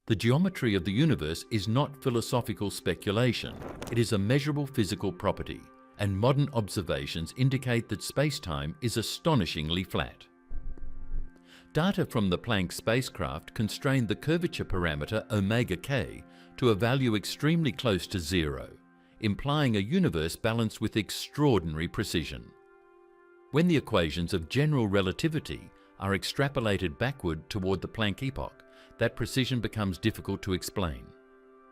The geometry of the universe is not philosophical speculation. It is a measurable physical property, and modern observations indicate that spacetime is astonishingly flat. Data from the Planck spacecraft constrained the curvature parameter omega k to a value extremely close to zero, implying a universe balanced with extraordinary precision. When the equations of general relativity are extrapolated backward toward the Planck epoch, that precision becomes difficult to explain.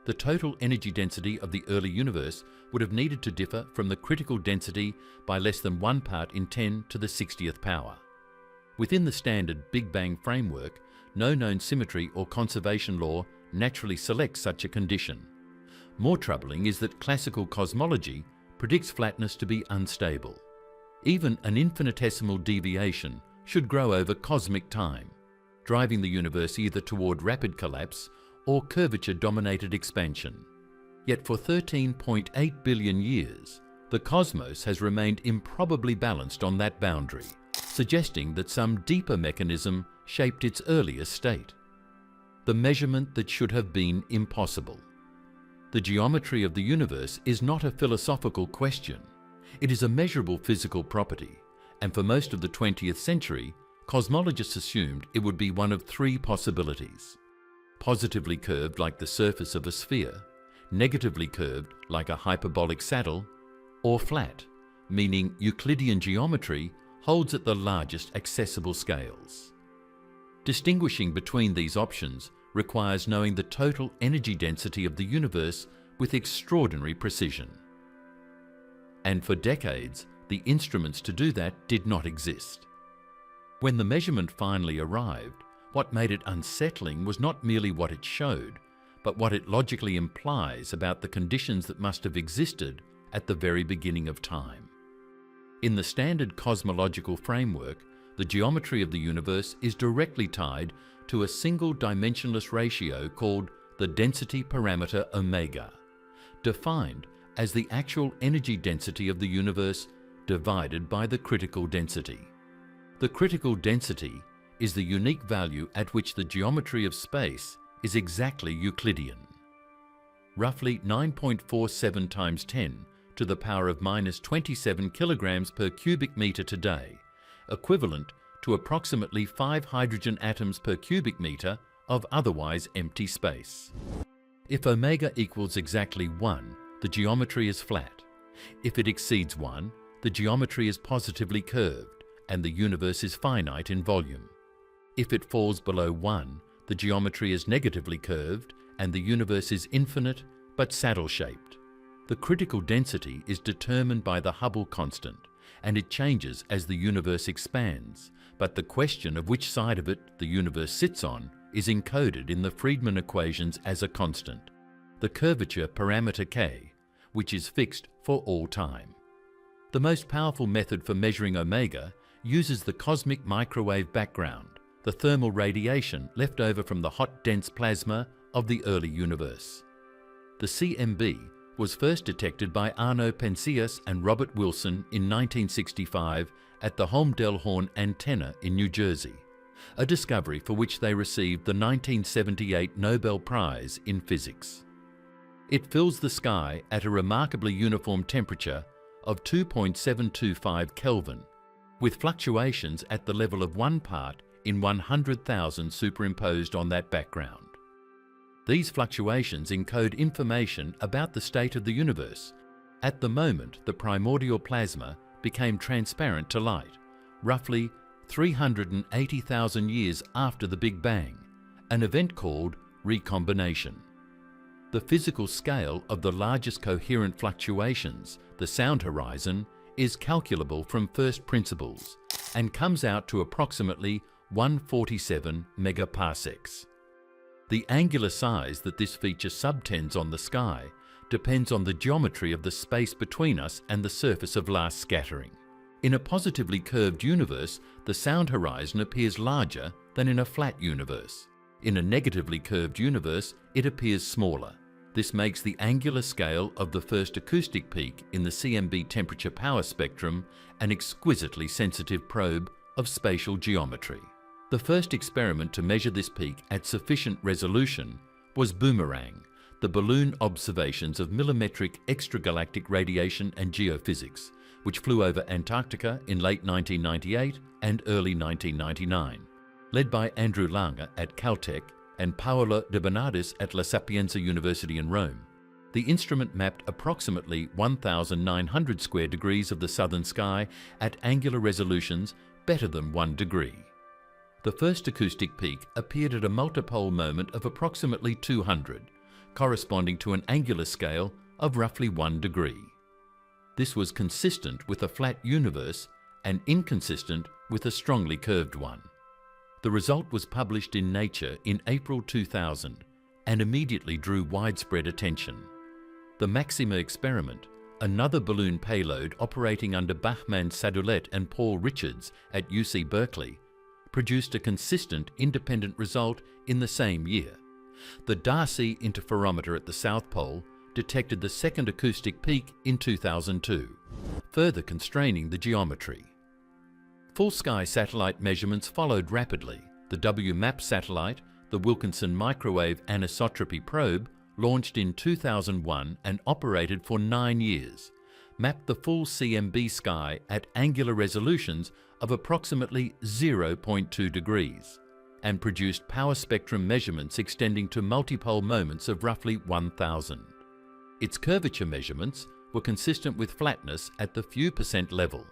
The total energy density of the early universe would have needed to differ from the critical density by less than 1 part in 10 to the 60th power. Within the standard Big Bang framework, no known symmetry or conservation law naturally selects such a condition. More troubling is that classical cosmology predicts flatness to be unstable. Even an infinitesimal deviation should grow over cosmic time, driving the universe either toward rapid collapse or curvature-dominated expansion. Yet for 13.8 billion years, the cosmos has remained improbably balanced on that boundary, suggesting that some deeper mechanism shaped its earliest state. The measurement that should have been impossible. The geometry of the universe is not a philosophical question. It is a measurable physical property, and for most of the 20th century, cosmologists assumed it would be one of three possibilities: positively curved like the surface of a sphere, negatively curved like a hyperbolic saddle, or flat, meaning Euclidean geometry holds at the largest accessible scales. Distinguishing between these options requires knowing the total energy density of the universe with extraordinary precision. And for decades, the instruments to do that did not exist. When the measurement finally arrived, what made it unsettling was not merely what it showed, but what it logically implies about the conditions that must have existed at the very beginning of time. In the standard cosmological framework, the geometry of the universe is directly tied to a single dimensionless ratio called the density parameter omega, defined as the actual energy density of the universe divided by the critical density. The critical density is the unique value at which the geometry of space is exactly Euclidean. Roughly 9.47 times 10 to the power of minus 27 kilograms per cubic meter today, equivalent to approximately 5 hydrogen atoms per cubic meter of otherwise empty space. If omega equals exactly 1, the geometry is flat. If it exceeds 1, the geometry is positively curved and the universe is finite in volume. If it falls below 1, the geometry is negatively curved and the universe is infinite but saddle-shaped. The critical density is determined by the Hubble constant, and it changes as the universe expands, but the question of which side of it the universe sits on is encoded in the Friedmann equations as a constant, the curvature parameter k, which is fixed for all time. The most powerful method for measuring omega uses the cosmic microwave background, the thermal radiation left over from the hot dense plasma of the early universe. The CMB was first detected by Arno Penzias and Robert Wilson in 1965 at the Holm-Delhorn antenna in New Jersey, a discovery for which they received the 1978 Nobel Prize in Physics. It fills the sky at a remarkably uniform temperature of 2.725 Kelvin, with fluctuations at the level of 1 part in 100,000 superimposed on that background. These fluctuations encode information about the state of the universe at the moment the primordial plasma became transparent to light, roughly 380,000 years after the Big Bang, an event called recombination. The physical scale of the largest coherent fluctuations, the sound horizon, is calculable from first principles and comes out to approximately 147 megaparsecs. The angular size that this feature subtends on the sky depends on the geometry of the space between us and the surface of last scattering. In a positively curved universe, the sound horizon appears larger than in a flat universe. In a negatively curved universe, it appears smaller. This makes the angular scale of the first acoustic peak in the CMB temperature power spectrum an exquisitely sensitive probe of spatial geometry. The first experiment to measure this peak at sufficient resolution was Boomerang, the balloon observations of millimetric extragalactic radiation and geophysics, which flew over Antarctica in late 1998 and early 1999, led by Andrew Lange at Caltech and Paolo De Bernardis at La Sapienza University in Rome. The instrument mapped approximately 1,900 square degrees of the southern sky at angular resolutions better than 1 degree. The first acoustic peak appeared at a multipole moment of approximately 200, corresponding to an angular scale of roughly 1 degree. This was consistent with a flat universe and inconsistent with a strongly curved one. The result was published in Nature in April 2000 and immediately drew widespread attention. The Maxima experiment, another balloon payload operating under Bachmann Sadoulette and Paul Richards at UC Berkeley, produced a consistent independent result in the same year. The Darcy interferometer at the South Pole detected the second acoustic peak in 2002, further constraining the geometry. Full-sky satellite measurements followed rapidly. The WMAP satellite, the Wilkinson Microwave Anisotropy Probe, launched in 2001 and operated for 9 years, mapped the full CMB sky at angular resolutions of approximately 0.2 degrees, and produced power spectrum measurements extending to multipole moments of roughly 1,000. Its curvature measurements were consistent with flatness at the few percent level.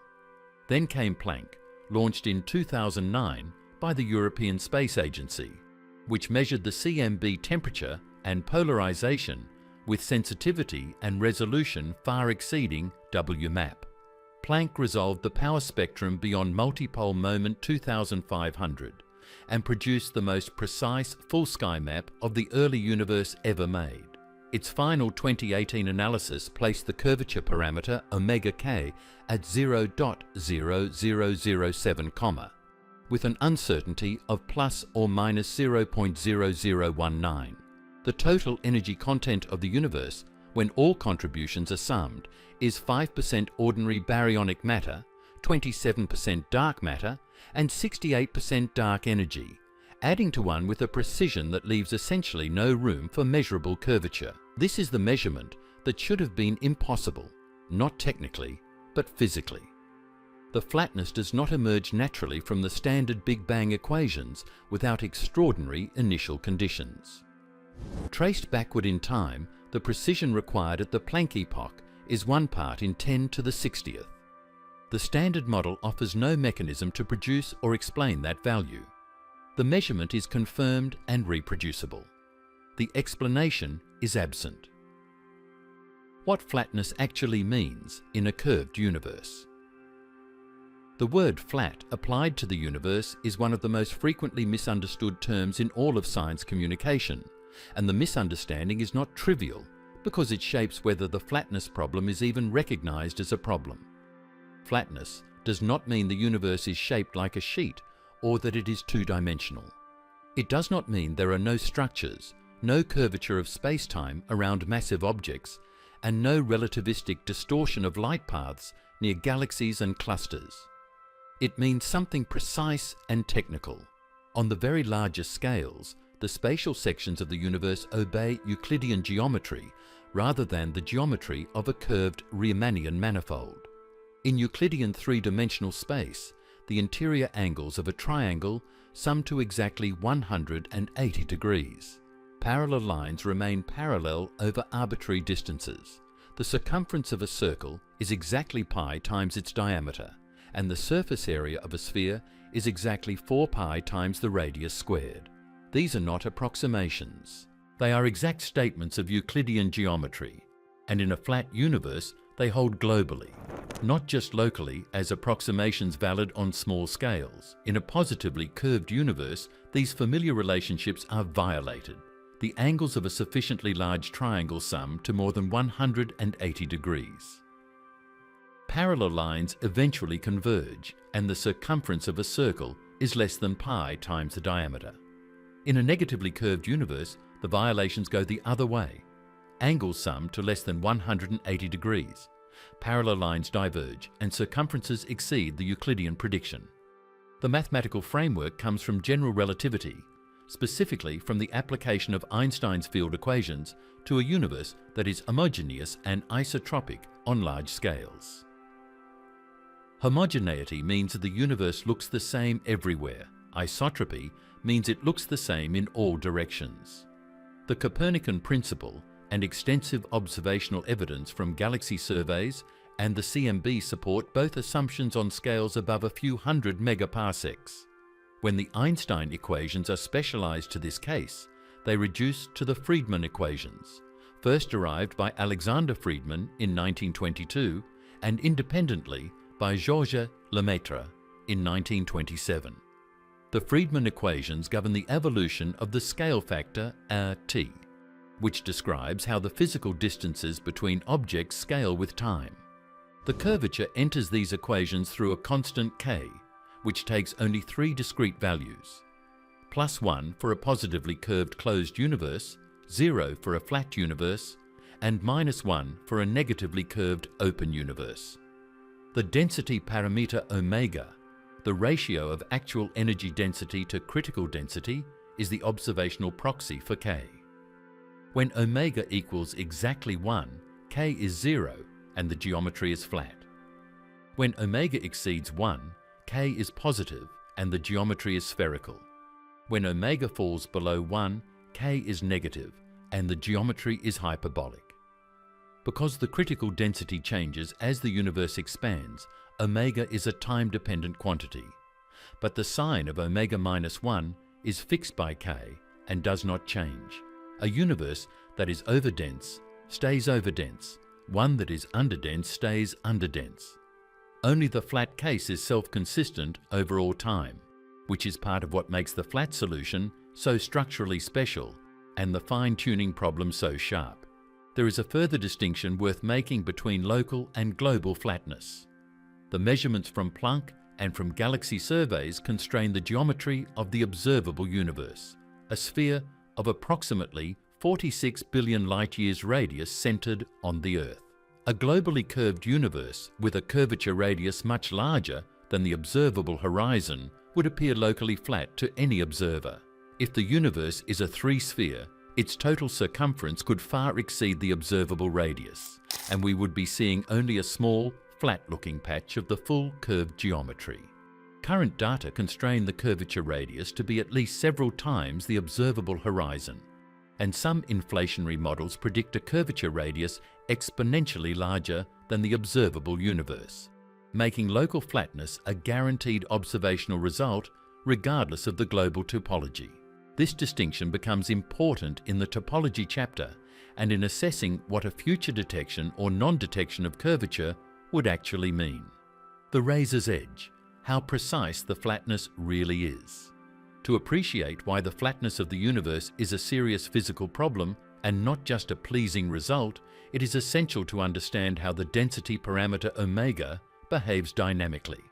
Then came Planck, launched in 2009 by the European Space Agency, which measured the CMB temperature and polarization with sensitivity and resolution far exceeding WMAP. Planck resolved the power spectrum beyond multipole moment 2500 and produced the most precise full-sky map of the early universe ever made. Its final 2018 analysis placed the curvature parameter omega k at 0.0007, with an uncertainty of plus or minus 0.0019. The total energy content of the universe, when all contributions are summed, is 5% ordinary baryonic matter, 27% dark matter, and 68% dark energy, adding to one with a precision that leaves essentially no room for measurable curvature. This is the measurement that should have been impossible, not technically, but physically. The flatness does not emerge naturally from the standard Big Bang equations without extraordinary initial conditions. Traced backward in time, the precision required at the Planck epoch is 1 part in 10 to the 60th. The standard model offers no mechanism to produce or explain that value. The measurement is confirmed and reproducible. The explanation is absent. What flatness actually means in a curved universe. The word flat applied to the universe is one of the most frequently misunderstood terms in all of science communication, and the misunderstanding is not trivial because it shapes whether the flatness problem is even recognized as a problem. Flatness does not mean the universe is shaped like a sheet or that it is two-dimensional. It does not mean there are no structures, no curvature of space-time around massive objects, and no relativistic distortion of light paths near galaxies and clusters. It means something precise and technical. On the very largest scales, the spatial sections of the universe obey Euclidean geometry rather than the geometry of a curved Riemannian manifold. In Euclidean three-dimensional space, the interior angles of a triangle sum to exactly 180 degrees. Parallel lines remain parallel over arbitrary distances. The circumference of a circle is exactly pi times its diameter, and the surface area of a sphere is exactly 4 pi times the radius squared. These are not approximations. They are exact statements of Euclidean geometry, and in a flat universe, they hold globally, not just locally as approximations valid on small scales. In a positively curved universe, these familiar relationships are violated. The angles of a sufficiently large triangle sum to more than 180 degrees. Parallel lines eventually converge, and the circumference of a circle is less than pi times the diameter. In a negatively curved universe, the violations go the other way. Angles sum to less than 180 degrees. Parallel lines diverge, and circumferences exceed the Euclidean prediction. The mathematical framework comes from general relativity, specifically from the application of Einstein's field equations to a universe that is homogeneous and isotropic on large scales. Homogeneity means that the universe looks the same everywhere. Isotropy means it looks the same in all directions. The Copernican principle and extensive observational evidence from galaxy surveys and the CMB support both assumptions on scales above a few hundred megaparsecs. When the Einstein equations are specialized to this case, they reduce to the Friedmann equations, first derived by Alexander Friedmann in 1922 and independently by Georges Lemaitre in 1927. The Friedmann equations govern the evolution of the scale factor T, which describes how the physical distances between objects scale with time. The curvature enters these equations through a constant k, which takes only 3 discrete values: +1 for a positively curved closed universe, 0 for a flat universe, and -1 for a negatively curved open universe. The density parameter omega, the ratio of actual energy density to critical density, is the observational proxy for k. When omega equals exactly 1, k is 0 and the geometry is flat. When omega exceeds 1, k is positive and the geometry is spherical. When omega falls below 1, k is negative and the geometry is hyperbolic. Because the critical density changes as the universe expands, omega is a time-dependent quantity. But the sign of omega -1 is fixed by k and does not change. A universe that is overdense stays overdense. One that is underdense stays underdense. Only the flat case is self-consistent over all time, which is part of what makes the flat solution so structurally special and the fine-tuning problem so sharp. There is a further distinction worth making between local and global flatness. The measurements from Planck and from galaxy surveys constrain the geometry of the observable universe, a sphere of approximately 46 billion light-years radius centered on the Earth. A globally curved universe with a curvature radius much larger than the observable horizon would appear locally flat to any observer. If the universe is a 3-sphere, its total circumference could far exceed the observable radius, and we would be seeing only a small, flat-looking patch of the full curved geometry. Current data constrain the curvature radius to be at least several times the observable horizon, and some inflationary models predict a curvature radius exponentially larger than the observable universe, making local flatness a guaranteed observational result regardless of the global topology. This distinction becomes important in the topology chapter and in assessing what a future detection or non-detection of curvature would actually mean. The razor's edge, how precise the flatness really is. To appreciate why the flatness of the universe is a serious physical problem and not just a pleasing result, it is essential to understand how the density parameter omega behaves dynamically.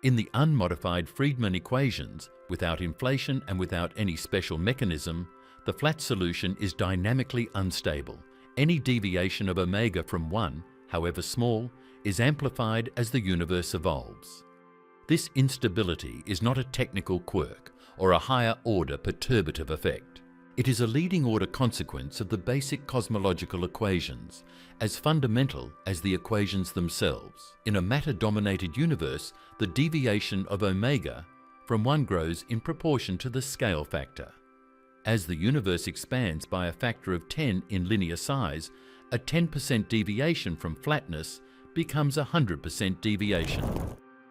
In the unmodified Friedmann equations, without inflation and without any special mechanism, the flat solution is dynamically unstable. Any deviation of omega from 1, however small, is amplified as the universe evolves. This instability is not a technical quirk or a higher-order perturbative effect. It is a leading-order consequence of the basic cosmological equations, as fundamental as the equations themselves. In a matter-dominated universe, the deviation of omega from 1 grows in proportion to the scale factor. As the universe expands by a factor of 10 in linear size, a 10% deviation from flatness becomes a 100% deviation.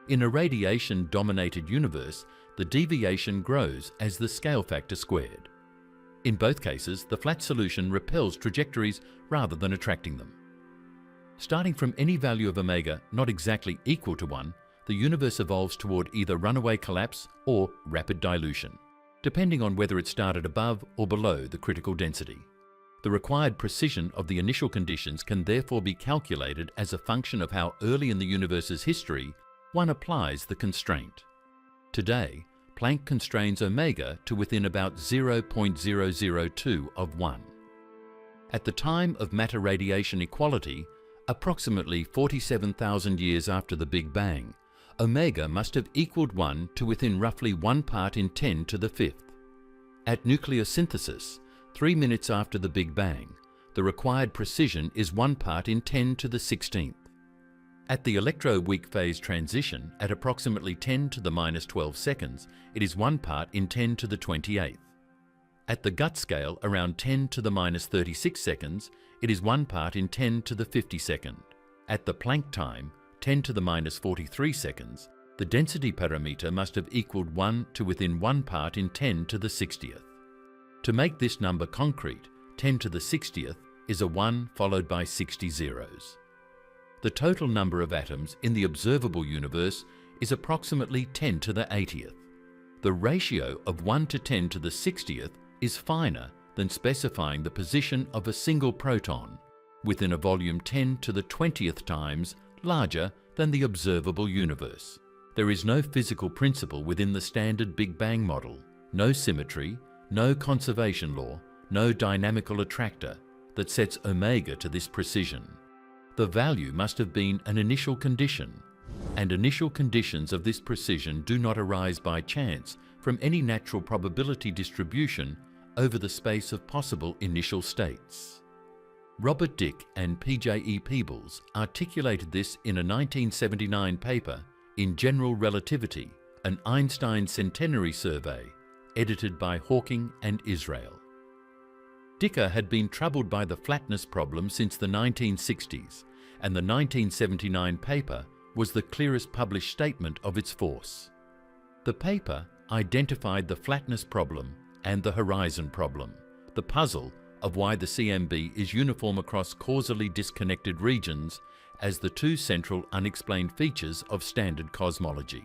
In a radiation-dominated universe, the deviation grows as the scale factor squared. In both cases, the flat solution repels trajectories rather than attracting them. Starting from any value of omega not exactly equal to 1, the universe evolves toward either runaway collapse or rapid dilution, depending on whether it started above or below the critical density. The required precision of the initial conditions can therefore be calculated as a function of how early in the universe's history one applies the constraint. Today, Planck constrains omega to within about 0.002 of 1. At the time of matter radiation equality, approximately 47,000 years after the Big Bang, omega must have equaled 1 to within roughly 1 part in 10 to the 5th. At nucleosynthesis, 3 minutes after the Big Bang, the required precision is 1 part in 10 to the 16th. At the electroweak phase transition, at approximately 10 to the minus 12 seconds, it is 1 part in 10 to the 28th. At the gut scale, around 10 to the minus 36 seconds, it is 1 part in 10 to the 52nd. At the Planck time, 10 to the minus 43 seconds, the density parameter must have equaled 1 to within 1 part in 10 to the 60th. To make this number concrete, 10 to the 60th is a 1 followed by 60 zeros. The total number of atoms in the observable universe is approximately 10 to the 80th. The ratio of 1 to 10 to the 60th is finer than specifying the position of a single proton within a volume 10 to the 20th times larger than the observable universe. There is no physical principle within the standard Big Bang model, no symmetry, no conservation law, no dynamical attractor that sets omega to this precision. The value must have been an initial condition, and initial conditions of this precision do not arise by chance from any natural probability distribution over the space of possible initial states. Robert Dicke and P.J.E. Peebles articulated this in a 1979 paper in General Relativity, an Einstein centenary survey, edited by Hawking and Israel. Dicke had been troubled by the flatness problem since the 1960s, and the 1979 paper was the clearest published statement of its force. The paper identified the flatness problem and the horizon problem, the puzzle of why the CMB is uniform across causally disconnected regions, as the two central unexplained features of standard cosmology.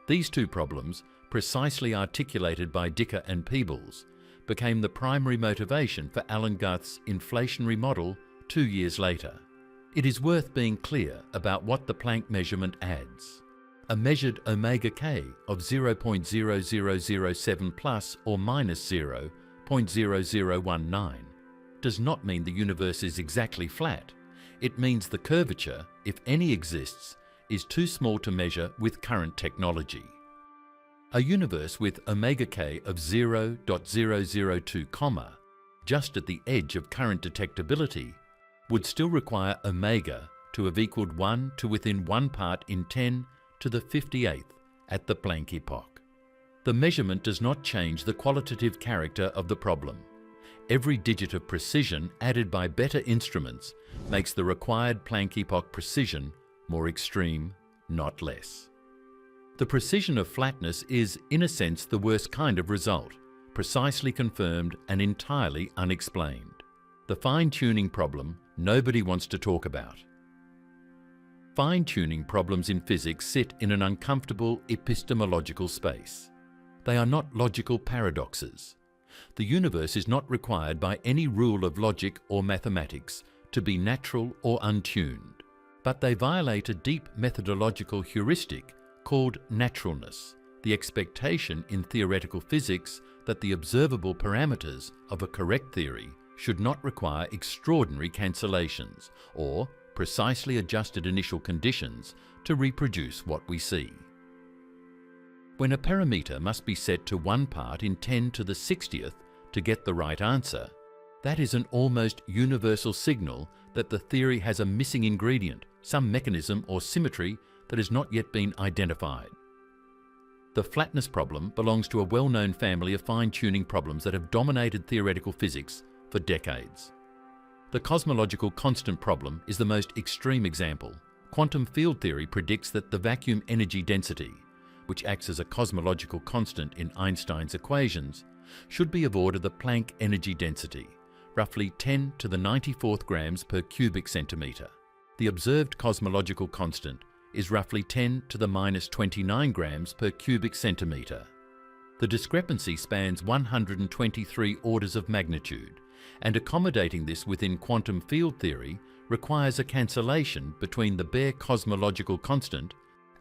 These two problems, precisely articulated by Dicke and Peebles, became the primary motivation for Alan Gough's inflationary model 2 years later. It is worth being clear about what the Planck measurement adds. A measured omega k of 0.0007 plus or minus 0.0019 does not mean the universe is exactly flat. It means the curvature, if any exists, is too small to measure with current technology. A universe with omega k of 0.002, just at the edge of current detectability, would still require omega to have equaled 1 to within 1 part in 10 to the 58th at the Planck epoch. The measurement does not change the qualitative character of the problem. Every digit of precision added by better instruments makes the required Planck epoch precision more extreme, not less. The precision of flatness is, in a sense, the worst kind of result, precisely confirmed and entirely unexplained. The fine-tuning problem nobody wants to talk about. Fine-tuning problems in physics sit in an uncomfortable epistemological space. They are not logical paradoxes. The universe is not required by any rule of logic or mathematics to be natural or untuned, but they violate a deep methodological heuristic called naturalness, the expectation in theoretical physics that the observable parameters of a correct theory should not require extraordinary cancellations or precisely adjusted initial conditions to reproduce what we see. When a parameter must be set to 1 part in 10 to the 60th to get the right answer, that is an almost universal signal that the theory has a missing ingredient, some mechanism or symmetry that has not yet been identified. The flatness problem belongs to a well-known family of fine-tuning problems that have dominated theoretical physics for decades. The cosmological constant problem is the most extreme example. Quantum field theory predicts that the vacuum energy density, which acts as a cosmological constant in Einstein's equations, should be of order the Planck energy density, roughly 10 to the 94th grams per cubic centimetre. The observed cosmological constant is roughly 10 to the minus 29 grams per cubic centimetre. The discrepancy spans 123 orders of magnitude, and accommodating this within quantum field theory requires a cancellation between the bare cosmological constant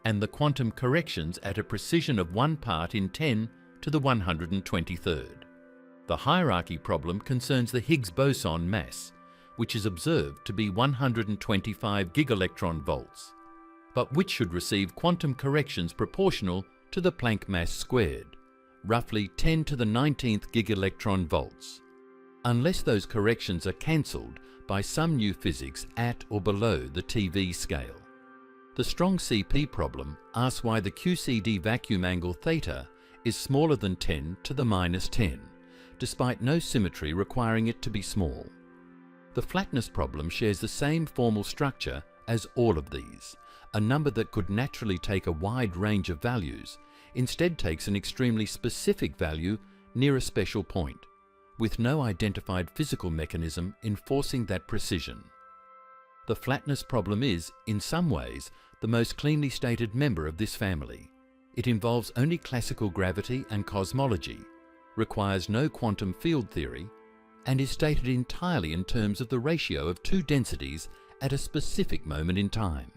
and the quantum corrections at a precision of 1 part in 10 to the 123rd. The hierarchy problem concerns the Higgs boson mass, which is observed to be 125 gigaelectron volts, but which should receive quantum corrections proportional to the Planck mass squared, roughly 10 to the 19th gigaelectron volts, unless those corrections are cancelled by some new physics at or below the TV scale. The strong CP problem asks why the QCD vacuum angle theta is smaller than 10 to the minus 10, despite no symmetry requiring it to be small. The flatness problem shares the same formal structure as all of these. A number that could naturally take a wide range of values instead takes an extremely specific value near a special point, with no identified physical mechanism enforcing that precision. The flatness problem is, in some ways, the most cleanly stated member of this family. It involves only classical gravity and cosmology, requires no quantum field theory, and is stated entirely in terms of the ratio of two densities at a specific moment in time.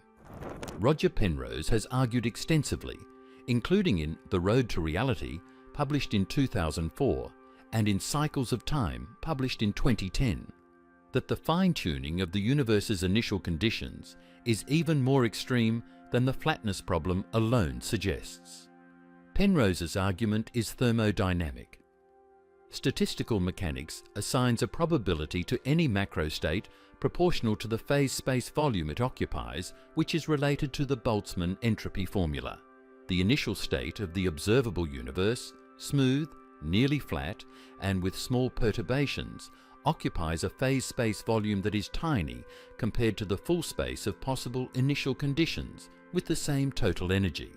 Roger Penrose has argued extensively, including in The Road to Reality, published in 2004, and in Cycles of Time, published in 2010, that the fine-tuning of the universe's initial conditions is even more extreme than the flatness problem alone suggests. Penrose's argument is thermodynamic. Statistical mechanics assigns a probability to any macrostate proportional to the phase space volume it occupies, which is related to the Boltzmann entropy formula. The initial state of the observable universe, smooth, nearly flat, and with small perturbations, occupies a phase space volume that is tiny compared to the full space of possible initial conditions with the same total energy.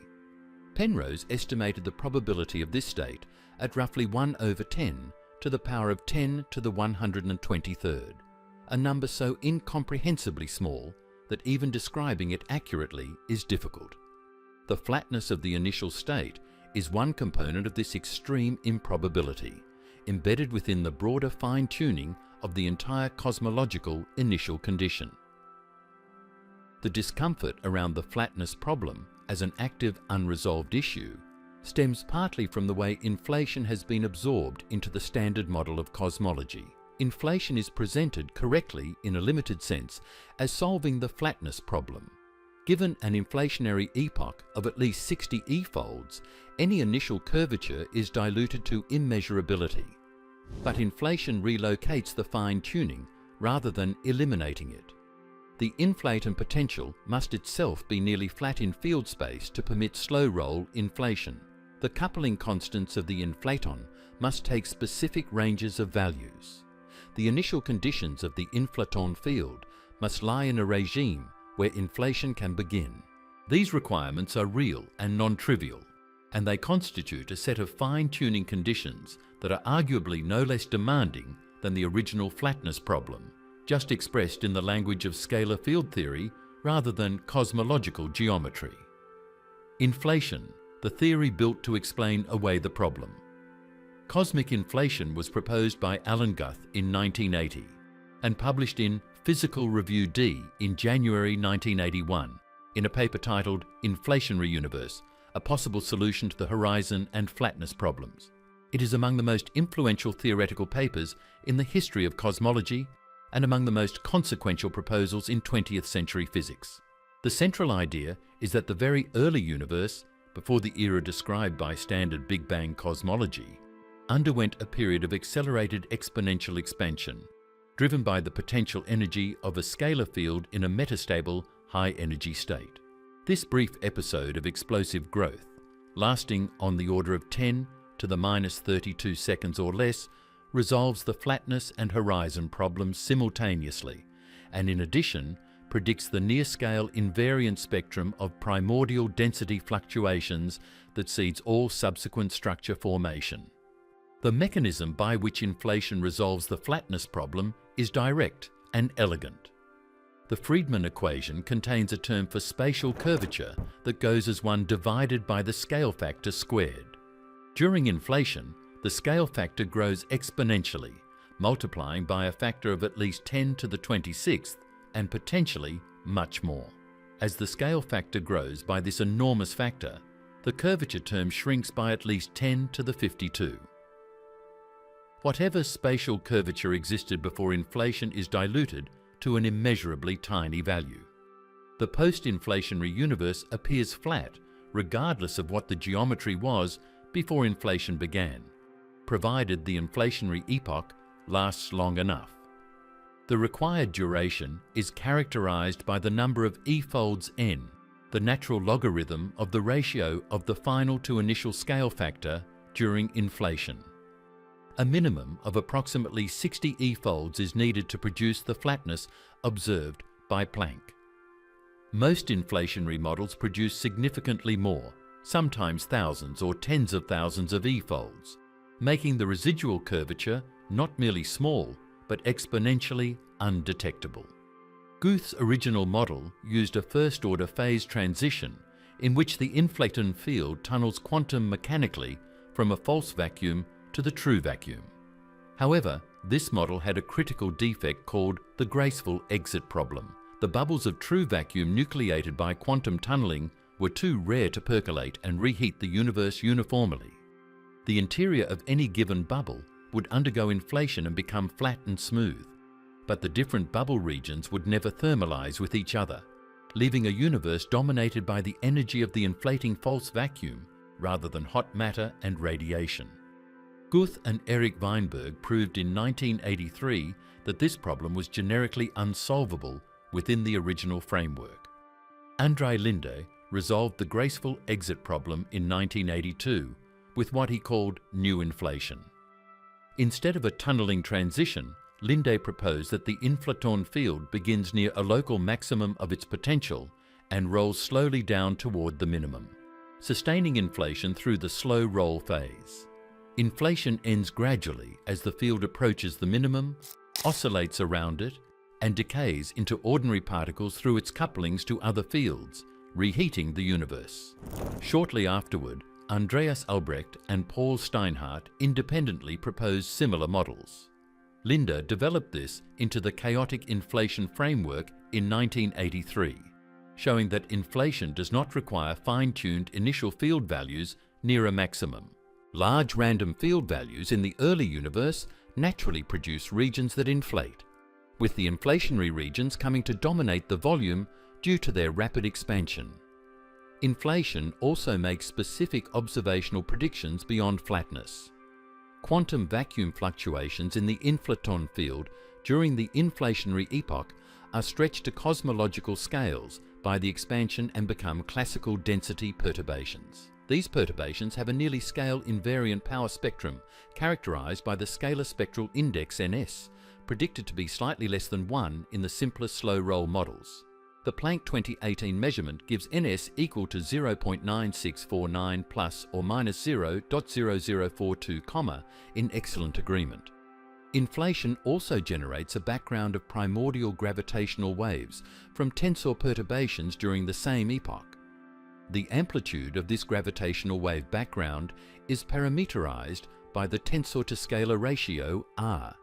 Penrose estimated the probability of this state at roughly 1 over 10 to the power of 10 to the 123rd, a number so incomprehensibly small that even describing it accurately is difficult. The flatness of the initial state is one component of this extreme improbability, embedded within the broader fine-tuning of the entire cosmological initial condition. The discomfort around the flatness problem as an active unresolved issue stems partly from the way inflation has been absorbed into the standard model of cosmology. Inflation is presented correctly in a limited sense as solving the flatness problem. Given an inflationary epoch of at least 60 e-folds, any initial curvature is diluted to immeasurability. But inflation relocates the fine-tuning rather than eliminating it. The inflaton potential must itself be nearly flat in field space to permit slow-roll inflation. The coupling constants of the inflaton must take specific ranges of values. The initial conditions of the inflaton field must lie in a regime where inflation can begin. These requirements are real and non-trivial, and they constitute a set of fine-tuning conditions that are arguably no less demanding than the original flatness problem, just expressed in the language of scalar field theory rather than cosmological geometry. Inflation, the theory built to explain away the problem. Cosmic inflation was proposed by Alan Guth in 1980 and published in Physical Review D in January 1981 in a paper titled Inflationary Universe, a possible solution to the horizon and flatness problems. It is among the most influential theoretical papers in the history of cosmology and among the most consequential proposals in 20th century physics. The central idea is that the very early universe, before the era described by standard Big Bang cosmology, underwent a period of accelerated exponential expansion, driven by the potential energy of a scalar field in a metastable, high-energy state. This brief episode of explosive growth, lasting on the order of 10 to the minus 32 seconds or less, resolves the flatness and horizon problems simultaneously, and in addition, predicts the near-scale invariant spectrum of primordial density fluctuations that seeds all subsequent structure formation. The mechanism by which inflation resolves the flatness problem is direct and elegant. The Friedmann equation contains a term for spatial curvature that goes as one divided by the scale factor squared. During inflation, the scale factor grows exponentially, multiplying by a factor of at least 10 to the 26th and potentially much more. As the scale factor grows by this enormous factor, the curvature term shrinks by at least 10 to the 52. Whatever spatial curvature existed before inflation is diluted to an immeasurably tiny value. The post-inflationary universe appears flat, regardless of what the geometry was before inflation began, provided the inflationary epoch lasts long enough. The required duration is characterized by the number of e-folds n, the natural logarithm of the ratio of the final to initial scale factor during inflation. A minimum of approximately 60 e-folds is needed to produce the flatness observed by Planck. Most inflationary models produce significantly more, sometimes thousands or tens of thousands of e-folds, making the residual curvature not merely small, but exponentially undetectable. Guth's original model used a first-order phase transition in which the inflaton field tunnels quantum mechanically from a false vacuum to the true vacuum. However, this model had a critical defect called the graceful exit problem. The bubbles of true vacuum nucleated by quantum tunneling were too rare to percolate and reheat the universe uniformly. The interior of any given bubble would undergo inflation and become flat and smooth, but the different bubble regions would never thermalize with each other, leaving a universe dominated by the energy of the inflating false vacuum rather than hot matter and radiation. Guth and Eric Weinberg proved in 1983 that this problem was generically unsolvable within the original framework. Andrei Linde resolved the graceful exit problem in 1982 with what he called new inflation. Instead of a tunneling transition, Linde proposed that the inflaton field begins near a local maximum of its potential and rolls slowly down toward the minimum, sustaining inflation through the slow roll phase. Inflation ends gradually as the field approaches the minimum, oscillates around it, and decays into ordinary particles through its couplings to other fields, reheating the universe. Shortly afterward, Andreas Albrecht and Paul Steinhardt independently proposed similar models. Linde developed this into the chaotic inflation framework in 1983, showing that inflation does not require fine-tuned initial field values near a maximum. Large random field values in the early universe naturally produce regions that inflate, with the inflationary regions coming to dominate the volume due to their rapid expansion. Inflation also makes specific observational predictions beyond flatness. Quantum vacuum fluctuations in the inflaton field during the inflationary epoch are stretched to cosmological scales by the expansion and become classical density perturbations. These perturbations have a nearly scale invariant power spectrum characterized by the scalar spectral index Ns, predicted to be slightly less than 1 in the simplest slow roll models. The Planck 2018 measurement gives Ns equal to 0.9649 plus or minus 0.0042, in excellent agreement. Inflation also generates a background of primordial gravitational waves from tensor perturbations during the same epoch. The amplitude of this gravitational wave background is parameterized by the tensor to scalar ratio R.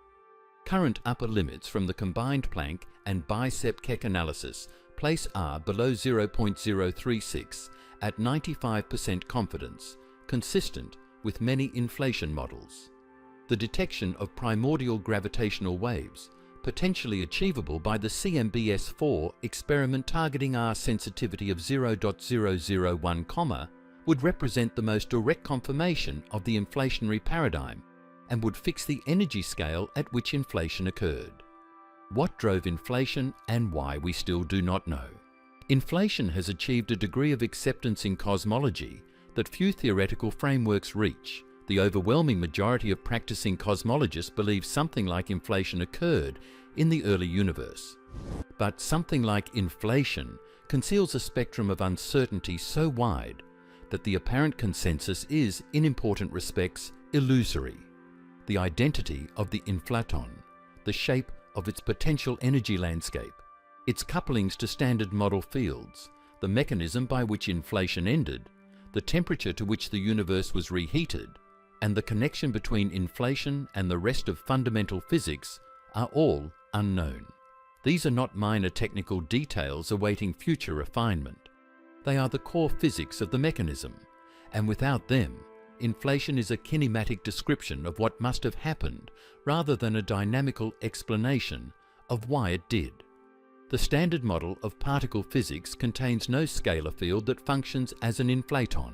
Current upper limits from the combined Planck and bicep-Keck analysis place R below 0.036 at 95% confidence, consistent with many inflation models. The detection of primordial gravitational waves, potentially achievable by the CMBS-4 experiment targeting R sensitivity of 0.001, would represent the most direct confirmation of the inflationary paradigm and would fix the energy scale at which inflation occurred. What drove inflation and why we still do not know. Inflation has achieved a degree of acceptance in cosmology that few theoretical frameworks reach. The overwhelming majority of practicing cosmologists believe something like inflation occurred in the early universe. But something like inflation conceals a spectrum of uncertainty so wide that the apparent consensus is, in important respects, illusory. The identity of the inflaton, the shape of its potential energy landscape, its couplings to standard model fields, the mechanism by which inflation ended, the temperature to which the universe was reheated, and the connection between inflation and the rest of fundamental physics are all unknown. These are not minor technical details awaiting future refinement. They are the core physics of the mechanism, and without them, inflation is a kinematic description of what must have happened rather than a dynamical explanation of why it did. The standard model of particle physics contains no scalar field that functions as an inflaton.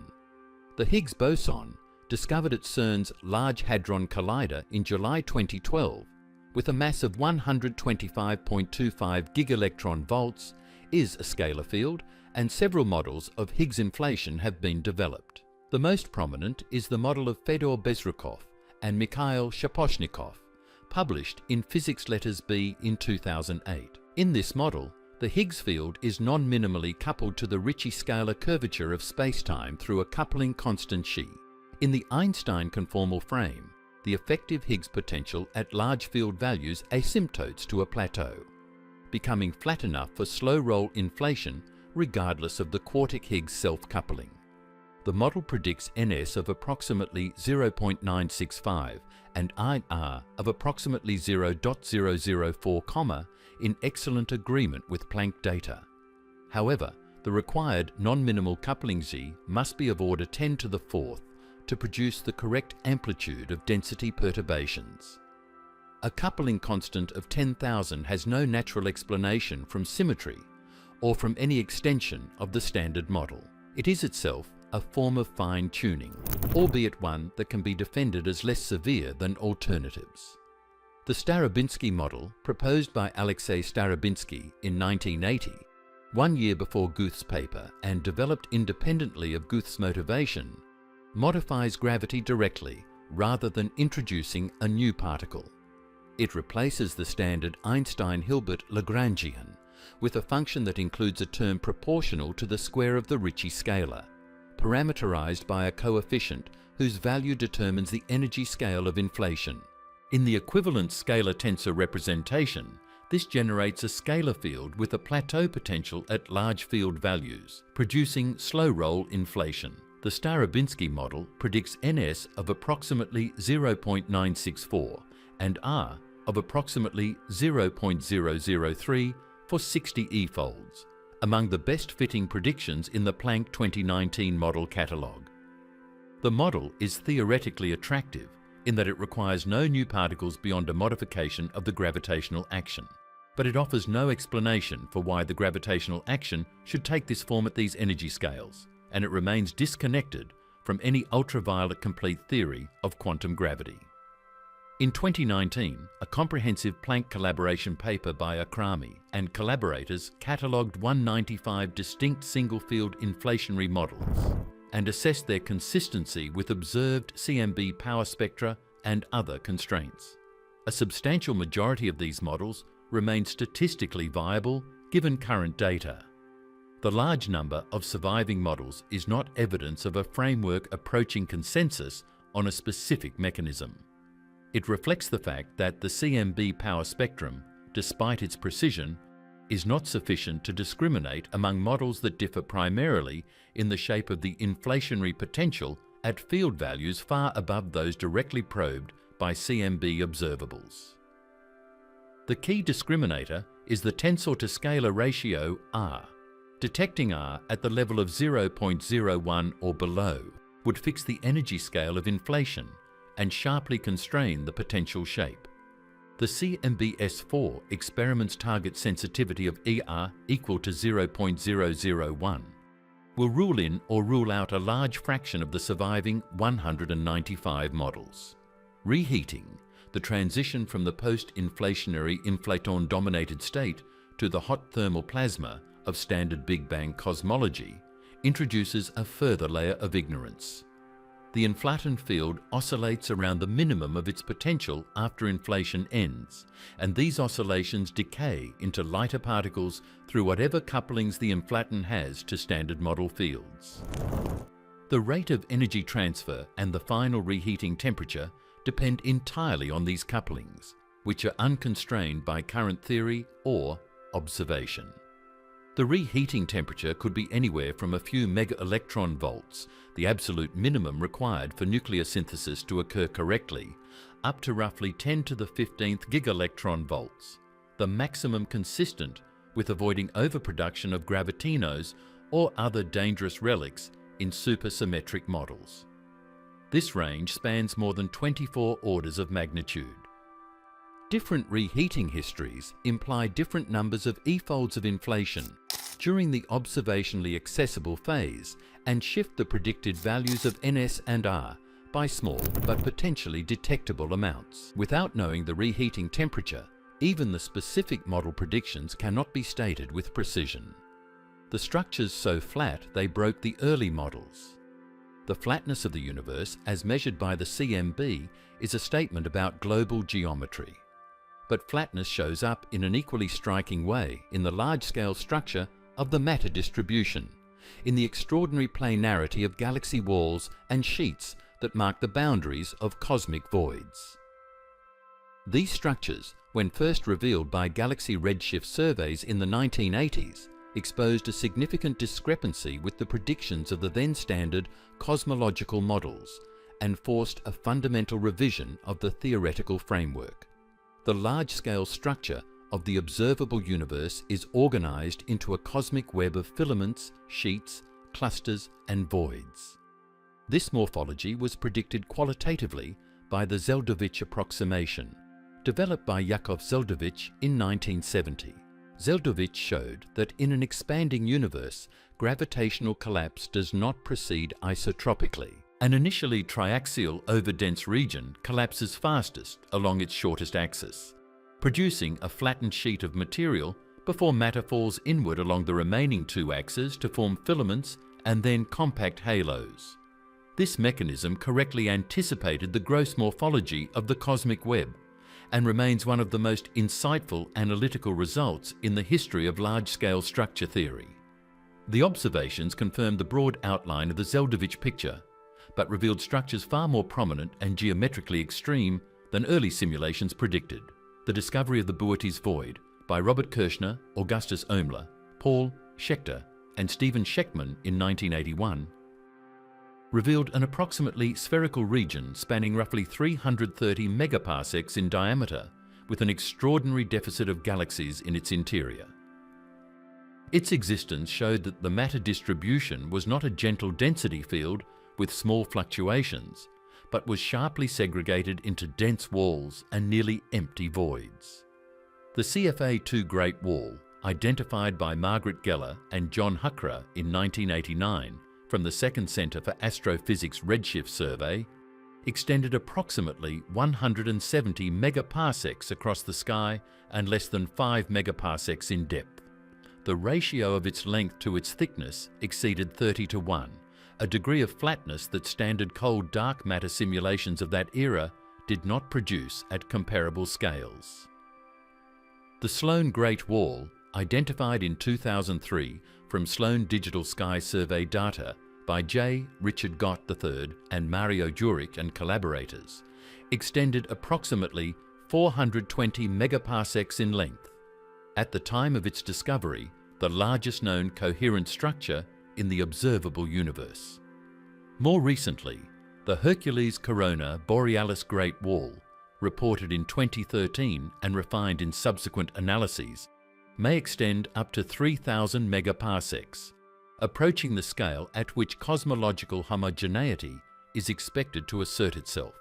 The Higgs boson discovered at CERN's Large Hadron Collider in July 2012, with a mass of 125.25 gigaelectron volts, is a scalar field, and several models of Higgs inflation have been developed. The most prominent is the model of Fedor Bezrukov and Mikhail Shaposhnikov, published in Physics Letters B in 2008. In this model, the Higgs field is non-minimally coupled to the Ricci scalar curvature of spacetime through a coupling constant xi. In the Einstein conformal frame, the effective Higgs potential at large field values asymptotes to a plateau, becoming flat enough for slow-roll inflation regardless of the quartic Higgs self-coupling. The model predicts NS of approximately 0.965 and IR of approximately 0.004, in excellent agreement with Planck data. However, the required non-minimal coupling Z must be of order 10 to the fourth to produce the correct amplitude of density perturbations. A coupling constant of 10,000 has no natural explanation from symmetry or from any extension of the standard model. It is itself a form of fine-tuning, albeit one that can be defended as less severe than alternatives. The Starobinsky model, proposed by Alexei Starobinsky in 1980, 1 year before Guth's paper and developed independently of Guth's motivation, modifies gravity directly rather than introducing a new particle. It replaces the standard Einstein-Hilbert-Lagrangian with a function that includes a term proportional to the square of the Ricci scalar, parameterized by a coefficient whose value determines the energy scale of inflation. In the equivalent scalar tensor representation, this generates a scalar field with a plateau potential at large field values, producing slow-roll inflation. The Starobinsky model predicts NS of approximately 0.964 and R of approximately 0.003 for 60 E-folds, among the best-fitting predictions in the Planck 2019 model catalogue. The model is theoretically attractive in that it requires no new particles beyond a modification of the gravitational action, but it offers no explanation for why the gravitational action should take this form at these energy scales, and it remains disconnected from any ultraviolet complete theory of quantum gravity. In 2019, a comprehensive Planck collaboration paper by Akrami and collaborators catalogued 195 distinct single-field inflationary models and assessed their consistency with observed CMB power spectra and other constraints. A substantial majority of these models remain statistically viable given current data. The large number of surviving models is not evidence of a framework approaching consensus on a specific mechanism. It reflects the fact that the CMB power spectrum, despite its precision, is not sufficient to discriminate among models that differ primarily in the shape of the inflationary potential at field values far above those directly probed by CMB observables. The key discriminator is the tensor-to-scalar ratio R. Detecting R at the level of 0.01 or below would fix the energy scale of inflation and sharply constrain the potential shape. The CMB-S4 experiment's target sensitivity of ER equal to 0.001 will rule in or rule out a large fraction of the surviving 195 models. Reheating, the transition from the post-inflationary inflaton-dominated state to the hot thermal plasma of standard Big Bang cosmology, introduces a further layer of ignorance. The inflaton field oscillates around the minimum of its potential after inflation ends, and these oscillations decay into lighter particles through whatever couplings the inflaton has to standard model fields. The rate of energy transfer and the final reheating temperature depend entirely on these couplings, which are unconstrained by current theory or observation. The reheating temperature could be anywhere from a few mega-electron volts, the absolute minimum required for nuclear synthesis to occur correctly, up to roughly 10 to the 15th gigaelectron volts, the maximum consistent with avoiding overproduction of gravitinos or other dangerous relics in supersymmetric models. This range spans more than 24 orders of magnitude. Different reheating histories imply different numbers of E-folds of inflation during the observationally accessible phase and shift the predicted values of NS and R by small but potentially detectable amounts. Without knowing the reheating temperature, even the specific model predictions cannot be stated with precision. The structure's so flat they broke the early models. The flatness of the universe, as measured by the CMB, is a statement about global geometry. But flatness shows up in an equally striking way in the large-scale structure of the matter distribution, in the extraordinary planarity of galaxy walls and sheets that mark the boundaries of cosmic voids. These structures, when first revealed by galaxy redshift surveys in the 1980s, exposed a significant discrepancy with the predictions of the then standard cosmological models and forced a fundamental revision of the theoretical framework. The large-scale structure of the observable universe is organized into a cosmic web of filaments, sheets, clusters, and voids. This morphology was predicted qualitatively by the Zeldovich approximation, developed by Yakov Zeldovich in 1970. Zeldovich showed that in an expanding universe, gravitational collapse does not proceed isotropically. An initially triaxial overdense region collapses fastest along its shortest axis, producing a flattened sheet of material before matter falls inward along the remaining two axes to form filaments and then compact halos. This mechanism correctly anticipated the gross morphology of the cosmic web and remains one of the most insightful analytical results in the history of large-scale structure theory. The observations confirmed the broad outline of the Zeldovich picture, but revealed structures far more prominent and geometrically extreme than early simulations predicted. The discovery of the Boötes void by Robert Kirshner, Augustus Oehmler, Paul Schechter, and Stephen Schechtman in 1981 revealed an approximately spherical region spanning roughly 330 megaparsecs in diameter, with an extraordinary deficit of galaxies in its interior. Its existence showed that the matter distribution was not a gentle density field with small fluctuations, but was sharply segregated into dense walls and nearly empty voids. The CFA2 Great Wall, identified by Margaret Geller and John Huckra in 1989 from the Second Center for Astrophysics Redshift Survey, extended approximately 170 megaparsecs across the sky and less than 5 megaparsecs in depth. The ratio of its length to its thickness exceeded 30:1, a degree of flatness that standard cold dark matter simulations of that era did not produce at comparable scales. The Sloan Great Wall, identified in 2003 from Sloan Digital Sky Survey data by J. Richard Gott III and Mario Jurek and collaborators, extended approximately 420 megaparsecs in length. At the time of its discovery, the largest known coherent structure in the observable universe. More recently, the Hercules Corona Borealis Great Wall, reported in 2013 and refined in subsequent analyses, may extend up to 3,000 megaparsecs, approaching the scale at which cosmological homogeneity is expected to assert itself.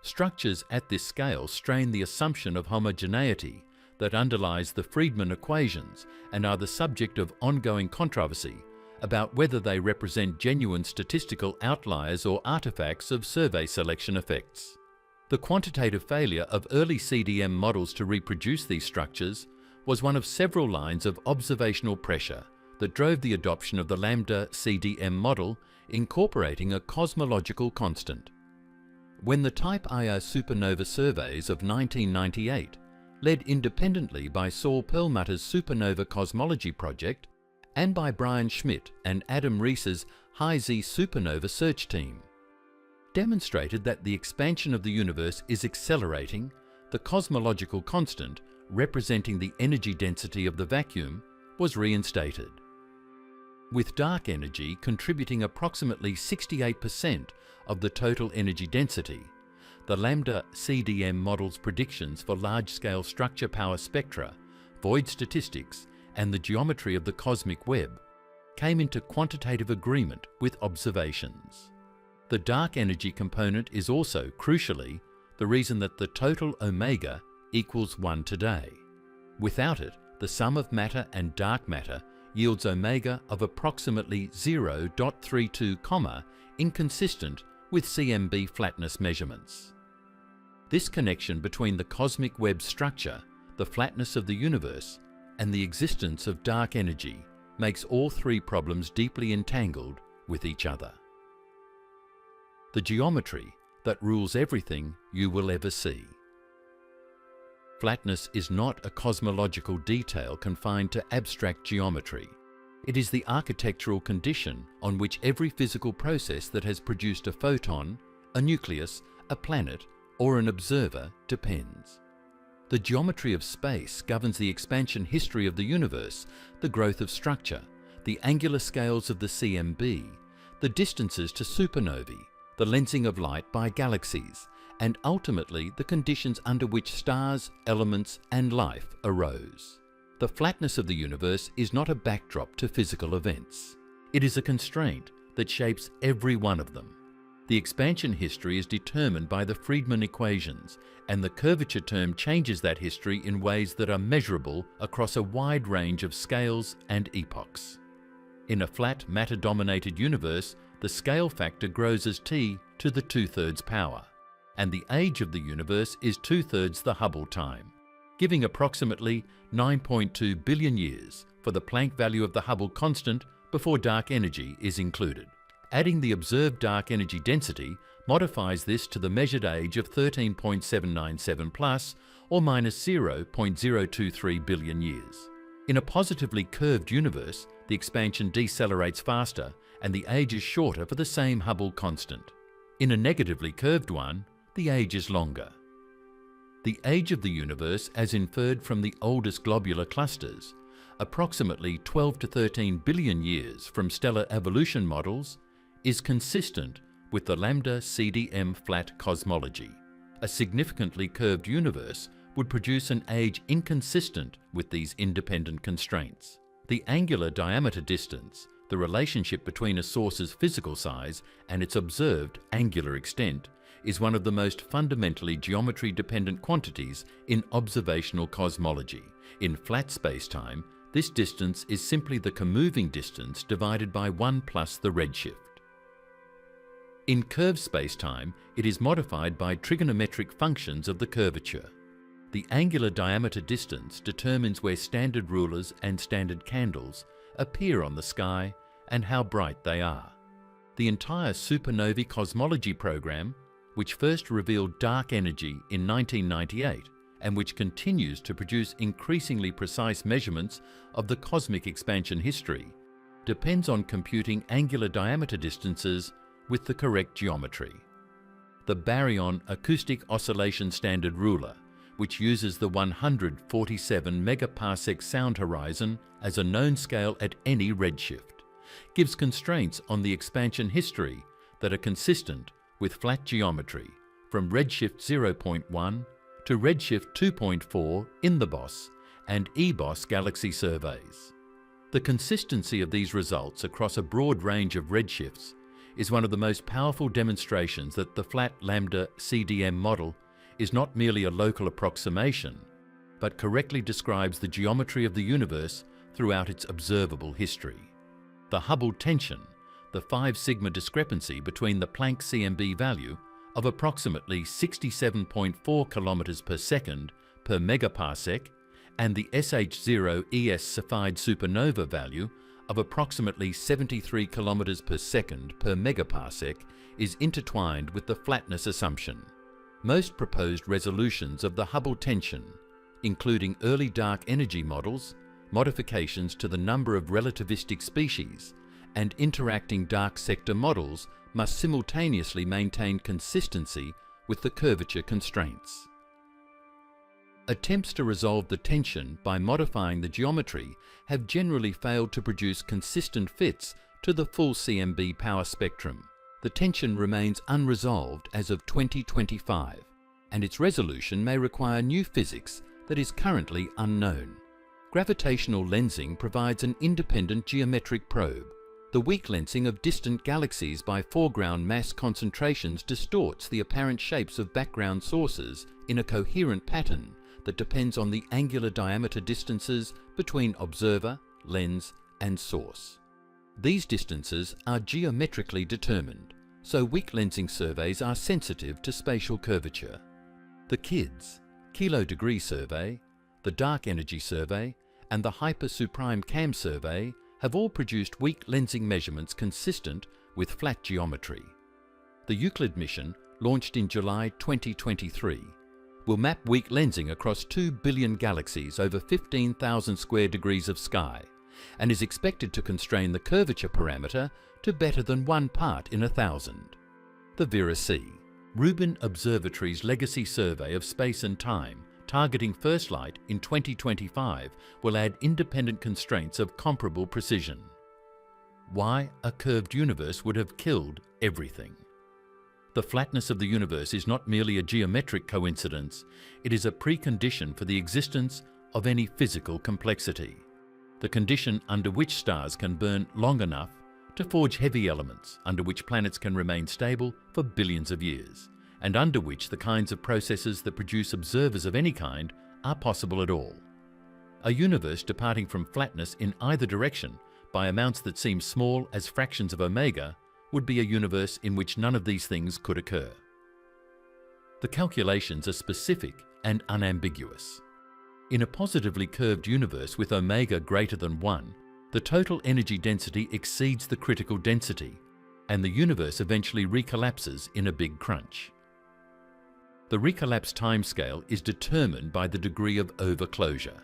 Structures at this scale strain the assumption of homogeneity that underlies the Friedmann equations and are the subject of ongoing controversy about whether they represent genuine statistical outliers or artifacts of survey selection effects. The quantitative failure of early CDM models to reproduce these structures was one of several lines of observational pressure that drove the adoption of the lambda CDM model, incorporating a cosmological constant. When the Type Ia supernova surveys of 1998, led independently by Saul Perlmutter's Supernova Cosmology project and by Brian Schmidt and Adam Rees's High-Z Supernova search team, demonstrated that the expansion of the universe is accelerating, the cosmological constant, representing the energy density of the vacuum, was reinstated. With dark energy contributing approximately 68% of the total energy density, the lambda CDM model's predictions for large-scale structure power spectra, void statistics, and the geometry of the cosmic web came into quantitative agreement with observations. The dark energy component is also, crucially, the reason that the total omega equals 1 today. Without it, the sum of matter and dark matter yields omega of approximately 0.32, inconsistent with CMB flatness measurements. This connection between the cosmic web structure, the flatness of the universe, and the existence of dark energy makes all three problems deeply entangled with each other. The geometry that rules everything you will ever see. Flatness is not a cosmological detail confined to abstract geometry. It is the architectural condition on which every physical process that has produced a photon, a nucleus, a planet, or an observer depends. The geometry of space governs the expansion history of the universe, the growth of structure, the angular scales of the CMB, the distances to supernovae, the lensing of light by galaxies, and ultimately the conditions under which stars, elements, and life arose. The flatness of the universe is not a backdrop to physical events. It is a constraint that shapes every one of them. The expansion history is determined by the Friedmann equations, and the curvature term changes that history in ways that are measurable across a wide range of scales and epochs. In a flat, matter-dominated universe, the scale factor grows as t to the 2/3 power, and the age of the universe is 2/3 the Hubble time, giving approximately 9.2 billion years for the Planck value of the Hubble constant before dark energy is included. Adding the observed dark energy density modifies this to the measured age of 13.797 plus or minus 0.023 billion years. In a positively curved universe, the expansion decelerates faster and the age is shorter for the same Hubble constant. In a negatively curved one, the age is longer. The age of the universe, as inferred from the oldest globular clusters, approximately 12 to 13 billion years from stellar evolution models, is consistent with the lambda CDM flat cosmology. A significantly curved universe would produce an age inconsistent with these independent constraints. The angular diameter distance, the relationship between a source's physical size and its observed angular extent, is one of the most fundamentally geometry-dependent quantities in observational cosmology. In flat spacetime, this distance is simply the comoving distance divided by 1 plus the redshift. In curved spacetime, it is modified by trigonometric functions of the curvature. The angular diameter distance determines where standard rulers and standard candles appear on the sky and how bright they are. The entire supernovae cosmology program, which first revealed dark energy in 1998 and which continues to produce increasingly precise measurements of the cosmic expansion history, depends on computing angular diameter distances with the correct geometry. The Baryon Acoustic Oscillation Standard Ruler, which uses the 147 megaparsec sound horizon as a known scale at any redshift, gives constraints on the expansion history that are consistent with flat geometry from redshift 0.1 to redshift 2.4 in the BOSS and eBOSS galaxy surveys. The consistency of these results across a broad range of redshifts is one of the most powerful demonstrations that the flat lambda CDM model is not merely a local approximation, but correctly describes the geometry of the universe throughout its observable history. The Hubble tension, the 5 sigma discrepancy between the Planck CMB value of approximately 67.4 kilometers per second per megaparsec and the SH0 ES Cepheid supernova value of approximately 73 kilometers per second per megaparsec is intertwined with the flatness assumption. Most proposed resolutions of the Hubble tension, including early dark energy models, modifications to the number of relativistic species, and interacting dark sector models, must simultaneously maintain consistency with the curvature constraints. Attempts to resolve the tension by modifying the geometry have generally failed to produce consistent fits to the full CMB power spectrum. The tension remains unresolved as of 2025, and its resolution may require new physics that is currently unknown. Gravitational lensing provides an independent geometric probe. The weak lensing of distant galaxies by foreground mass concentrations distorts the apparent shapes of background sources in a coherent pattern that depends on the angular diameter distances between observer, lens, and source. These distances are geometrically determined, so weak lensing surveys are sensitive to spatial curvature. The KIDS, Kilo Degree Survey, the Dark Energy Survey, and the Hyper-Suprime CAM Survey have all produced weak lensing measurements consistent with flat geometry. The Euclid mission, launched in July 2023, will map weak lensing across 2 billion galaxies over 15,000 square degrees of sky, and is expected to constrain the curvature parameter to better than 1 part in 1,000. The Vera-C, Rubin Observatory's legacy survey of space and time, targeting first light in 2025, will add independent constraints of comparable precision. Why a curved universe would have killed everything. The flatness of the universe is not merely a geometric coincidence, it is a precondition for the existence of any physical complexity. The condition under which stars can burn long enough to forge heavy elements, under which planets can remain stable for billions of years, and under which the kinds of processes that produce observers of any kind are possible at all. A universe departing from flatness in either direction by amounts that seem small as fractions of omega would be a universe in which none of these things could occur. The calculations are specific and unambiguous. In a positively curved universe with omega greater than 1, the total energy density exceeds the critical density, and the universe eventually recollapses in a big crunch. The recollapse timescale is determined by the degree of overclosure.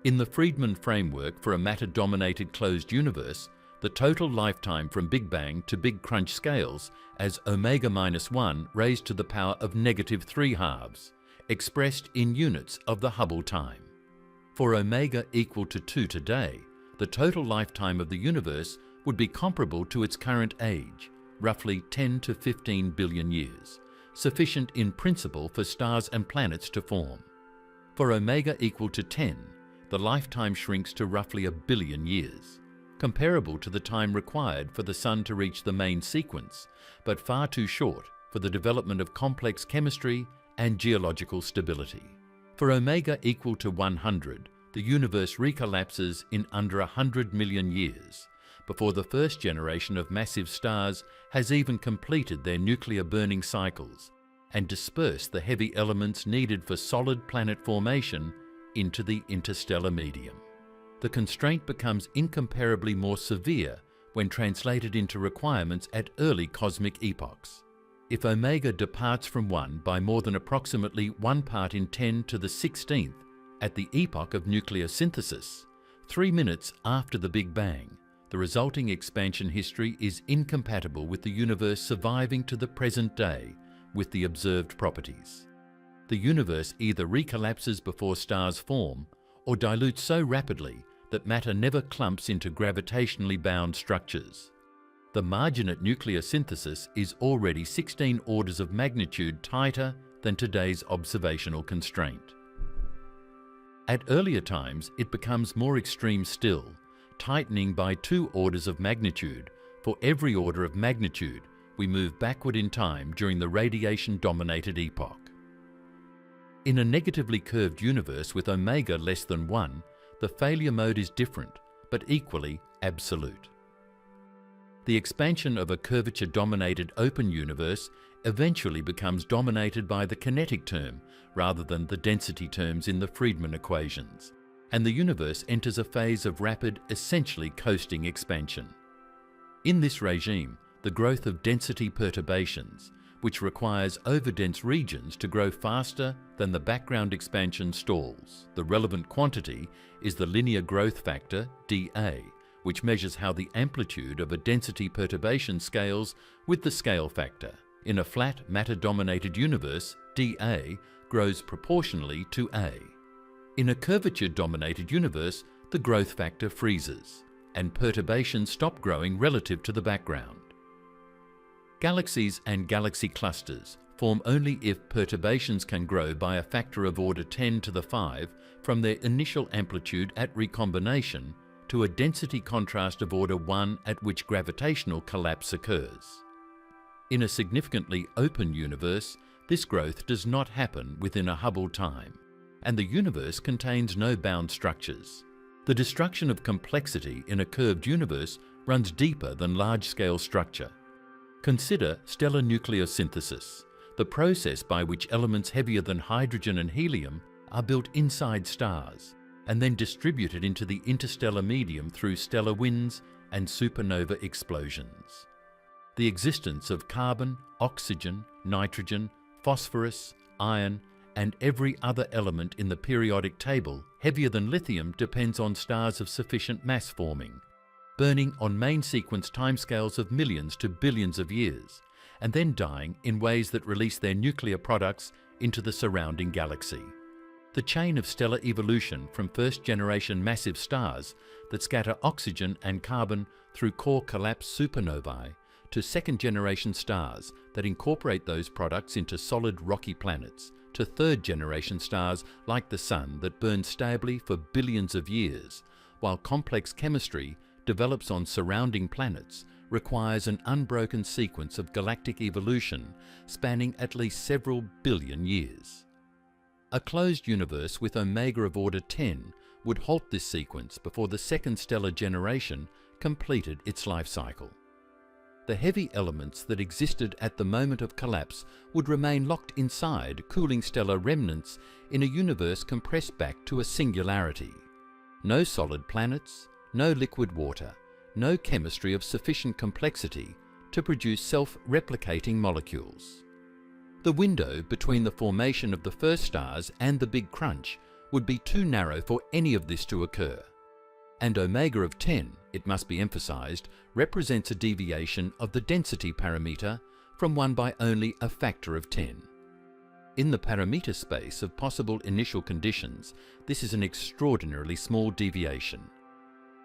In the Friedmann framework for a matter-dominated closed universe, the total lifetime from Big Bang to Big Crunch scales as omega minus 1 raised to the power of -3/2, expressed in units of the Hubble time. For omega equal to 2 today, the total lifetime of the universe would be comparable to its current age, roughly 10 to 15 billion years, sufficient in principle for stars and planets to form. For omega equal to 10, the lifetime shrinks to roughly 1 billion years, comparable to the time required for the Sun to reach the main sequence, but far too short for the development of complex chemistry and geological stability. For omega equal to 100, the universe recollapses in under 100 million years, before the first generation of massive stars has even completed their nuclear burning cycles and dispersed the heavy elements needed for solid planet formation into the interstellar medium. The constraint becomes incomparably more severe when translated into requirements at early cosmic epochs. If omega departs from 1 by more than approximately 1 part in 10 to the 16th at the epoch of nuclear synthesis, 3 minutes after the Big Bang, the resulting expansion history is incompatible with the universe surviving to the present day with the observed properties. The universe either recollapses before stars form or dilutes so rapidly that matter never clumps into gravitationally bound structures. The margin at nuclear synthesis is already 16 orders of magnitude tighter than today's observational constraint. At earlier times, it becomes more extreme still, tightening by 2 orders of magnitude for every order of magnitude we move backward in time during the radiation-dominated epoch. In a negatively curved universe with omega less than 1, the failure mode is different, but equally absolute. The expansion of a curvature-dominated open universe eventually becomes dominated by the kinetic term rather than the density terms in the Friedmann equations, and the universe enters a phase of rapid, essentially coasting expansion. In this regime, the growth of density perturbations, which requires overdense regions to grow faster than the background expansion stalls. The relevant quantity is the linear growth factor, dA, which measures how the amplitude of a density perturbation scales with the scale factor. In a flat, matter-dominated universe, dA grows proportionally to A. In a curvature-dominated universe, the growth factor freezes, and perturbations stop growing relative to the background. Galaxies and galaxy clusters form only if perturbations can grow by a factor of order 10 to the 5 from their initial amplitude at recombination to a density contrast of order 1 at which gravitational collapse occurs. In a significantly open universe, this growth does not happen within a Hubble time, and the universe contains no bound structures. The destruction of complexity in a curved universe runs deeper than large-scale structure. Consider stellar nucleosynthesis, the process by which elements heavier than hydrogen and helium are built inside stars and then distributed into the interstellar medium through stellar winds and supernova explosions. The existence of carbon, oxygen, nitrogen, phosphorus, iron, and every other element in the periodic table heavier than lithium depends on stars of sufficient mass forming, burning on main sequence timescales of millions to billions of years, and then dying in ways that release their nuclear products into the surrounding galaxy. The chain of stellar evolution from first-generation massive stars that scatter oxygen and carbon through core collapse supernovae to second-generation stars that incorporate those products into solid rocky planets, to third-generation stars like the Sun that burn stably for billions of years, while complex chemistry develops on surrounding planets, requires an unbroken sequence of galactic evolution spanning at least several billion years. A closed universe with omega of order 10 would halt this sequence before the second stellar generation completed its life cycle. The heavy elements that existed at the moment of collapse would remain locked inside cooling stellar remnants in a universe compressed back to a singularity. No solid planets, no liquid water, no chemistry of sufficient complexity to produce self-replicating molecules. The window between the formation of the first stars and the Big Crunch would be too narrow for any of this to occur. And omega of 10, it must be emphasized, represents a deviation of the density parameter from 1 by only a factor of 10. In the parameter space of possible initial conditions, this is an extraordinarily small deviation.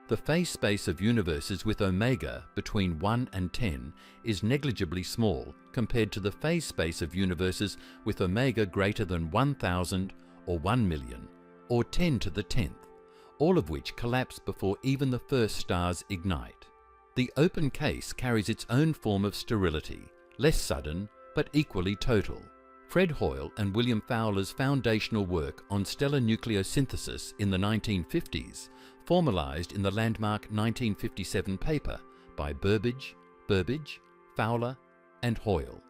The phase space of universes with omega between 1 and 10 is negligibly small compared to the phase space of universes with omega greater than 1,000 or 1 million or 10 to the 10th, all of which collapse before even the first stars ignite. The open case carries its own form of sterility, less sudden but equally total. Fred Hoyle and William Fowler's foundational work on stellar nucleosynthesis in the 1950s, formalized in the landmark 1957 paper by Burbidge, Fowler, and Hoyle,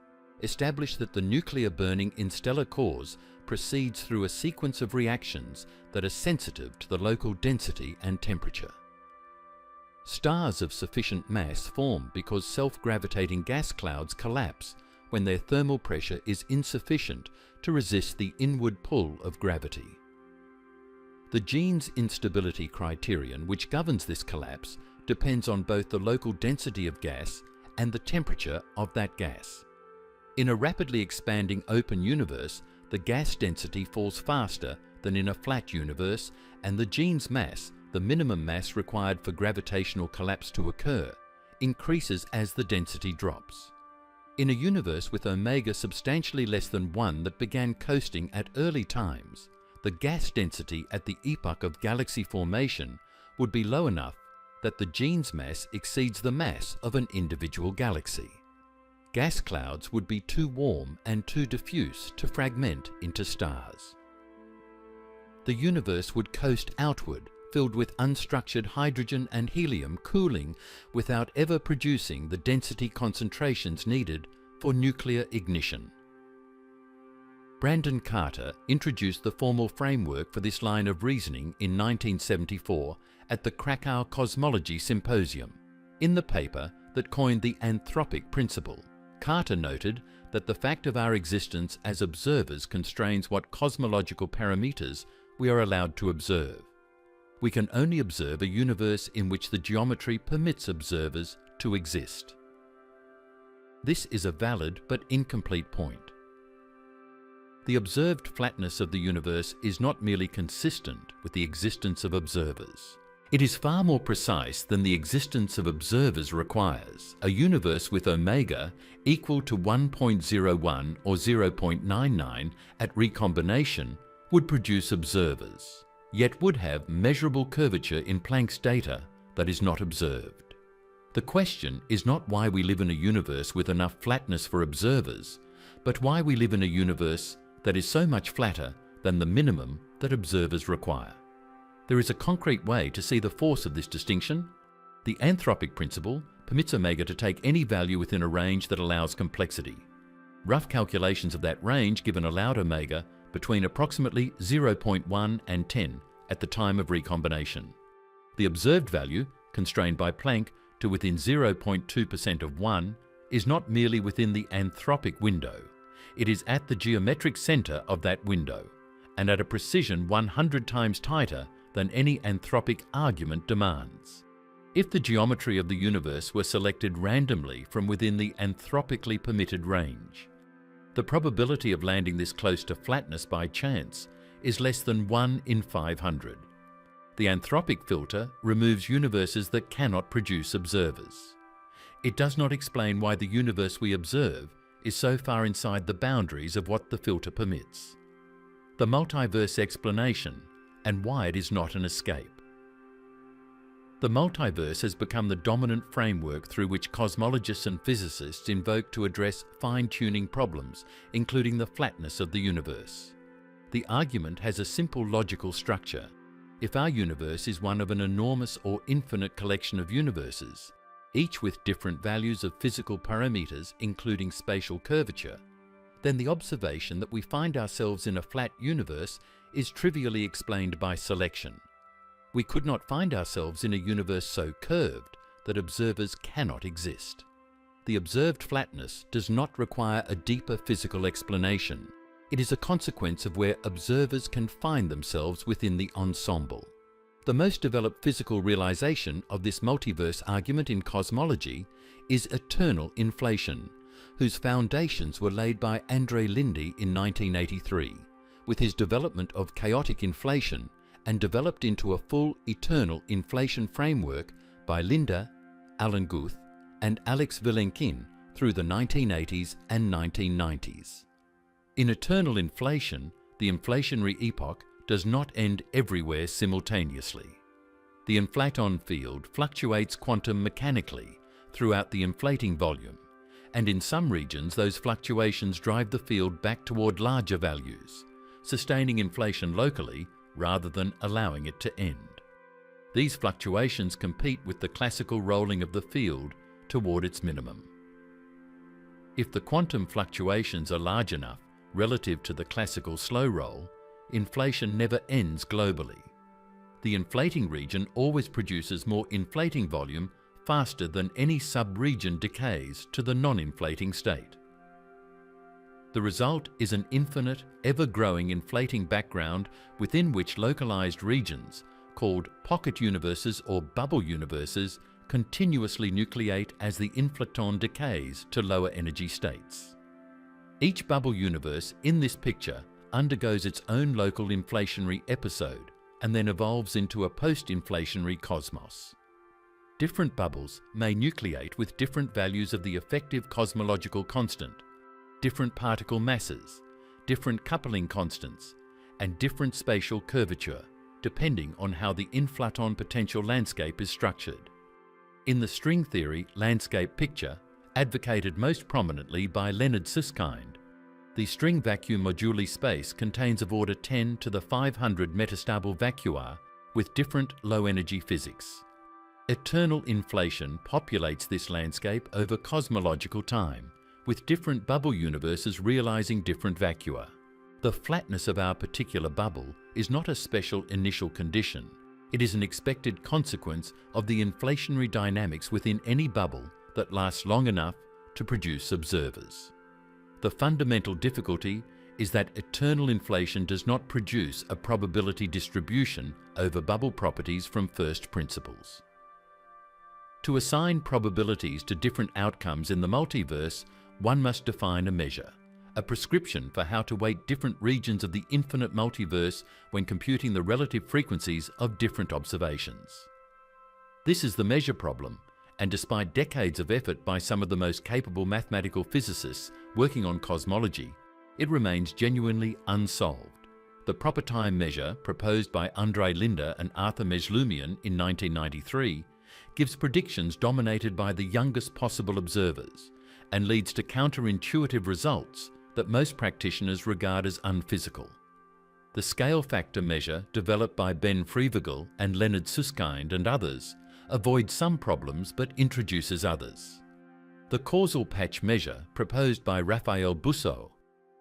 established that the nuclear burning in stellar cores proceeds through a sequence of reactions that are sensitive to the local density and temperature. Stars of sufficient mass form because self-gravitating gas clouds collapse when their thermal pressure is insufficient to resist the inward pull of gravity. The Jeans instability criterion which governs this collapse depends on both the local density of gas and the temperature of that gas. In a rapidly expanding open universe, the gas density falls faster than in a flat universe, and the Jeans mass, the minimum mass required for gravitational collapse to occur, increases as the density drops. In a universe with omega substantially less than 1 that began coasting at early times, the gas density at the epoch of galaxy formation would be low enough that the Jeans mass exceeds the mass of an individual galaxy. Gas clouds would be too warm and too diffuse to fragment into stars. The universe would coast outward, filled with unstructured hydrogen and helium cooling without ever producing the density concentrations needed for nuclear ignition. Brandon Carter introduced the formal framework for this line of reasoning in 1974 at the Krakow Cosmology Symposium. In the paper that coined the anthropic principle, Carter noted that the fact of our existence as observers constrains what cosmological parameters we are allowed to observe. We can only observe a universe in which the geometry permits observers to exist. This is a valid but incomplete point. The observed flatness of the universe is not merely consistent with the existence of observers. It is far more precise than the existence of observers requires. A universe with omega equal to 1.01 or 0.99 at recombination would produce observers, yet would have measurable curvature in Planck's data that is not observed. The question is not why we live in a universe with enough flatness for observers, but why we live in a universe that is so much flatter than the minimum that observers require. There is a concrete way to see the force of this distinction. The anthropic principle permits omega to take any value within a range that allows complexity. Rough calculations of that range give an allowed omega between approximately 0.1 and 10 at the time of recombination. The observed value, constrained by Planck to within 0.2% of 1, is not merely within the anthropic window. It is at the geometric center of that window, and at a precision 100 times tighter than any anthropic argument demands. If the geometry of the universe were selected randomly from within the anthropically permitted range, the probability of landing this close to flatness by chance is less than 1 in 500. The anthropic filter removes universes that cannot produce observers. It does not explain why the universe we observe is so far inside the boundaries of what the filter permits. The multiverse explanation, and why it is not an escape. The multiverse has become the dominant framework through which cosmologists and physicists invoke to address fine-tuning problems, including the flatness of the universe. The argument has a simple logical structure. If our universe is one of an enormous or infinite collection of universes, each with different values of physical parameters, including spatial curvature, then the observation that we find ourselves in a flat universe is trivially explained by selection. We could not find ourselves in a universe so curved that observers cannot exist. The observed flatness does not require a deeper physical explanation. It is a consequence of where observers can find themselves within the ensemble. The most developed physical realization of this multiverse argument in cosmology is eternal inflation, whose foundations were laid by André Linde in 1983, with his development of chaotic inflation, and developed into a full eternal inflation framework by Linde, Alan Guth, and Alex Vilenkin through the 1980s and 1990s. In eternal inflation, the inflationary epoch does not end everywhere simultaneously. The inflaton field fluctuates quantum mechanically throughout the inflating volume, and in some regions those fluctuations drive the field back toward larger values, sustaining inflation locally rather than allowing it to end. These fluctuations compete with the classical rolling of the field toward its minimum. If the quantum fluctuations are large enough relative to the classical slow roll, inflation never ends globally. The inflating region always produces more inflating volume faster than any sub-region decays to the non-inflating state. The result is an infinite, ever-growing inflating background within which localized regions, called pocket universes or bubble universes, continuously nucleate as the inflaton decays to lower energy states. Each bubble universe in this picture undergoes its own local inflationary episode and then evolves into a post-inflationary cosmos. Different bubbles may nucleate with different values of the effective cosmological constant, different particle masses, different coupling constants, and different spatial curvature, depending on how the inflaton potential landscape is structured. In the string theory landscape picture, advocated most prominently by Leonard Susskind, the string vacuum moduli space contains of order 10 to the 500 metastable vacua with different low-energy physics. Eternal inflation populates this landscape over cosmological time, with different bubble universes realizing different vacua. The flatness of our particular bubble is not a special initial condition. It is an expected consequence of the inflationary dynamics within any bubble that lasts long enough to produce observers. The fundamental difficulty is that eternal inflation does not produce a probability distribution over bubble properties from first principles. To assign probabilities to different outcomes in the multiverse, one must define a measure, a prescription for how to weight different regions of the infinite multiverse when computing the relative frequencies of different observations. This is the measure problem, and despite decades of effort by some of the most capable mathematical physicists working on cosmology, it remains genuinely unsolved. The proper time measure, proposed by André Linde and Arthur Meslumian in 1993, gives predictions dominated by the youngest possible observers, and leads to counterintuitive results that most practitioners regard as unphysical. The scale factor measure, developed by Ben Freevogel and Leonard Susskind and others, avoids some problems but introduces others. The causal patch measure proposed by Raphael Busseau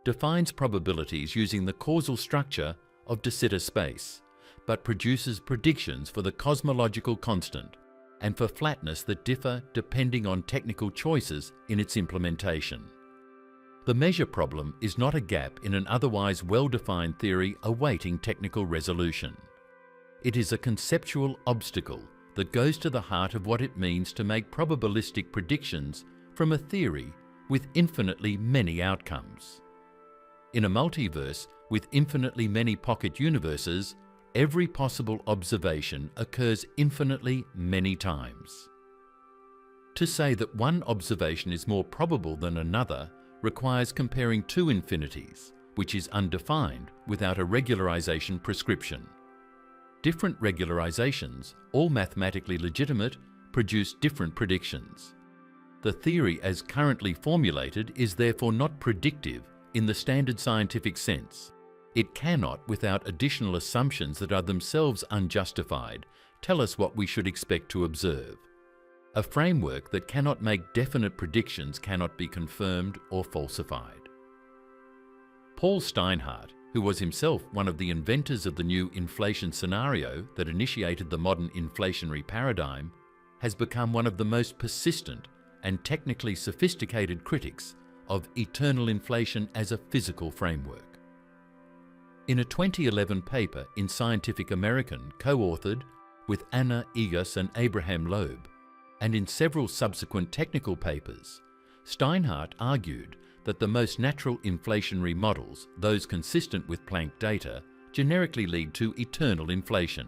defines probabilities using the causal structure of de Sitter space, but produces predictions for the cosmological constant and for flatness that differ depending on technical choices in its implementation. The measure problem is not a gap in an otherwise well-defined theory awaiting technical resolution. It is a conceptual obstacle that goes to the heart of what it means to make probabilistic predictions from a theory with infinitely many outcomes. In a multiverse with infinitely many pocket universes, every possible observation occurs infinitely many times. To say that one observation is more probable than another requires comparing two infinities, which is undefined without a regularization prescription. Different regularizations, all mathematically legitimate, produce different predictions. The theory as currently formulated is therefore not predictive in the standard scientific sense. It cannot, without additional assumptions that are themselves unjustified, tell us what we should expect to observe. A framework that cannot make definite predictions cannot be confirmed or falsified. Paul Steinhardt, who was himself one of the inventors of the new inflation scenario that initiated the modern inflationary paradigm, has become one of the most persistent and technically sophisticated critics of eternal inflation as a physical framework. In a 2011 paper in Scientific American co-authored with Anna Egas and Abraham Loeb, and in several subsequent technical papers, Steinhardt argued that the most natural inflationary models, those consistent with Planck data, generically lead to eternal inflation,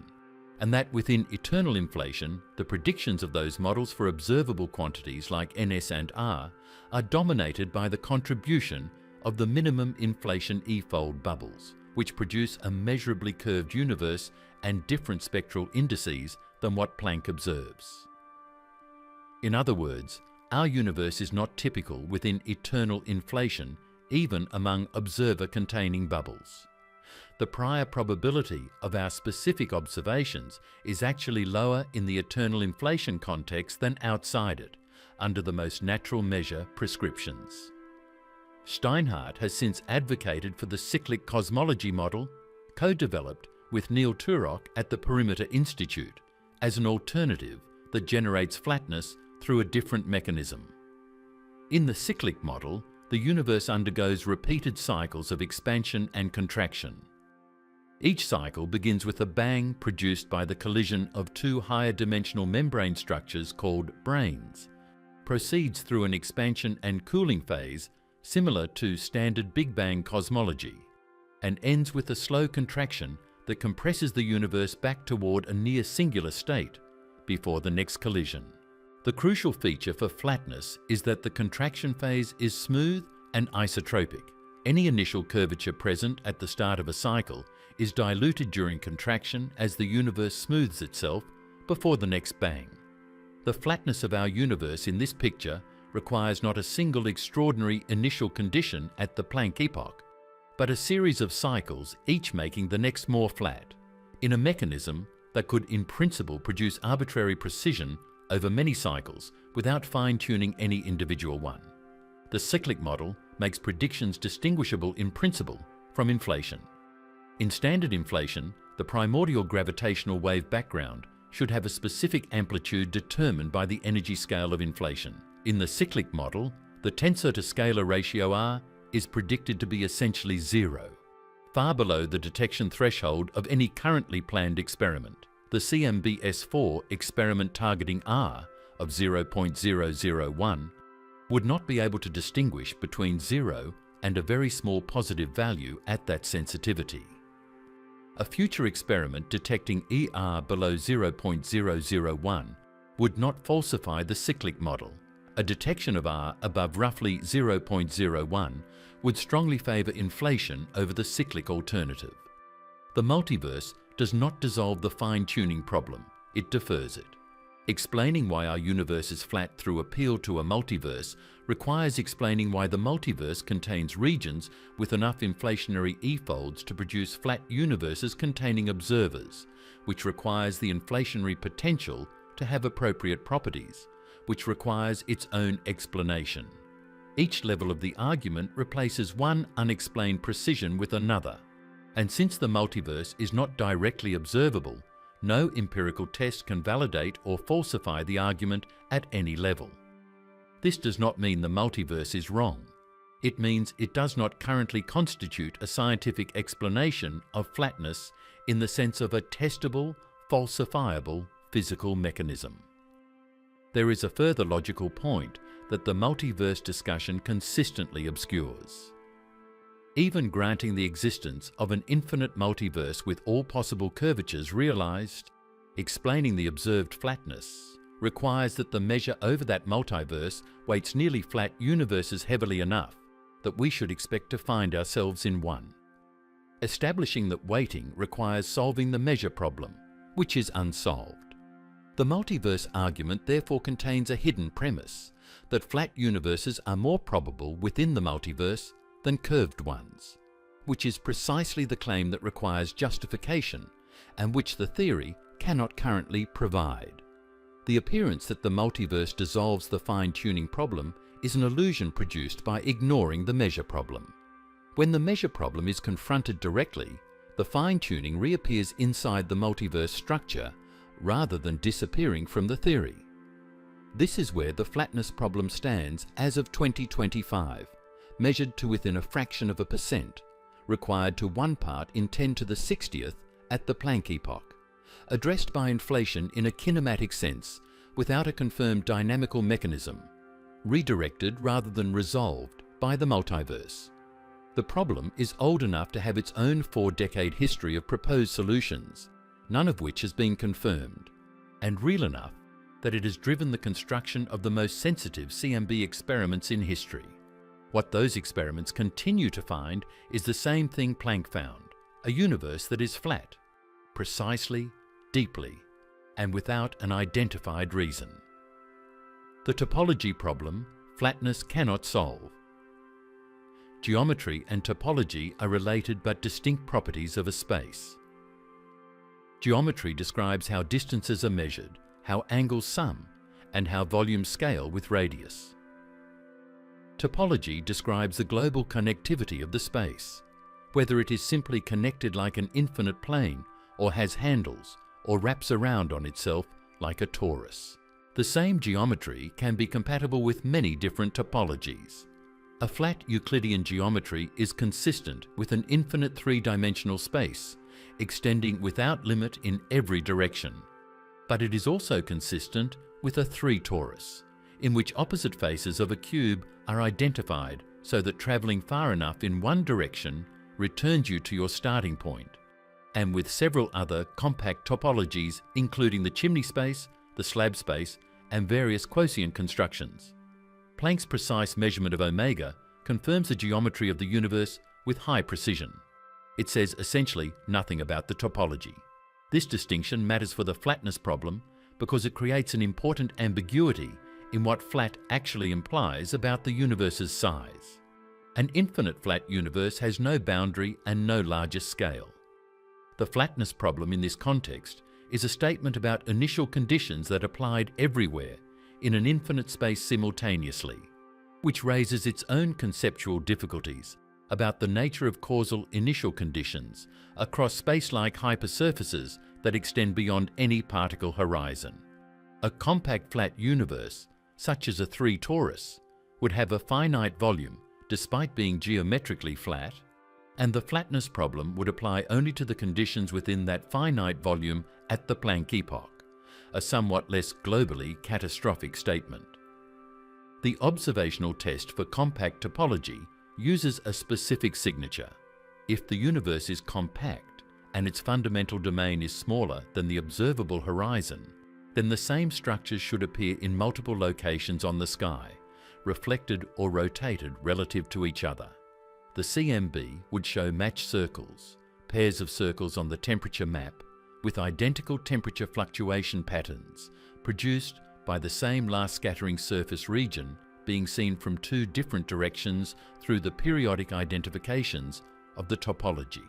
and that within eternal inflation, the predictions of those models for observable quantities like NS and R are dominated by the contribution of the minimum inflation E-fold bubbles, which produce a measurably curved universe and different spectral indices than what Planck observes. In other words, our universe is not typical within eternal inflation, even among observer-containing bubbles. The prior probability of our specific observations is actually lower in the eternal inflation context than outside it, under the most natural measure prescriptions. Steinhardt has since advocated for the cyclic cosmology model, co-developed with Neil Turok at the Perimeter Institute, as an alternative that generates flatness through a different mechanism. In the cyclic model, the universe undergoes repeated cycles of expansion and contraction. Each cycle begins with a bang produced by the collision of two higher dimensional membrane structures called branes, proceeds through an expansion and cooling phase similar to standard Big Bang cosmology, and ends with a slow contraction that compresses the universe back toward a near singular state before the next collision. The crucial feature for flatness is that the contraction phase is smooth and isotropic. Any initial curvature present at the start of a cycle is diluted during contraction as the universe smooths itself before the next bang. The flatness of our universe in this picture requires not a single extraordinary initial condition at the Planck epoch, but a series of cycles, each making the next more flat, in a mechanism that could in principle produce arbitrary precision over many cycles without fine-tuning any individual one. The cyclic model makes predictions distinguishable in principle from inflation. In standard inflation, the primordial gravitational wave background should have a specific amplitude determined by the energy scale of inflation. In the cyclic model, the tensor to scalar ratio R is predicted to be essentially zero, far below the detection threshold of any currently planned experiment. The CMBS4 experiment targeting R of 0.001 would not be able to distinguish between 0 and a very small positive value at that sensitivity. A future experiment detecting ER below 0.001 would not falsify the cyclic model. A detection of R above roughly 0.01 would strongly favour inflation over the cyclic alternative. The multiverse does not dissolve the fine-tuning problem, it defers it. Explaining why our universe is flat through appeal to a multiverse requires explaining why the multiverse contains regions with enough inflationary E-folds to produce flat universes containing observers, which requires the inflationary potential to have appropriate properties, which requires its own explanation. Each level of the argument replaces one unexplained precision with another. And since the multiverse is not directly observable, no empirical test can validate or falsify the argument at any level. This does not mean the multiverse is wrong. It means it does not currently constitute a scientific explanation of flatness in the sense of a testable, falsifiable physical mechanism. There is a further logical point that the multiverse discussion consistently obscures. Even granting the existence of an infinite multiverse with all possible curvatures realized, explaining the observed flatness requires that the measure over that multiverse weights nearly flat universes heavily enough that we should expect to find ourselves in one. Establishing that weighting requires solving the measure problem, which is unsolved. The multiverse argument therefore contains a hidden premise that flat universes are more probable within the multiverse than curved ones, which is precisely the claim that requires justification and which the theory cannot currently provide. The appearance that the multiverse dissolves the fine-tuning problem is an illusion produced by ignoring the measure problem. When the measure problem is confronted directly, the fine-tuning reappears inside the multiverse structure rather than disappearing from the theory. This is where the flatness problem stands as of 2025, measured to within a fraction of a percent, required to 1 part in 10 to the 60th at the Planck epoch, addressed by inflation in a kinematic sense without a confirmed dynamical mechanism, redirected rather than resolved by the multiverse. The problem is old enough to have its own 4-decade history of proposed solutions, none of which has been confirmed, and real enough that it has driven the construction of the most sensitive CMB experiments in history. What those experiments continue to find is the same thing Planck found, a universe that is flat, precisely, deeply, and without an identified reason. The topology problem, flatness cannot solve. Geometry and topology are related but distinct properties of a space. Geometry describes how distances are measured, how angles sum, and how volumes scale with radius. Topology describes the global connectivity of the space, whether it is simply connected like an infinite plane, or has handles, or wraps around on itself like a torus. The same geometry can be compatible with many different topologies. A flat Euclidean geometry is consistent with an infinite 3-dimensional space, extending without limit in every direction. But it is also consistent with a 3-torus, in which opposite faces of a cube are identified so that travelling far enough in one direction returns you to your starting point, and with several other compact topologies including the chimney space, the slab space, and various quotient constructions. Planck's precise measurement of omega confirms the geometry of the universe with high precision. It says essentially nothing about the topology. This distinction matters for the flatness problem because it creates an important ambiguity in what flat actually implies about the universe's size. An infinite flat universe has no boundary and no larger scale. The flatness problem in this context is a statement about initial conditions that applied everywhere in an infinite space simultaneously, which raises its own conceptual difficulties about the nature of causal initial conditions across space-like hypersurfaces that extend beyond any particle horizon. A compact flat universe, such as a 3-torus, would have a finite volume despite being geometrically flat, and the flatness problem would apply only to the conditions within that finite volume at the Planck epoch, a somewhat less globally catastrophic statement. The observational test for compact topology uses a specific signature. If the universe is compact and its fundamental domain is smaller than the observable horizon, then the same structures should appear in multiple locations on the sky, reflected or rotated relative to each other. The CMB would show matched circles, pairs of circles on the temperature map, with identical temperature fluctuation patterns produced by the same last scattering surface region being seen from 2 different directions through the periodic identifications of the topology.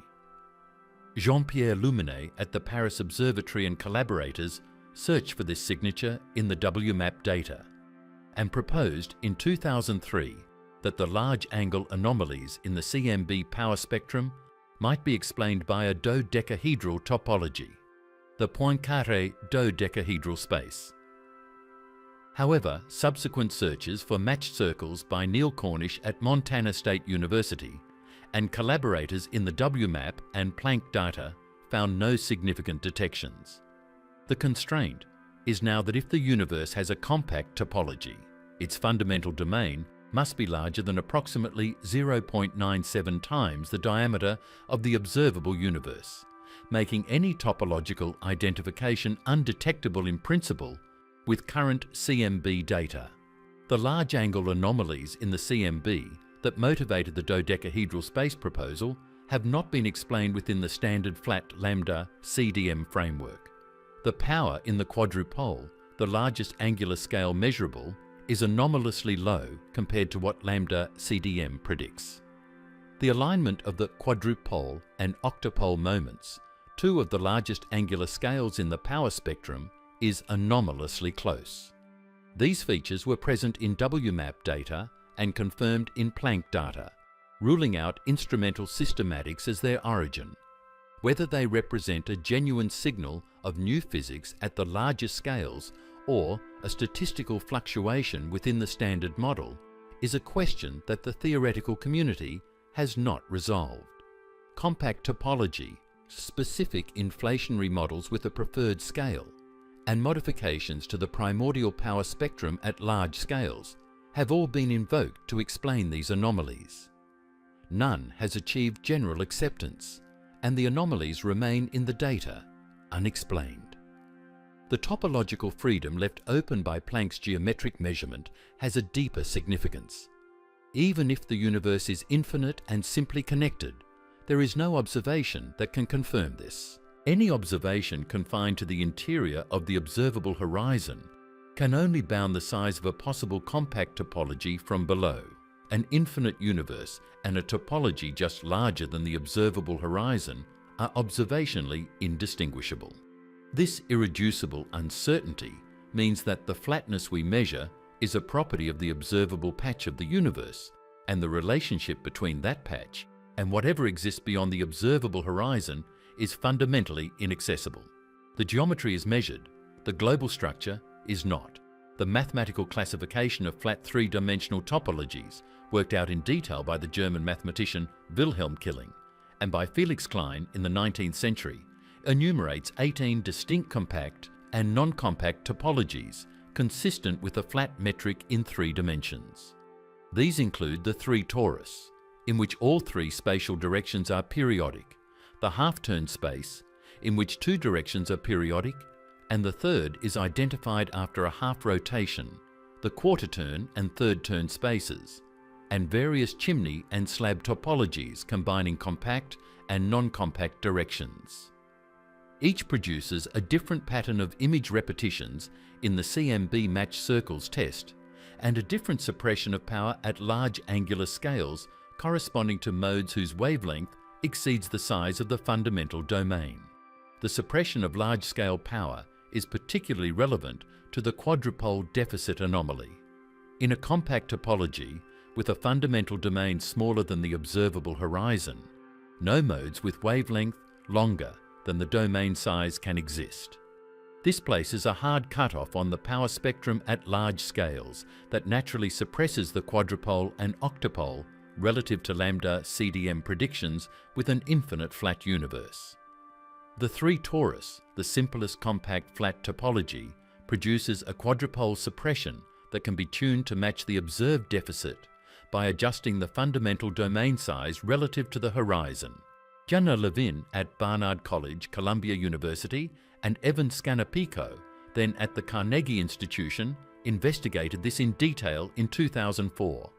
Jean-Pierre Luminet at the Paris Observatory and collaborators searched for this signature in the WMAP data and proposed in 2003 that the large-angle anomalies in the CMB power spectrum might be explained by a dodecahedral topology, the Poincaré dodecahedral space. However, subsequent searches for matched circles by Neil Cornish at Montana State University and collaborators in the WMAP and Planck data found no significant detections. The constraint is now that if the universe has a compact topology, its fundamental domain must be larger than approximately 0.97 times the diameter of the observable universe, making any topological identification undetectable in principle with current CMB data. The large-angle anomalies in the CMB that motivated the dodecahedral space proposal have not been explained within the standard flat lambda CDM framework. The power in the quadrupole, the largest angular scale measurable, is anomalously low compared to what lambda CDM predicts. The alignment of the quadrupole and octupole moments, two of the largest angular scales in the power spectrum, is anomalously close. These features were present in WMAP data and confirmed in Planck data, ruling out instrumental systematics as their origin. Whether they represent a genuine signal of new physics at the larger scales or a statistical fluctuation within the standard model is a question that the theoretical community has not resolved. Compact topology, specific inflationary models with a preferred scale, and modifications to the primordial power spectrum at large scales have all been invoked to explain these anomalies. None has achieved general acceptance, and the anomalies remain in the data, unexplained. The topological freedom left open by Planck's geometric measurement has a deeper significance. Even if the universe is infinite and simply connected, there is no observation that can confirm this. Any observation confined to the interior of the observable horizon can only bound the size of a possible compact topology from below. An infinite universe and a topology just larger than the observable horizon are observationally indistinguishable. This irreducible uncertainty means that the flatness we measure is a property of the observable patch of the universe, and the relationship between that patch and whatever exists beyond the observable horizon is fundamentally inaccessible. The geometry is measured, the global structure is not. The mathematical classification of flat three-dimensional topologies, worked out in detail by the German mathematician Wilhelm Killing and by Felix Klein in the 19th century, enumerates 18 distinct compact and non-compact topologies consistent with a flat metric in 3 dimensions. These include the 3 torus, in which all 3 spatial directions are periodic, the half-turn space, in which 2 directions are periodic, and the third is identified after a half rotation, the quarter-turn and third-turn spaces, and various chimney and slab topologies combining compact and non-compact directions. Each produces a different pattern of image repetitions in the CMB matched circles test and a different suppression of power at large angular scales corresponding to modes whose wavelength exceeds the size of the fundamental domain. The suppression of large-scale power is particularly relevant to the quadrupole deficit anomaly. In a compact topology with a fundamental domain smaller than the observable horizon, no modes with wavelength longer than the domain size can exist. This places a hard cutoff on the power spectrum at large scales that naturally suppresses the quadrupole and octupole relative to lambda CDM predictions with an infinite flat universe. The 3 torus, the simplest compact flat topology, produces a quadrupole suppression that can be tuned to match the observed deficit by adjusting the fundamental domain size relative to the horizon. Gianna Levin at Barnard College, Columbia University, and Evan Scanapico, then at the Carnegie Institution, investigated this in detail in 2004,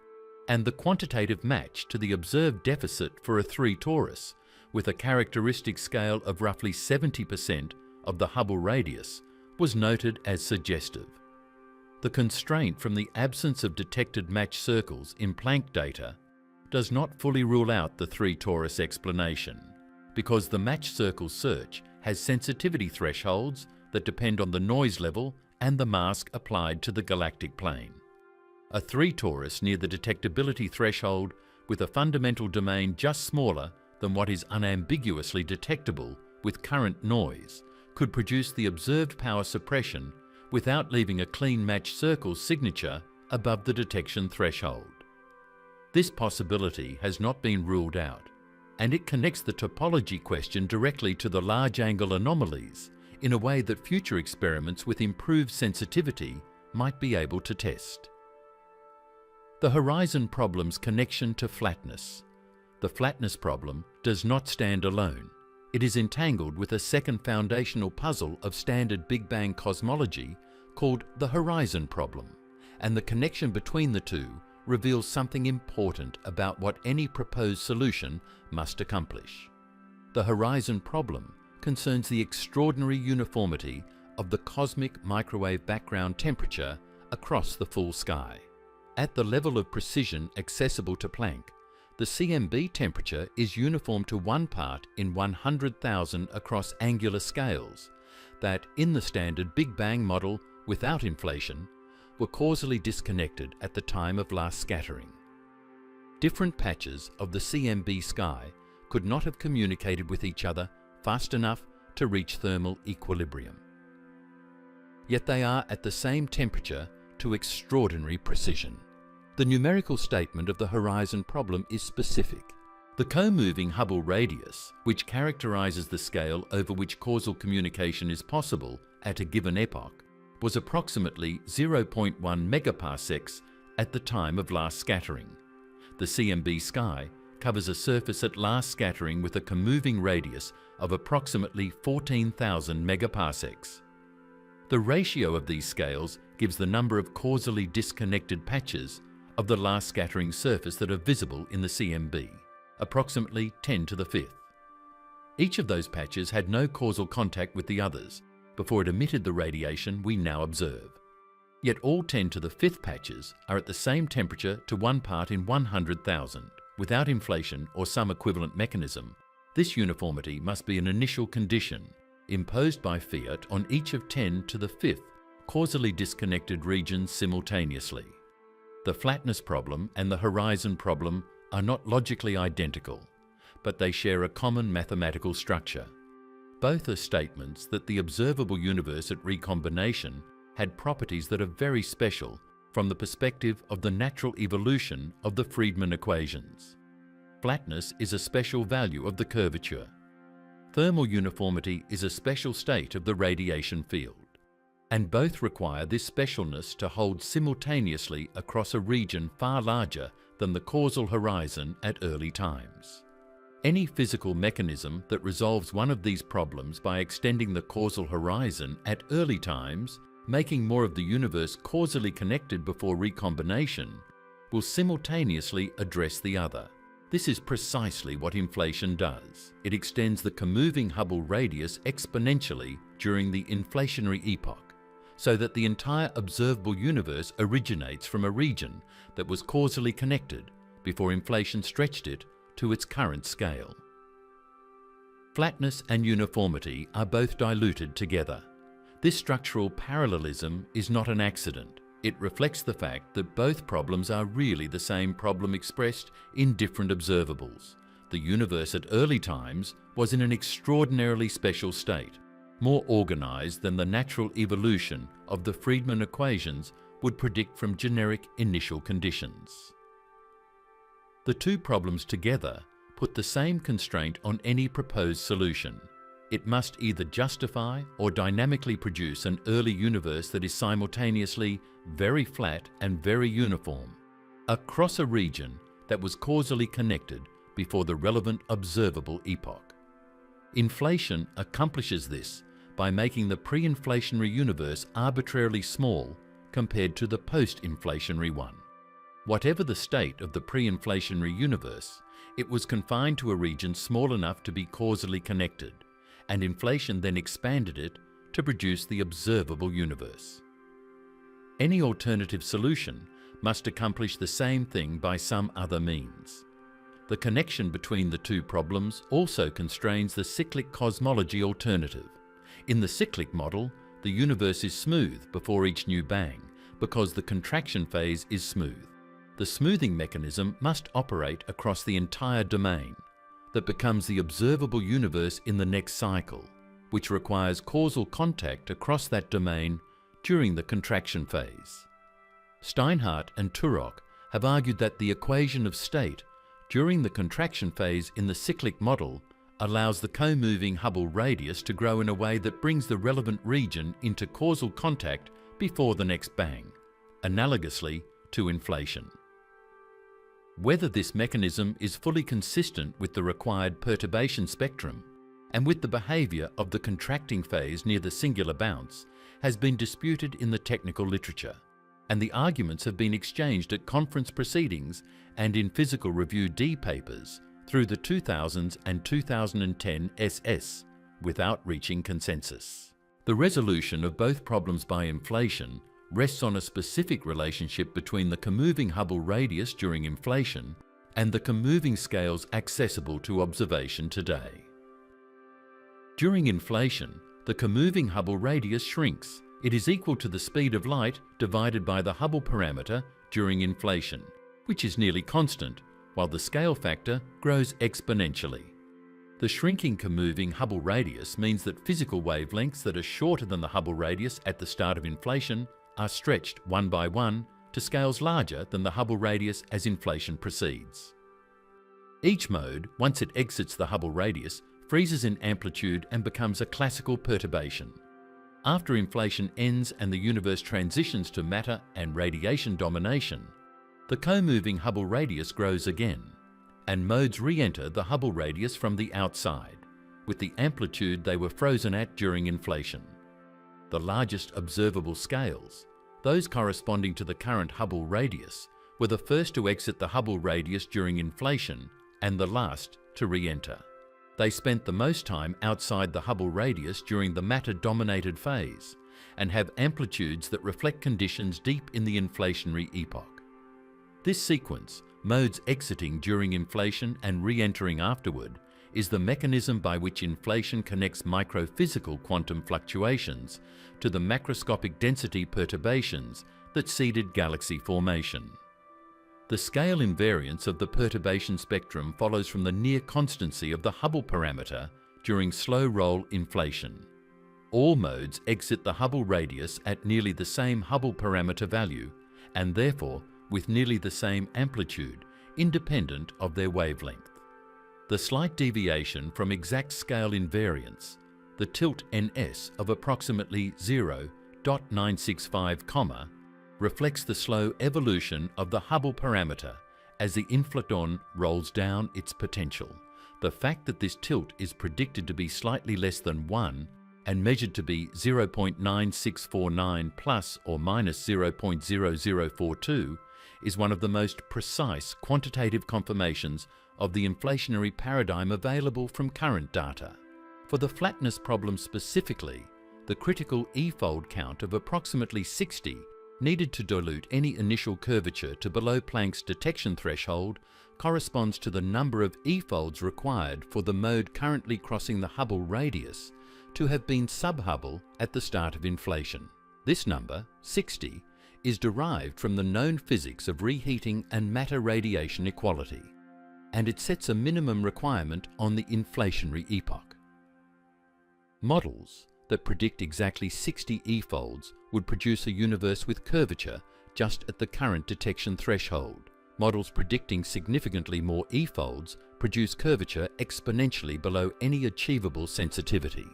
and the quantitative match to the observed deficit for a 3 torus, with a characteristic scale of roughly 70% of the Hubble radius, was noted as suggestive. The constraint from the absence of detected matched circles in Planck data does not fully rule out the 3 torus explanation, because the matched circle search has sensitivity thresholds that depend on the noise level and the mask applied to the galactic plane. A 3 torus near the detectability threshold with a fundamental domain just smaller than what is unambiguously detectable with current noise could produce the observed power suppression without leaving a clean match circle signature above the detection threshold. This possibility has not been ruled out, and it connects the topology question directly to the large angle anomalies in a way that future experiments with improved sensitivity might be able to test. The horizon problem's connection to flatness. The flatness problem does not stand alone. It is entangled with a second foundational puzzle of standard Big Bang cosmology called the horizon problem, and the connection between the two reveals something important about what any proposed solution must accomplish. The horizon problem concerns the extraordinary uniformity of the cosmic microwave background temperature across the full sky. At the level of precision accessible to Planck, the CMB temperature is uniform to 1 part in 100,000 across angular scales that, in the standard Big Bang model without inflation, were causally disconnected at the time of last scattering. Different patches of the CMB sky could not have communicated with each other fast enough to reach thermal equilibrium. Yet they are at the same temperature to extraordinary precision. The numerical statement of the horizon problem is specific. The co-moving Hubble radius, which characterizes the scale over which causal communication is possible at a given epoch, was approximately 0.1 megaparsecs at the time of last scattering. The CMB sky covers a surface at last scattering with a comoving radius of approximately 14,000 megaparsecs. The ratio of these scales gives the number of causally disconnected patches of the last scattering surface that are visible in the CMB, approximately 10 to the 5th. Each of those patches had no causal contact with the others before it emitted the radiation we now observe. Yet all 10 to the 5th patches are at the same temperature to 1 part in 100,000. Without inflation or some equivalent mechanism, this uniformity must be an initial condition imposed by fiat on each of 10 to the 5th causally disconnected regions simultaneously. The flatness problem and the horizon problem are not logically identical, but they share a common mathematical structure. Both are statements that the observable universe at recombination had properties that are very special from the perspective of the natural evolution of the Friedmann equations. Flatness is a special value of the curvature. Thermal uniformity is a special state of the radiation field, and both require this specialness to hold simultaneously across a region far larger than the causal horizon at early times. Any physical mechanism that resolves one of these problems by extending the causal horizon at early times, making more of the universe causally connected before recombination, will simultaneously address the other. This is precisely what inflation does. It extends the comoving Hubble radius exponentially during the inflationary epoch, so that the entire observable universe originates from a region that was causally connected before inflation stretched it to its current scale. Flatness and uniformity are both diluted together. This structural parallelism is not an accident. It reflects the fact that both problems are really the same problem expressed in different observables. The universe at early times was in an extraordinarily special state, more organized than the natural evolution of the Friedmann equations would predict from generic initial conditions. The two problems together put the same constraint on any proposed solution. It must either justify or dynamically produce an early universe that is simultaneously very flat and very uniform, across a region that was causally connected before the relevant observable epoch. Inflation accomplishes this by making the pre-inflationary universe arbitrarily small compared to the post-inflationary one. Whatever the state of the pre-inflationary universe, it was confined to a region small enough to be causally connected, and inflation then expanded it to produce the observable universe. Any alternative solution must accomplish the same thing by some other means. The connection between the two problems also constrains the cyclic cosmology alternative. In the cyclic model, the universe is smooth before each new bang because the contraction phase is smooth. The smoothing mechanism must operate across the entire domain that becomes the observable universe in the next cycle, which requires causal contact across that domain during the contraction phase. Steinhardt and Turok have argued that the equation of state during the contraction phase in the cyclic model allows the co-moving Hubble radius to grow in a way that brings the relevant region into causal contact before the next bang, analogously to inflation. Whether this mechanism is fully consistent with the required perturbation spectrum and with the behaviour of the contracting phase near the singular bounce has been disputed in the technical literature, and the arguments have been exchanged at conference proceedings and in Physical Review D papers through the 2000s and 2010 SS without reaching consensus. The resolution of both problems by inflation rests on a specific relationship between the comoving Hubble radius during inflation and the comoving scales accessible to observation today. During inflation, the comoving Hubble radius shrinks. It is equal to the speed of light divided by the Hubble parameter during inflation, which is nearly constant, while the scale factor grows exponentially. The shrinking comoving Hubble radius means that physical wavelengths that are shorter than the Hubble radius at the start of inflation are stretched one by one to scales larger than the Hubble radius as inflation proceeds. Each mode, once it exits the Hubble radius, freezes in amplitude and becomes a classical perturbation. After inflation ends and the universe transitions to matter and radiation domination, the co-moving Hubble radius grows again, and modes re-enter the Hubble radius from the outside, with the amplitude they were frozen at during inflation. The largest observable scales, those corresponding to the current Hubble radius, were the first to exit the Hubble radius during inflation and the last to re-enter. They spent the most time outside the Hubble radius during the matter-dominated phase and have amplitudes that reflect conditions deep in the inflationary epoch. This sequence, modes exiting during inflation and re-entering afterward, is the mechanism by which inflation connects microphysical quantum fluctuations to the macroscopic density perturbations that seeded galaxy formation. The scale invariance of the perturbation spectrum follows from the near constancy of the Hubble parameter during slow roll inflation. All modes exit the Hubble radius at nearly the same Hubble parameter value and therefore with nearly the same amplitude, independent of their wavelength. The slight deviation from exact scale invariance, the tilt ns of approximately 0.965, reflects the slow evolution of the Hubble parameter as the inflaton rolls down its potential. The fact that this tilt is predicted to be slightly less than 1 and measured to be 0.9649 plus or minus 0.0042 is one of the most precise quantitative confirmations of the inflationary paradigm available from current data. For the flatness problem specifically, the critical E-fold count of approximately 60 needed to dilute any initial curvature to below Planck's detection threshold corresponds to the number of E-folds required for the mode currently crossing the Hubble radius to have been sub-Hubble at the start of inflation. This number, 60, is derived from the known physics of reheating and matter radiation equality, and it sets a minimum requirement on the inflationary epoch. Models that predict exactly 60 E-folds would produce a universe with curvature just at the current detection threshold. Models predicting significantly more E-folds produce curvature exponentially below any achievable sensitivity.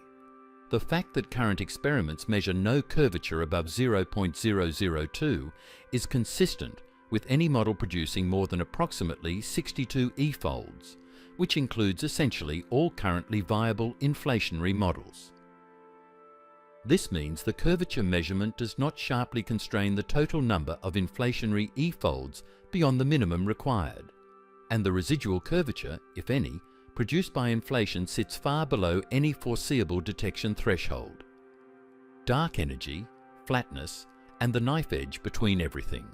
The fact that current experiments measure no curvature above 0.002 is consistent with any model producing more than approximately 62 E-folds, which includes essentially all currently viable inflationary models. This means the curvature measurement does not sharply constrain the total number of inflationary E-folds beyond the minimum required, and the residual curvature, if any, produced by inflation sits far below any foreseeable detection threshold. Dark energy, flatness, and the knife edge between everything.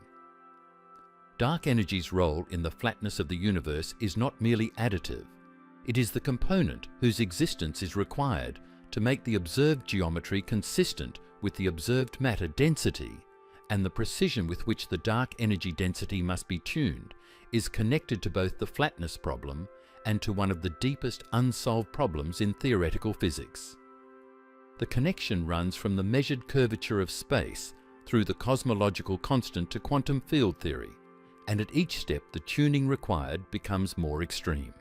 Dark energy's role in the flatness of the universe is not merely additive. It is the component whose existence is required to make the observed geometry consistent with the observed matter density and the precision with which the dark energy density must be tuned is connected to both the flatness problem and to one of the deepest unsolved problems in theoretical physics. The connection runs from the measured curvature of space through the cosmological constant to quantum field theory, and at each step the tuning required becomes more extreme.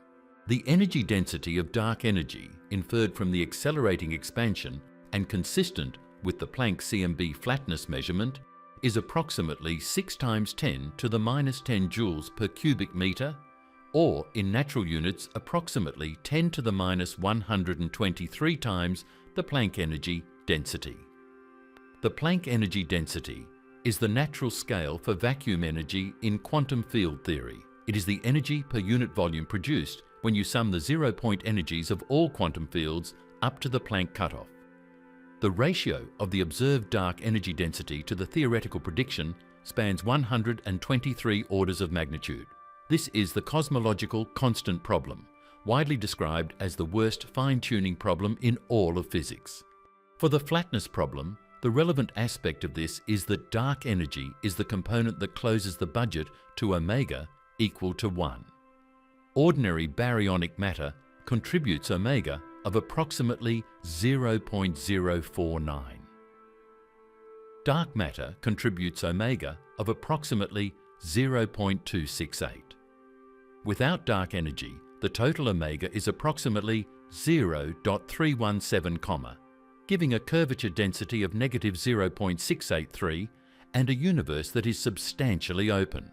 The energy density of dark energy, inferred from the accelerating expansion and consistent with the Planck CMB flatness measurement, is approximately 6 times 10 to the minus 10 joules per cubic meter, or in natural units approximately 10 to the minus 123 times the Planck energy density. The Planck energy density is the natural scale for vacuum energy in quantum field theory. It is the energy per unit volume produced when you sum the zero-point energies of all quantum fields up to the Planck cutoff. The ratio of the observed dark energy density to the theoretical prediction spans 123 orders of magnitude. This is the cosmological constant problem, widely described as the worst fine-tuning problem in all of physics. For the flatness problem, the relevant aspect of this is that dark energy is the component that closes the budget to omega equal to 1. Ordinary baryonic matter contributes omega of approximately 0.049. Dark matter contributes omega of approximately 0.268. Without dark energy, the total omega is approximately 0.317, giving a curvature density of negative 0.683 and a universe that is substantially open.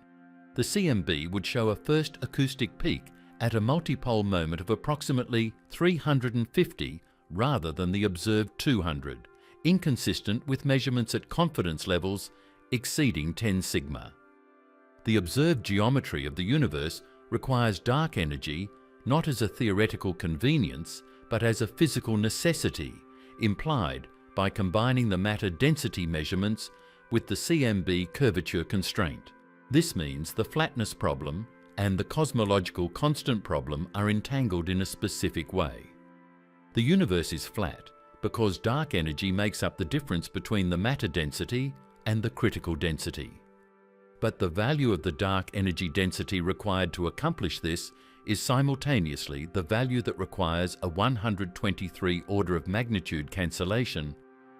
The CMB would show a first acoustic peak at a multipole moment of approximately 350 rather than the observed 200, inconsistent with measurements at confidence levels exceeding 10 sigma. The observed geometry of the universe requires dark energy not as a theoretical convenience but as a physical necessity, implied by combining the matter density measurements with the CMB curvature constraint. This means the flatness problem and the cosmological constant problem are entangled in a specific way. The universe is flat because dark energy makes up the difference between the matter density and the critical density. But the value of the dark energy density required to accomplish this is simultaneously the value that requires a 123 order of magnitude cancellation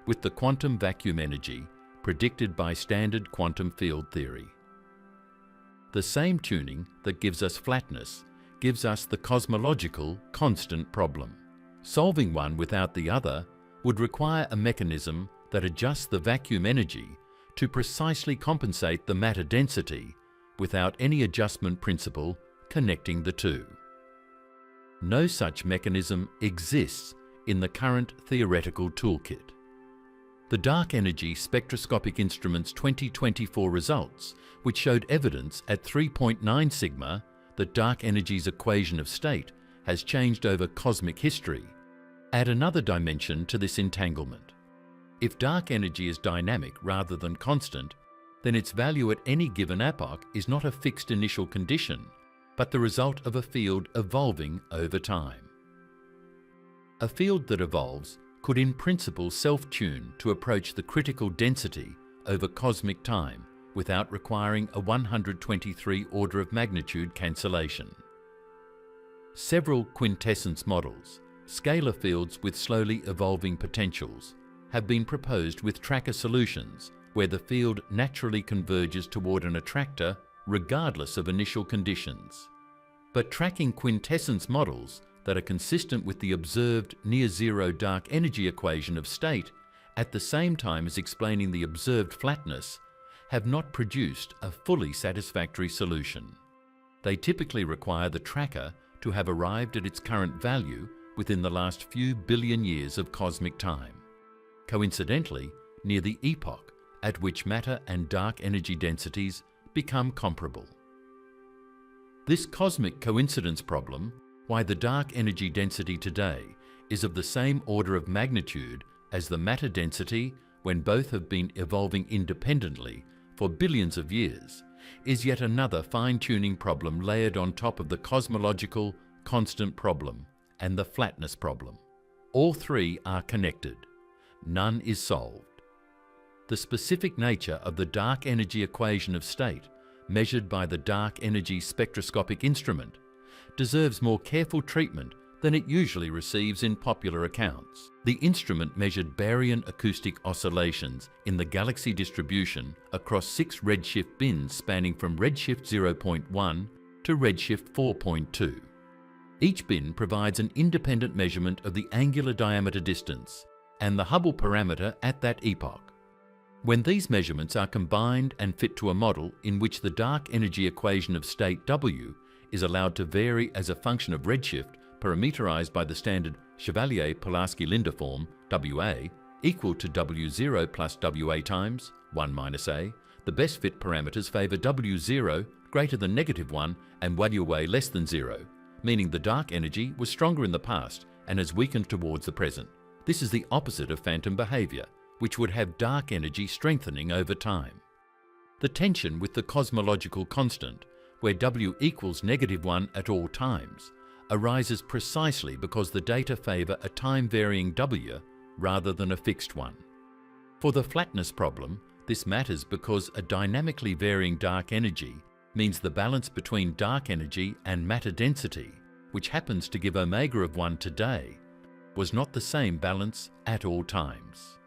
with the quantum vacuum energy predicted by standard quantum field theory. The same tuning that gives us flatness gives us the cosmological constant problem. Solving one without the other would require a mechanism that adjusts the vacuum energy to precisely compensate the matter density without any adjustment principle connecting the two. No such mechanism exists in the current theoretical toolkit. The Dark Energy Spectroscopic Instruments 2024 results, which showed evidence at 3.9 sigma that dark energy's equation of state has changed over cosmic history, add another dimension to this entanglement. If dark energy is dynamic rather than constant, then its value at any given epoch is not a fixed initial condition, but the result of a field evolving over time. A field that evolves could in principle self-tune to approach the critical density over cosmic time without requiring a 123 order of magnitude cancellation. Several quintessence models, scalar fields with slowly evolving potentials, have been proposed with tracker solutions where the field naturally converges toward an attractor regardless of initial conditions. But tracking quintessence models that are consistent with the observed near-zero dark energy equation of state at the same time as explaining the observed flatness have not produced a fully satisfactory solution. They typically require the tracker to have arrived at its current value within the last few billion years of cosmic time, coincidentally near the epoch at which matter and dark energy densities become comparable. This cosmic coincidence problem, why the dark energy density today is of the same order of magnitude as the matter density when both have been evolving independently for billions of years, is yet another fine-tuning problem layered on top of the cosmological constant problem and the flatness problem. All three are connected. None is solved. the specific nature of the dark energy equation of state, measured by the dark energy spectroscopic instrument, deserves more careful treatment than it usually receives in popular accounts. The instrument measured baryon acoustic oscillations in the galaxy distribution across 6 redshift bins spanning from redshift 0.1 to redshift 4.2. Each bin provides an independent measurement of the angular diameter distance and the Hubble parameter at that epoch. When these measurements are combined and fit to a model in which the dark energy equation of state W is allowed to vary as a function of redshift parameterized by the standard Chevalier-Pulaski-Linde form, WA, equal to W0 plus WA times 1 minus A, the best fit parameters favour W0 greater than -1 and WA less than 0, meaning the dark energy was stronger in the past and has weakened towards the present. This is the opposite of phantom behaviour, which would have dark energy strengthening over time. The tension with the cosmological constant, where W equals -1 at all times, arises precisely because the data favour a time-varying W rather than a fixed one. For the flatness problem, this matters because a dynamically varying dark energy means the balance between dark energy and matter density, which happens to give omega of 1 today, was not the same balance at all times.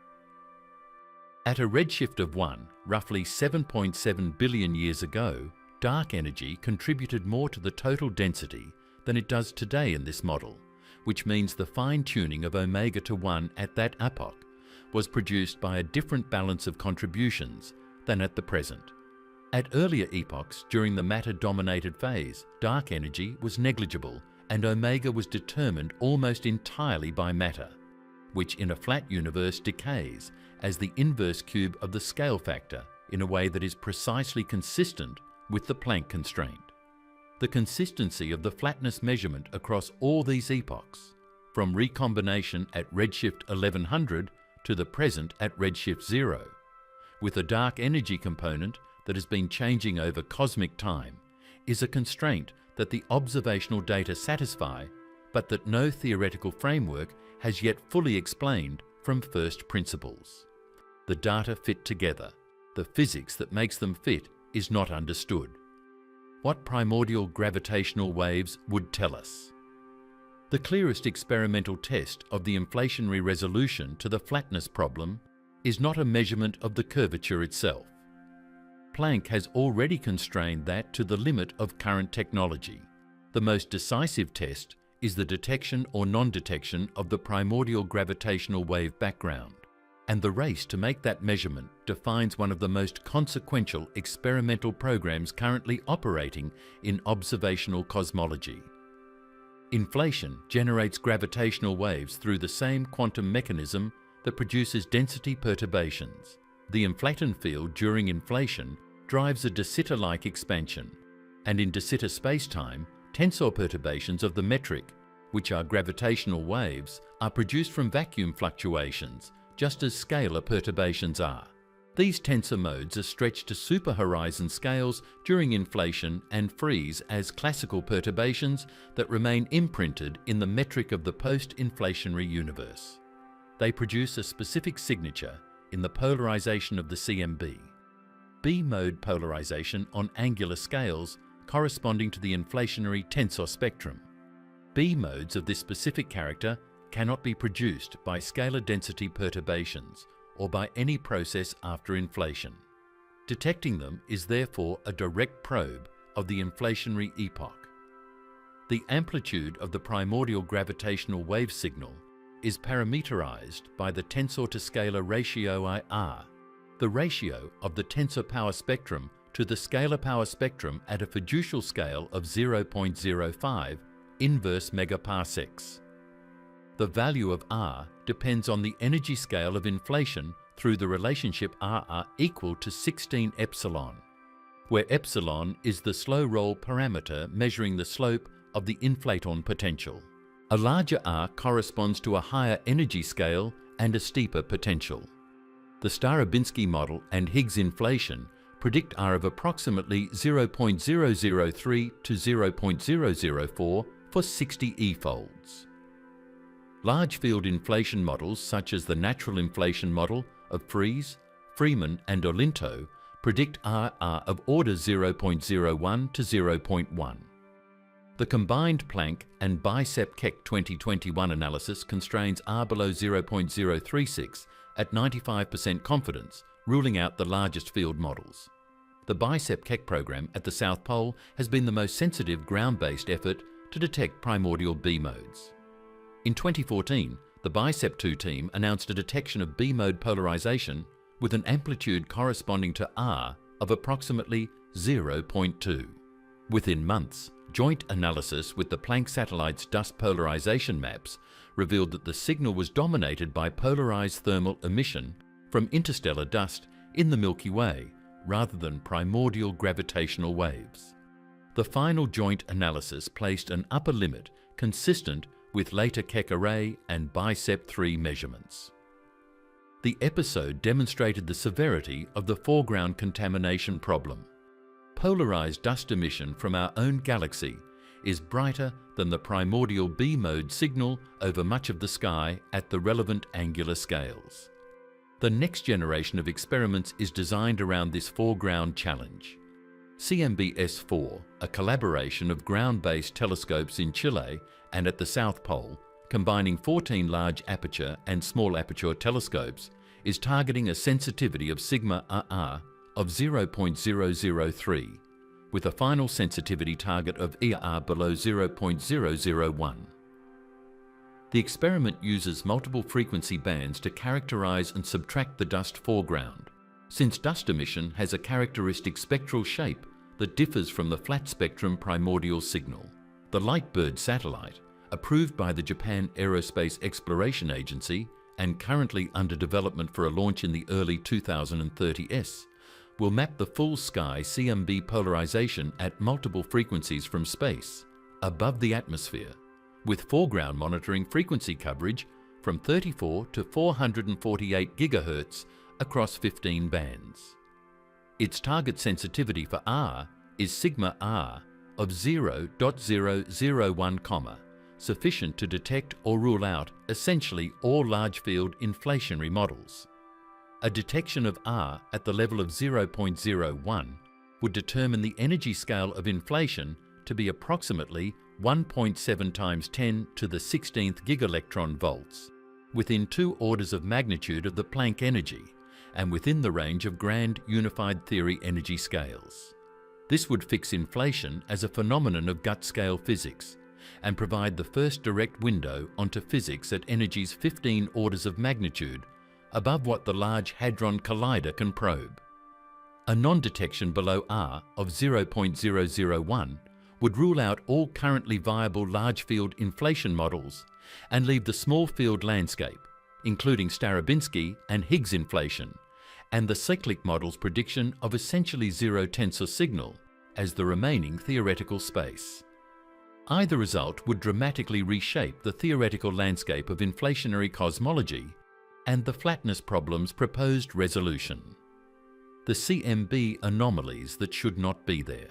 At a redshift of 1, roughly 7.7 billion years ago, dark energy contributed more to the total density than it does today in this model, which means the fine-tuning of omega to 1 at that epoch was produced by a different balance of contributions than at the present. At earlier epochs during the matter-dominated phase, dark energy was negligible and omega was determined almost entirely by matter, which in a flat universe decays as the inverse cube of the scale factor in a way that is precisely consistent with the Planck constraint. The consistency of the flatness measurement across all these epochs, from recombination at redshift 1100 to the present at redshift 0, with a dark energy component that has been changing over cosmic time, is a constraint that the observational data satisfy, but that no theoretical framework has yet fully explained from first principles. The data fit together. The physics that makes them fit is not understood. What primordial gravitational waves would tell us. The clearest experimental test of the inflationary resolution to the flatness problem is not a measurement of the curvature itself. Planck has already constrained that to the limit of current technology. The most decisive test is the detection or non-detection of the primordial gravitational wave background, and the race to make that measurement defines one of the most consequential experimental programs currently operating in observational cosmology. Inflation generates gravitational waves through the same quantum mechanism that produces density perturbations. The inflaton field during inflation drives a de Sitter-like expansion, and in de Sitter spacetime, tensor perturbations of the metric, which are gravitational waves, are produced from vacuum fluctuations, just as scalar perturbations are. These tensor modes are stretched to superhorizon scales during inflation and freeze as classical perturbations that remain imprinted in the metric of the post-inflationary universe. They produce a specific signature in the polarization of the CMB. B-mode polarization on angular scales corresponding to the inflationary tensor spectrum. B-modes of this specific character cannot be produced by scalar density perturbations or by any process after inflation. Detecting them is therefore a direct probe of the inflationary epoch. The amplitude of the primordial gravitational wave signal is parameterized by the tensor to scalar ratio IR, the ratio of the tensor power spectrum to the scalar power spectrum at a fiducial scale of 0.05 inverse megaparsecs. The value of R depends on the energy scale of inflation through the relationship RR equal to 16 epsilon, where epsilon is the slow roll parameter measuring the slope of the inflaton potential. A larger R corresponds to a higher energy scale and a steeper potential. The Starobinsky model and Higgs inflation predict R of approximately 0.003 to 0.004 for 60 E-folds. Large field inflation models such as the natural inflation model of freeze, Freeman and Olinto predict R of order 0.01 to 0.1. The combined Planck and Bicep-Keck 2021 analysis constrains R below 0.036 at 95% confidence, ruling out the largest field models. The Bicep-Keck program at the South Pole has been the most sensitive ground-based effort to detect primordial B modes. In 2014, the Bicep-2 team announced a detection of B mode polarization with an amplitude corresponding to R of approximately 0.2. Within months, joint analysis with the Planck satellite's dust polarization maps revealed that the signal was dominated by polarized thermal emission from interstellar dust in the Milky Way rather than primordial gravitational waves. The final joint analysis placed an upper limit consistent with later Keck array and Bicep-3 measurements. The episode demonstrated the severity of the foreground contamination problem. Polarized dust emission from our own galaxy is brighter than the primordial B mode signal over much of the sky at the relevant angular scales. The next generation of experiments is designed around this foreground challenge. CMB-S4, a collaboration of ground-based telescopes in Chile and at the South Pole, combining 14 large aperture and small aperture telescopes, is targeting a sensitivity of sigma RR of 0.003, with a final sensitivity target of ER below 0.001. The experiment uses multiple frequency bands to characterize and subtract the dust foreground. Since dust emission has a characteristic spectral shape that differs from the flat spectrum primordial signal, the Lightbird satellite, approved by the Japan Aerospace Exploration Agency and currently under development for a launch in the early 2030s, will map the full sky CMB polarization at multiple frequencies from space, above the atmosphere, with foreground monitoring frequency coverage from 34 to 448 GHz across 15 bands. Its target sensitivity for R is sigma R of 0.001, sufficient to detect or rule out essentially all large field inflationary models. A detection of R at the level of 0.01 would determine the energy scale of inflation to be approximately 1.7 times 10 to the 16th gigaelectron volts, within 2 orders of magnitude of the Planck energy and within the range of grand unified theory energy scales. This would fix inflation as a phenomenon of gut-scale physics and provide the first direct window onto physics at energies 15 orders of magnitude above what the Large Hadron Collider can probe. A non-detection below R of 0.001 would rule out all currently viable large field inflation models and leave the small field landscape, including Starobinsky and Higgs inflation, and the cyclic model's prediction of essentially zero tensor signal as the remaining theoretical space. Either result would dramatically reshape the theoretical landscape of inflationary cosmology and the flatness problem's proposed resolution. The CMB anomalies that should not be there.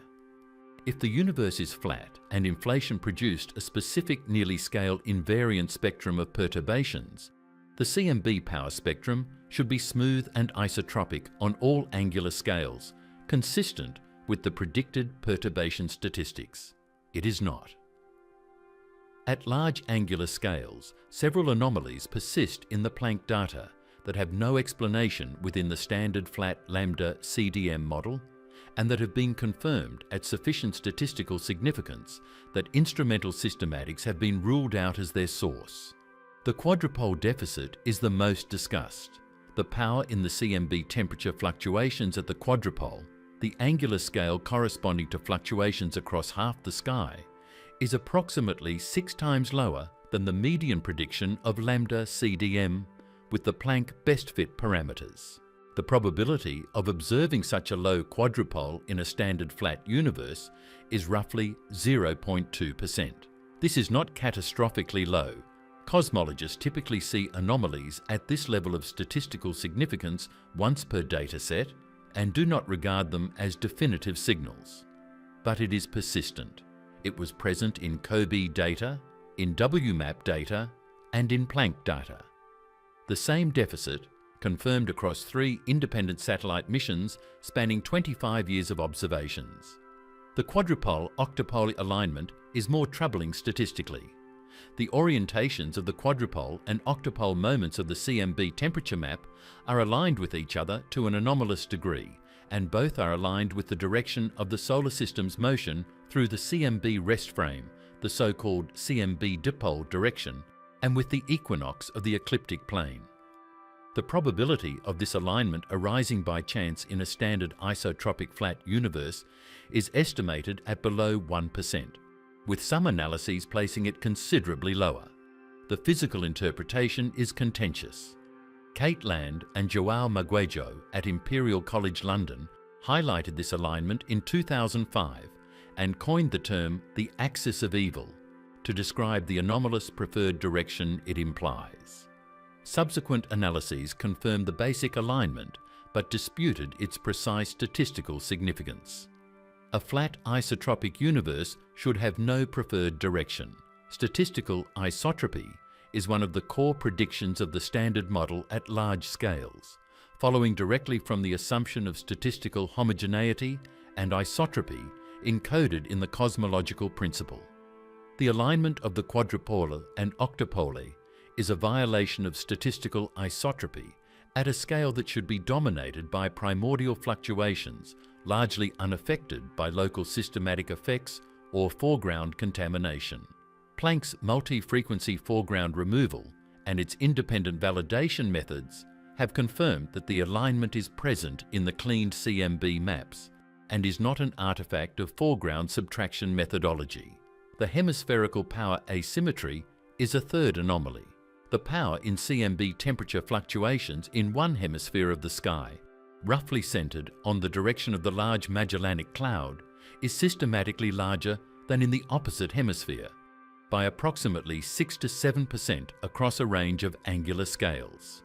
If the universe is flat and inflation produced a specific nearly scale invariant spectrum of perturbations, the CMB power spectrum should be smooth and isotropic on all angular scales, consistent with the predicted perturbation statistics. It is not. At large angular scales, several anomalies persist in the Planck data that have no explanation within the standard flat lambda CDM model and that have been confirmed at sufficient statistical significance that instrumental systematics have been ruled out as their source. The quadrupole deficit is the most discussed. The power in the CMB temperature fluctuations at the quadrupole, the angular scale corresponding to fluctuations across half the sky, is approximately 6 times lower than the median prediction of lambda CDM with the Planck best fit parameters. The probability of observing such a low quadrupole in a standard flat universe is roughly 0.2%. This is not catastrophically low. Cosmologists typically see anomalies at this level of statistical significance once per dataset and do not regard them as definitive signals. But it is persistent. It was present in COBE data, in WMAP data, and in Planck data. The same deficit, confirmed across 3 independent satellite missions spanning 25 years of observations. The quadrupole-octopole alignment is more troubling statistically. The orientations of the quadrupole and octopole moments of the CMB temperature map are aligned with each other to an anomalous degree, and both are aligned with the direction of the solar system's motion through the CMB rest frame, the so-called CMB dipole direction, and with the equinox of the ecliptic plane. The probability of this alignment arising by chance in a standard isotropic flat universe is estimated at below 1%, with some analyses placing it considerably lower. The physical interpretation is contentious. Kate Land and João Maguejo at Imperial College London highlighted this alignment in 2005 and coined the term the axis of evil to describe the anomalous preferred direction it implies. Subsequent analyses confirmed the basic alignment but disputed its precise statistical significance. A flat isotropic universe should have no preferred direction. Statistical isotropy is one of the core predictions of the standard model at large scales, following directly from the assumption of statistical homogeneity and isotropy encoded in the cosmological principle. The alignment of the quadrupole and octopole is a violation of statistical isotropy at a scale that should be dominated by primordial fluctuations, largely unaffected by local systematic effects or foreground contamination. Planck's multi-frequency foreground removal and its independent validation methods have confirmed that the alignment is present in the cleaned CMB maps and is not an artifact of foreground subtraction methodology. The hemispherical power asymmetry is a third anomaly. The power in CMB temperature fluctuations in one hemisphere of the sky, roughly centered on the direction of the Large Magellanic Cloud, is systematically larger than in the opposite hemisphere, by approximately 6 to 7% across a range of angular scales.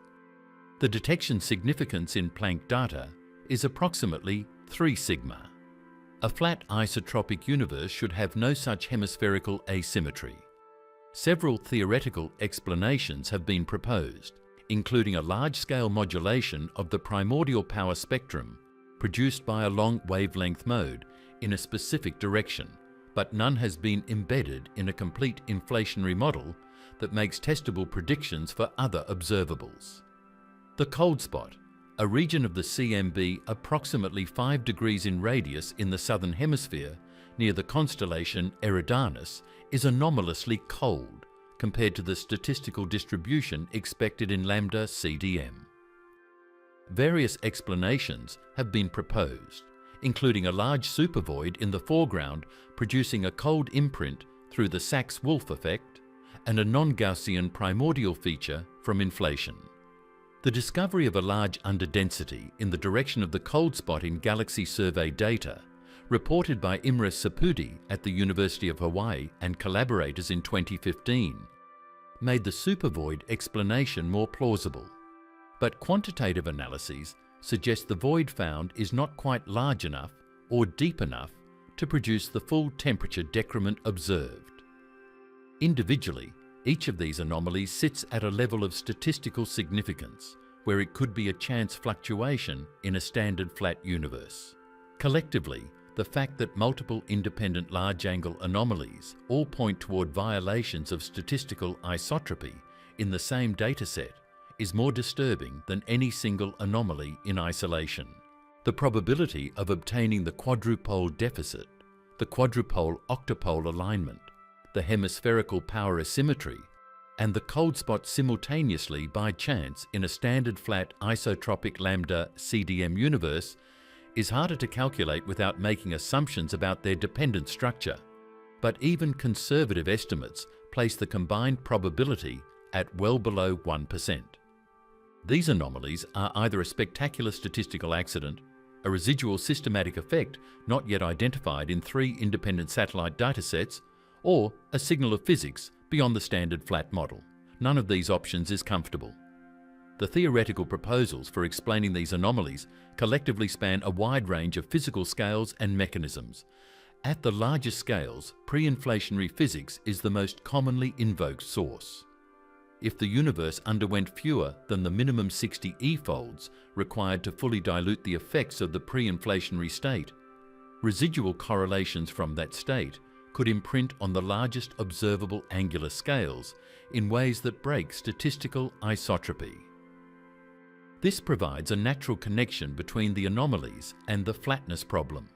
The detection significance in Planck data is approximately 3 sigma. A flat isotropic universe should have no such hemispherical asymmetry. Several theoretical explanations have been proposed, including a large-scale modulation of the primordial power spectrum produced by a long wavelength mode in a specific direction, but none has been embedded in a complete inflationary model that makes testable predictions for other observables. The cold spot, a region of the CMB approximately 5 degrees in radius in the southern hemisphere near the constellation Eridanus, is anomalously cold compared to the statistical distribution expected in lambda CDM. Various explanations have been proposed, including a large supervoid in the foreground producing a cold imprint through the Sachs-Wolf effect and a non-Gaussian primordial feature from inflation. The discovery of a large underdensity in the direction of the cold spot in galaxy survey data, reported by Imre Sapudi at the University of Hawaii and collaborators in 2015, made the supervoid explanation more plausible. But quantitative analyses suggest the void found is not quite large enough or deep enough to produce the full temperature decrement observed. Individually, each of these anomalies sits at a level of statistical significance where it could be a chance fluctuation in a standard flat universe. Collectively, the fact that multiple independent large-angle anomalies all point toward violations of statistical isotropy in the same dataset is more disturbing than any single anomaly in isolation. The probability of obtaining the quadrupole deficit, the quadrupole-octopole alignment, the hemispherical power asymmetry, and the cold spot simultaneously by chance in a standard flat isotropic lambda CDM universe is harder to calculate without making assumptions about their dependent structure, but even conservative estimates place the combined probability at well below 1%. These anomalies are either a spectacular statistical accident, a residual systematic effect not yet identified in 3 independent satellite datasets, or a signal of physics beyond the standard flat model. None of these options is comfortable. The theoretical proposals for explaining these anomalies collectively span a wide range of physical scales and mechanisms. At the largest scales, pre-inflationary physics is the most commonly invoked source. If the universe underwent fewer than the minimum 60 e-folds required to fully dilute the effects of the pre-inflationary state, residual correlations from that state could imprint on the largest observable angular scales in ways that break statistical isotropy. This provides a natural connection between the anomalies and the flatness problem.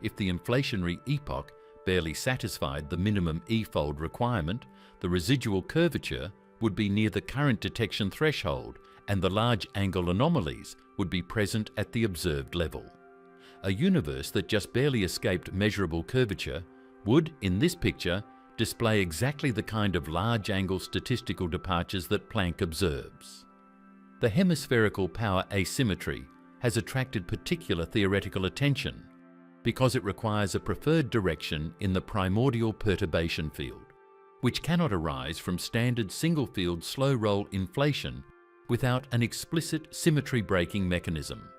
If the inflationary epoch barely satisfied the minimum e-fold requirement, the residual curvature would be near the current detection threshold and the large angle anomalies would be present at the observed level. A universe that just barely escaped measurable curvature would, in this picture, display exactly the kind of large angle statistical departures that Planck observes. The hemispherical power asymmetry has attracted particular theoretical attention because it requires a preferred direction in the primordial perturbation field, which cannot arise from standard single-field slow-roll inflation without an explicit symmetry-breaking mechanism.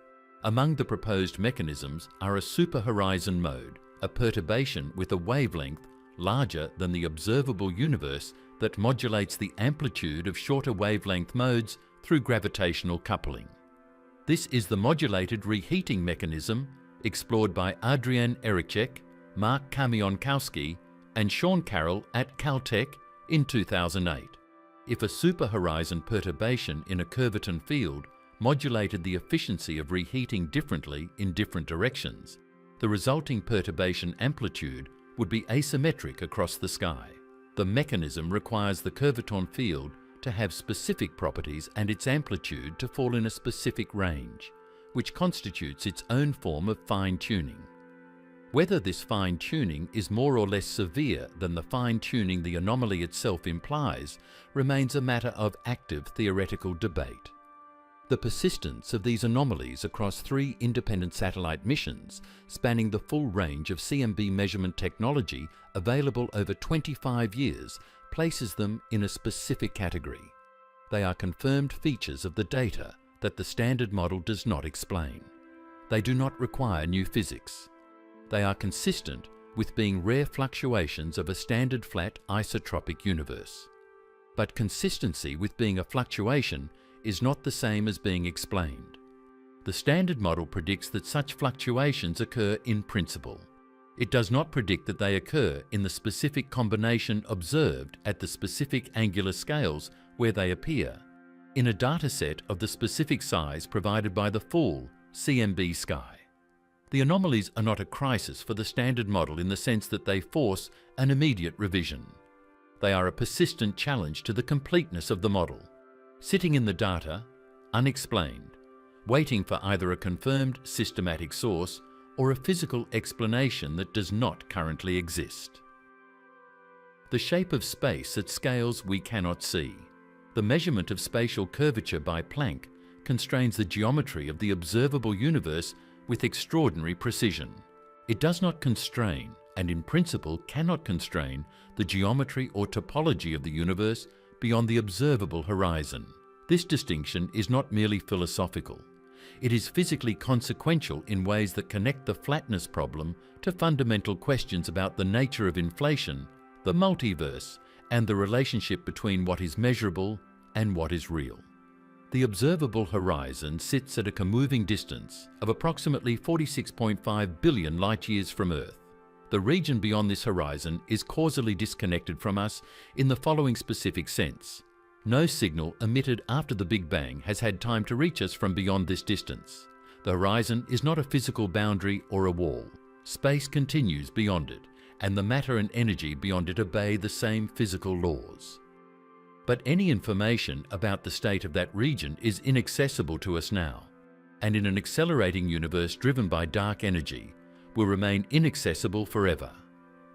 Among the proposed mechanisms are a superhorizon mode, a perturbation with a wavelength larger than the observable universe that modulates the amplitude of shorter wavelength modes through gravitational coupling. This is the modulated reheating mechanism explored by Adrian Erichek, Mark Kamionkowski, and Sean Carroll at Caltech in 2008. If a superhorizon perturbation in a curvaton field modulated the efficiency of reheating differently in different directions, the resulting perturbation amplitude would be asymmetric across the sky. The mechanism requires the curvaton field to have specific properties and its amplitude to fall in a specific range, which constitutes its own form of fine-tuning. Whether this fine-tuning is more or less severe than the fine-tuning the anomaly itself implies remains a matter of active theoretical debate. The persistence of these anomalies across 3 independent satellite missions, spanning the full range of CMB measurement technology available over 25 years, places them in a specific category. They are confirmed features of the data that the standard model does not explain. They do not require new physics. They are consistent with being rare fluctuations of a standard flat isotropic universe. But consistency with being a fluctuation is not the same as being explained. The standard model predicts that such fluctuations occur in principle. It does not predict that they occur in the specific combination observed at the specific angular scales where they appear, in a dataset of the specific size provided by the full CMB sky. The anomalies are not a crisis for the standard model in the sense that they force an immediate revision. They are a persistent challenge to the completeness of the model, sitting in the data, unexplained, waiting for either a confirmed systematic source or a physical explanation that does not currently exist. The shape of space at scales we cannot see. The measurement of spatial curvature by Planck constrains the geometry of the observable universe with extraordinary precision. It does not constrain, and in principle cannot constrain, the geometry or topology of the universe beyond the observable horizon. This distinction is not merely philosophical. It is physically consequential in ways that connect the flatness problem to fundamental questions about the nature of inflation, the multiverse, and the relationship between what is measurable and what is real. The observable horizon sits at a comoving distance of approximately 46.5 billion light-years from Earth. The region beyond this horizon is causally disconnected from us in the following specific sense. No signal emitted after the Big Bang has had time to reach us from beyond this distance. The horizon is not a physical boundary or a wall. Space continues beyond it, and the matter and energy beyond it obey the same physical laws. But any information about the state of that region is inaccessible to us now, and in an accelerating universe driven by dark energy, will remain inaccessible forever.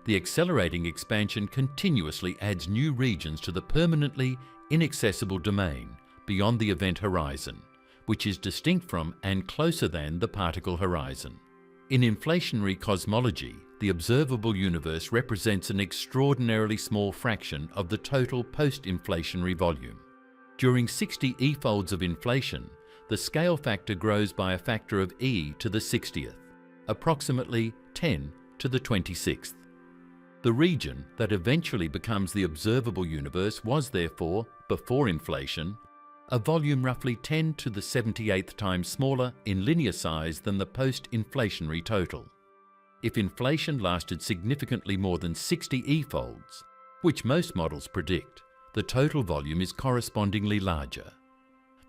The accelerating expansion continuously adds new regions to the permanently inaccessible domain beyond the event horizon, which is distinct from and closer than the particle horizon. In inflationary cosmology, the observable universe represents an extraordinarily small fraction of the total post-inflationary volume. During 60 e-folds of inflation, the scale factor grows by a factor of e to the 60th, approximately 10 to the 26th. The region that eventually becomes the observable universe was therefore before inflation, a volume roughly 10 to the 78th times smaller in linear size than the post-inflationary total. If inflation lasted significantly more than 60 e-folds, which most models predict, the total volume is correspondingly larger.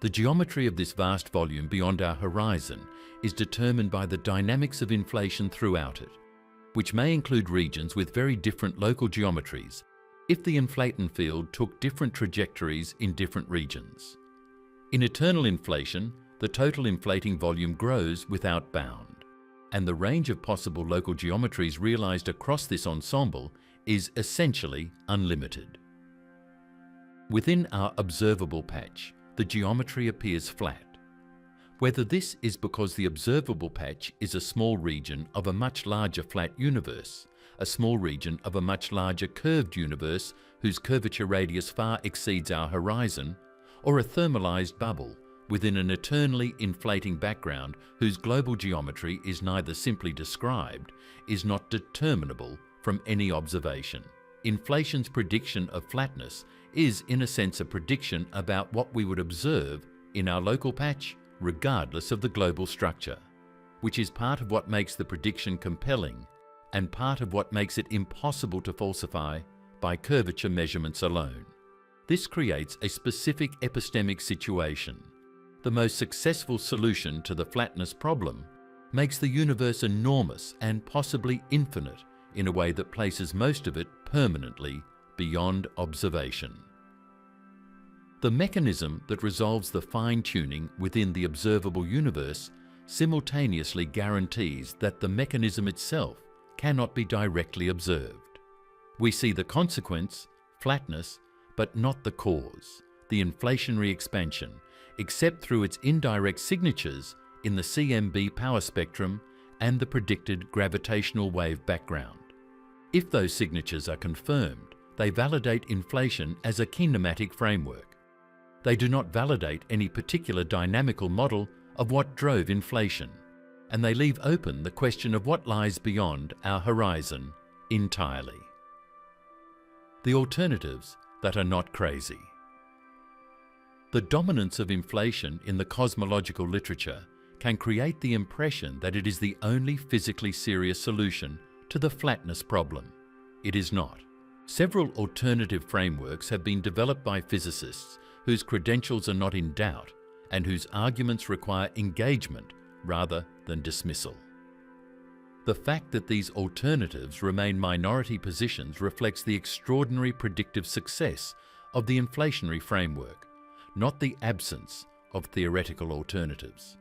The geometry of this vast volume beyond our horizon is determined by the dynamics of inflation throughout it, which may include regions with very different local geometries if the inflaton field took different trajectories in different regions. In eternal inflation, the total inflating volume grows without bound, and the range of possible local geometries realized across this ensemble is essentially unlimited. Within our observable patch, the geometry appears flat. Whether this is because the observable patch is a small region of a much larger flat universe, a small region of a much larger curved universe whose curvature radius far exceeds our horizon, or a thermalized bubble within an eternally inflating background whose global geometry is neither simply described, is not determinable from any observation. Inflation's prediction of flatness is in a sense a prediction about what we would observe in our local patch regardless of the global structure, which is part of what makes the prediction compelling and part of what makes it impossible to falsify by curvature measurements alone. This creates a specific epistemic situation. The most successful solution to the flatness problem makes the universe enormous and possibly infinite in a way that places most of it permanently beyond observation. The mechanism that resolves the fine-tuning within the observable universe simultaneously guarantees that the mechanism itself cannot be directly observed. We see the consequence, flatness, but not the cause, the inflationary expansion, except through its indirect signatures in the CMB power spectrum and the predicted gravitational wave background. If those signatures are confirmed, they validate inflation as a kinematic framework. They do not validate any particular dynamical model of what drove inflation, and they leave open the question of what lies beyond our horizon entirely. The alternatives that are not crazy. The dominance of inflation in the cosmological literature can create the impression that it is the only physically serious solution to the flatness problem. It is not. Several alternative frameworks have been developed by physicists whose credentials are not in doubt and whose arguments require engagement rather than dismissal. The fact that these alternatives remain minority positions reflects the extraordinary predictive success of the inflationary framework, not the absence of theoretical alternatives.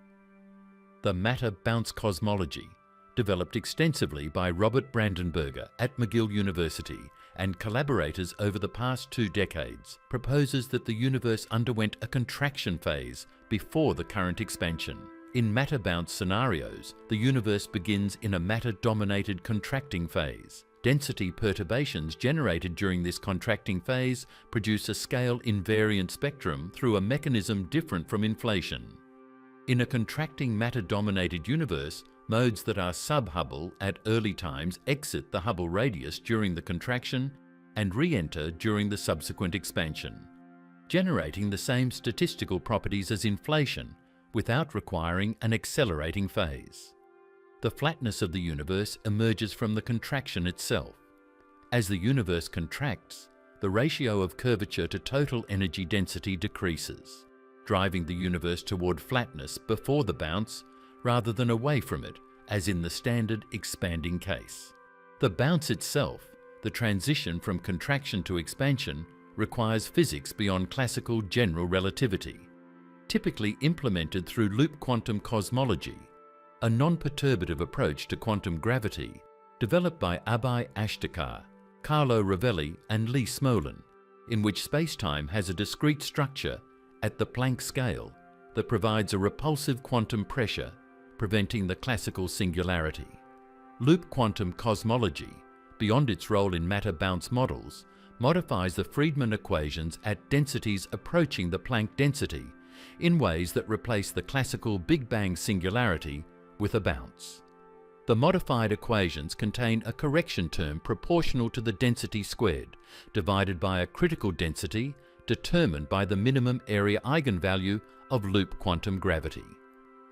The matter bounce cosmology, developed extensively by Robert Brandenberger at McGill University and collaborators over the past 2 decades, proposes that the universe underwent a contraction phase before the current expansion. In matter-bounce scenarios, the universe begins in a matter-dominated contracting phase. Density perturbations generated during this contracting phase produce a scale-invariant spectrum through a mechanism different from inflation. In a contracting matter-dominated universe, modes that are sub-Hubble at early times exit the Hubble radius during the contraction and re-enter during the subsequent expansion, generating the same statistical properties as inflation without requiring an accelerating phase. The flatness of the universe emerges from the contraction itself. As the universe contracts, the ratio of curvature to total energy density decreases, driving the universe toward flatness before the bounce rather than away from it, as in the standard expanding case. The bounce itself, the transition from contraction to expansion, requires physics beyond classical general relativity, typically implemented through loop quantum cosmology, a non-perturbative approach to quantum gravity developed by Abhay Ashtekar, Carlo Rovelli and Lee Smolin, in which spacetime has a discrete structure at the Planck scale that provides a repulsive quantum pressure, preventing the classical singularity. Loop quantum cosmology, beyond its role in matter-bounce models, modifies the Friedmann equations at densities approaching the Planck density in ways that replace the classical Big Bang singularity with a bounce. The modified equations contain a correction term proportional to the density squared, divided by a critical density determined by the minimum area eigenvalue of loop quantum gravity.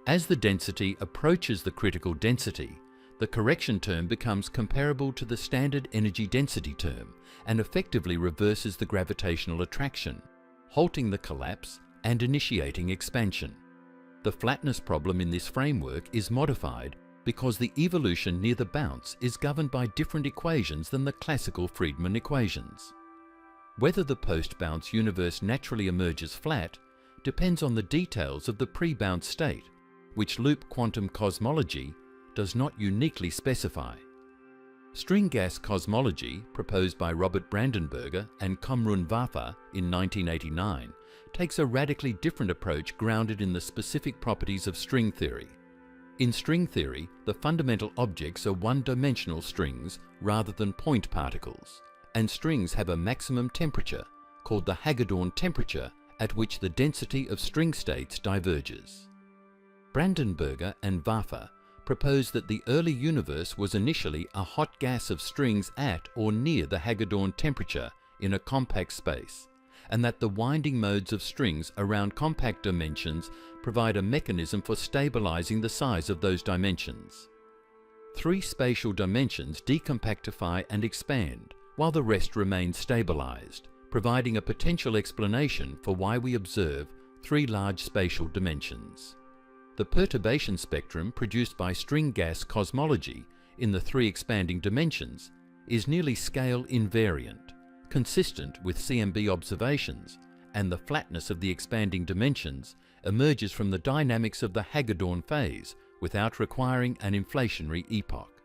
As the density approaches the critical density, the correction term becomes comparable to the standard energy density term and effectively reverses the gravitational attraction, halting the collapse and initiating expansion. The flatness problem in this framework is modified because the evolution near the bounce is governed by different equations than the classical Friedmann equations. Whether the post-bounce universe naturally emerges flat depends on the details of the pre-bounce state, which loop quantum cosmology does not uniquely specify. String gas cosmology, proposed by Robert Brandenberger and Kamrun Vafa in 1989, takes a radically different approach grounded in the specific properties of string theory. In string theory, the fundamental objects are one-dimensional strings rather than point particles, and strings have a maximum temperature, called the Hagedorn temperature, at which the density of string states diverges. Brandenberger and Vafa proposed that the early universe was initially a hot gas of strings at or near the Hagedorn temperature in a compact space, and that the winding modes of strings around compact dimensions provide a mechanism for stabilizing the size of those dimensions. Three spatial dimensions decompactify and expand, while the rest remain stabilized, providing a potential explanation for why we observe three large spatial dimensions. The perturbation spectrum produced by string gas cosmology in the three expanding dimensions is nearly scale invariant, consistent with CMB observations, and the flatness of the expanding dimensions emerges from the dynamics of the Hagedorn phase without requiring an inflationary epoch.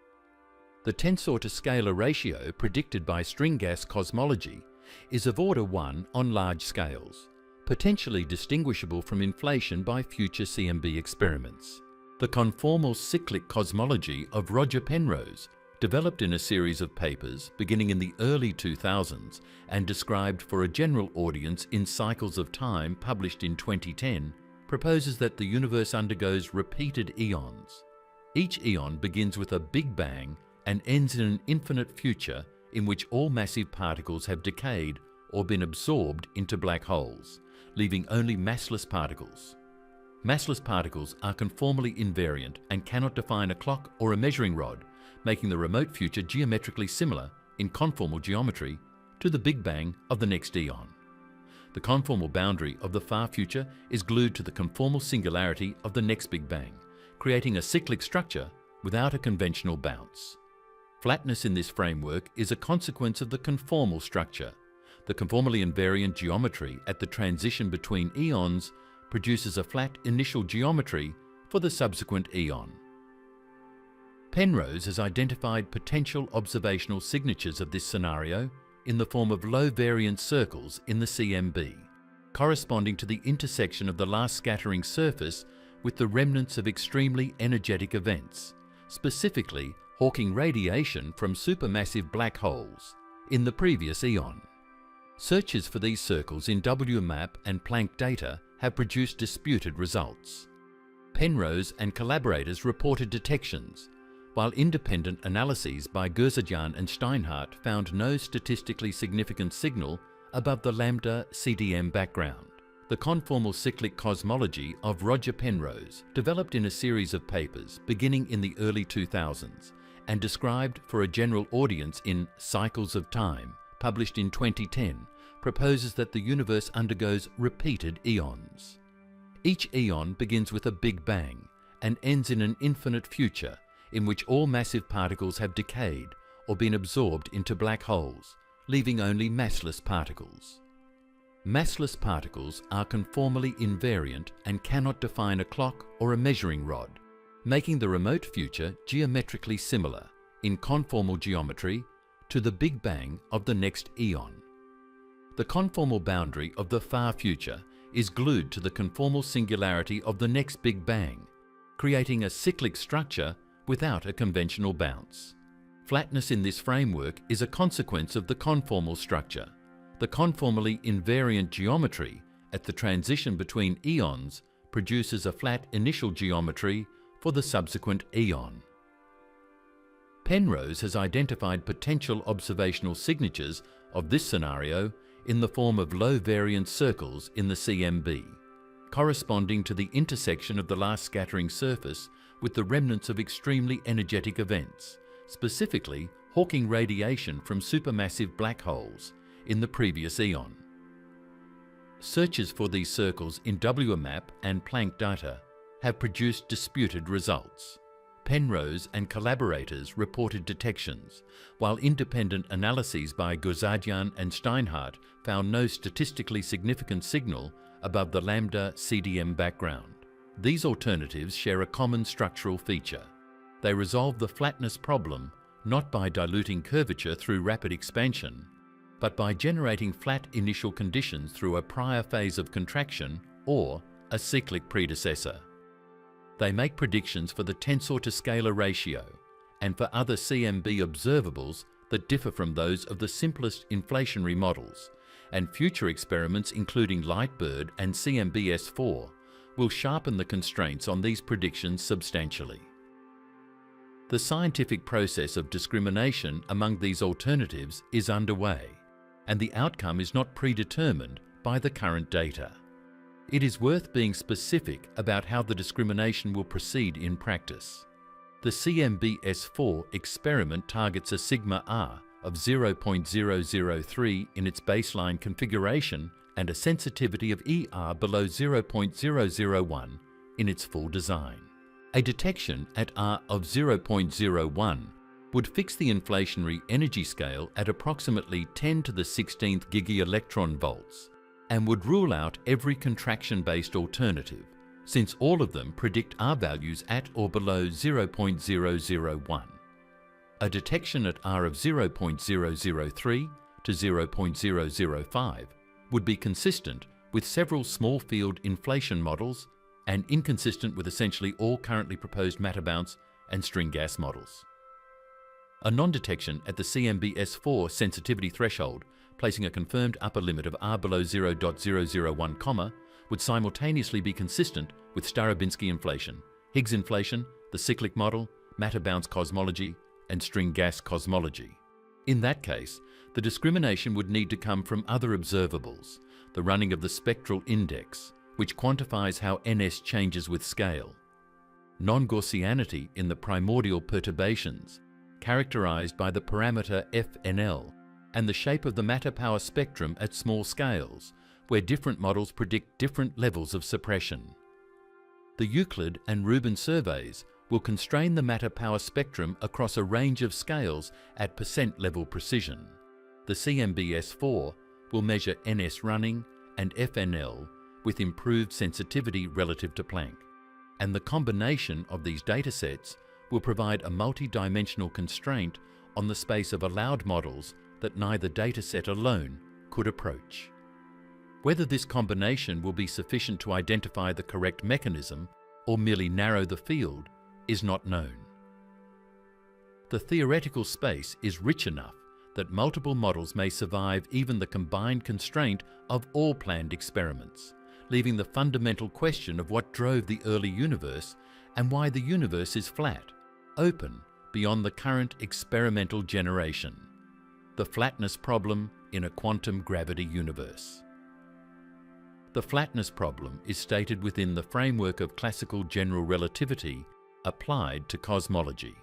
The tensor to scalar ratio predicted by string gas cosmology is of order 1 on large scales, potentially distinguishable from inflation by future CMB experiments. The conformal cyclic cosmology of Roger Penrose, developed in a series of papers beginning in the early 2000s and described for a general audience in Cycles of Time published in 2010, proposes that the universe undergoes repeated eons. Each eon begins with a Big Bang and ends in an infinite future in which all massive particles have decayed or been absorbed into black holes, leaving only massless particles. Massless particles are conformally invariant and cannot define a clock or a measuring rod, making the remote future geometrically similar in conformal geometry to the Big Bang of the next eon. The conformal boundary of the far future is glued to the conformal singularity of the next Big Bang, creating a cyclic structure without a conventional bounce. Flatness in this framework is a consequence of the conformal structure. The conformally invariant geometry at the transition between eons produces a flat initial geometry for the subsequent eon. Penrose has identified potential observational signatures of this scenario in the form of low variance circles in the CMB, corresponding to the intersection of the last scattering surface with the remnants of extremely energetic events, specifically Hawking radiation from supermassive black holes in the previous eon. Searches for these circles in WMAP and Planck data have produced disputed results. Penrose and collaborators reported detections, while independent analyses by Gurzadyan and Steinhardt found no statistically significant signal above the lambda CDM background. The conformal cyclic cosmology of Roger Penrose, developed in a series of papers beginning in the early 2000s and described for a general audience in Cycles of Time, published in 2010, proposes that the universe undergoes repeated eons. Each eon begins with a Big Bang and ends in an infinite future in which all massive particles have decayed or been absorbed into black holes, leaving only massless particles. Massless particles are conformally invariant and cannot define a clock or a measuring rod, making the remote future geometrically similar in conformal geometry to the Big Bang of the next eon. The conformal boundary of the far future is glued to the conformal singularity of the next Big Bang, creating a cyclic structure without a conventional bounce. Flatness in this framework is a consequence of the conformal structure. The conformally invariant geometry at the transition between eons produces a flat initial geometry for the subsequent eon. Penrose has identified potential observational signatures of this scenario in the form of low-variance circles in the CMB, corresponding to the intersection of the last scattering surface with the remnants of extremely energetic events, specifically Hawking radiation from supermassive black holes in the previous eon. Searches for these circles in WMAP and Planck data have produced disputed results. Penrose and collaborators reported detections, while independent analyses by Guzadyan and Steinhardt found no statistically significant signal above the lambda CDM background. These alternatives share a common structural feature. They resolve the flatness problem not by diluting curvature through rapid expansion, but by generating flat initial conditions through a prior phase of contraction or a cyclic predecessor. They make predictions for the tensor to scalar ratio and for other CMB observables that differ from those of the simplest inflationary models, and future experiments including Lightbird and CMB-S4 will sharpen the constraints on these predictions substantially. The scientific process of discrimination among these alternatives is underway, and the outcome is not predetermined by the current data. It is worth being specific about how the discrimination will proceed in practice. The CMB-S4 experiment targets a sigma R of 0.003 in its baseline configuration and a sensitivity of ER below 0.001 in its full design. A detection at R of 0.01 would fix the inflationary energy scale at approximately 10 to the 16th gigaelectron volts and would rule out every contraction-based alternative, since all of them predict R values at or below 0.001. A detection at R of 0.003 to 0.005 would be consistent with several small field inflation models and inconsistent with essentially all currently proposed matter bounce and string gas models. A non-detection at the CMB-S4 sensitivity threshold, placing a confirmed upper limit of R below 0.001, would simultaneously be consistent with Starobinsky inflation, Higgs inflation, the cyclic model, matter bounce cosmology, and string gas cosmology. In that case, the discrimination would need to come from other observables, the running of the spectral index, which quantifies how NS changes with scale, non-Gaussianity in the primordial perturbations, characterized by the parameter FNL, and the shape of the matter power spectrum at small scales, where different models predict different levels of suppression. The Euclid and Rubin surveys will constrain the matter power spectrum across a range of scales at percent-level precision. The CMB-S4 will measure NS running and FNL with improved sensitivity relative to Planck, and the combination of these datasets will provide a multi-dimensional constraint on the space of allowed models that neither dataset alone could approach. Whether this combination will be sufficient to identify the correct mechanism or merely narrow the field is not known. The theoretical space is rich enough that multiple models may survive even the combined constraint of all planned experiments, leaving the fundamental question of what drove the early universe and why the universe is flat, open beyond the current experimental generation. The flatness problem in a quantum gravity universe. The flatness problem is stated within the framework of classical general relativity applied to cosmology.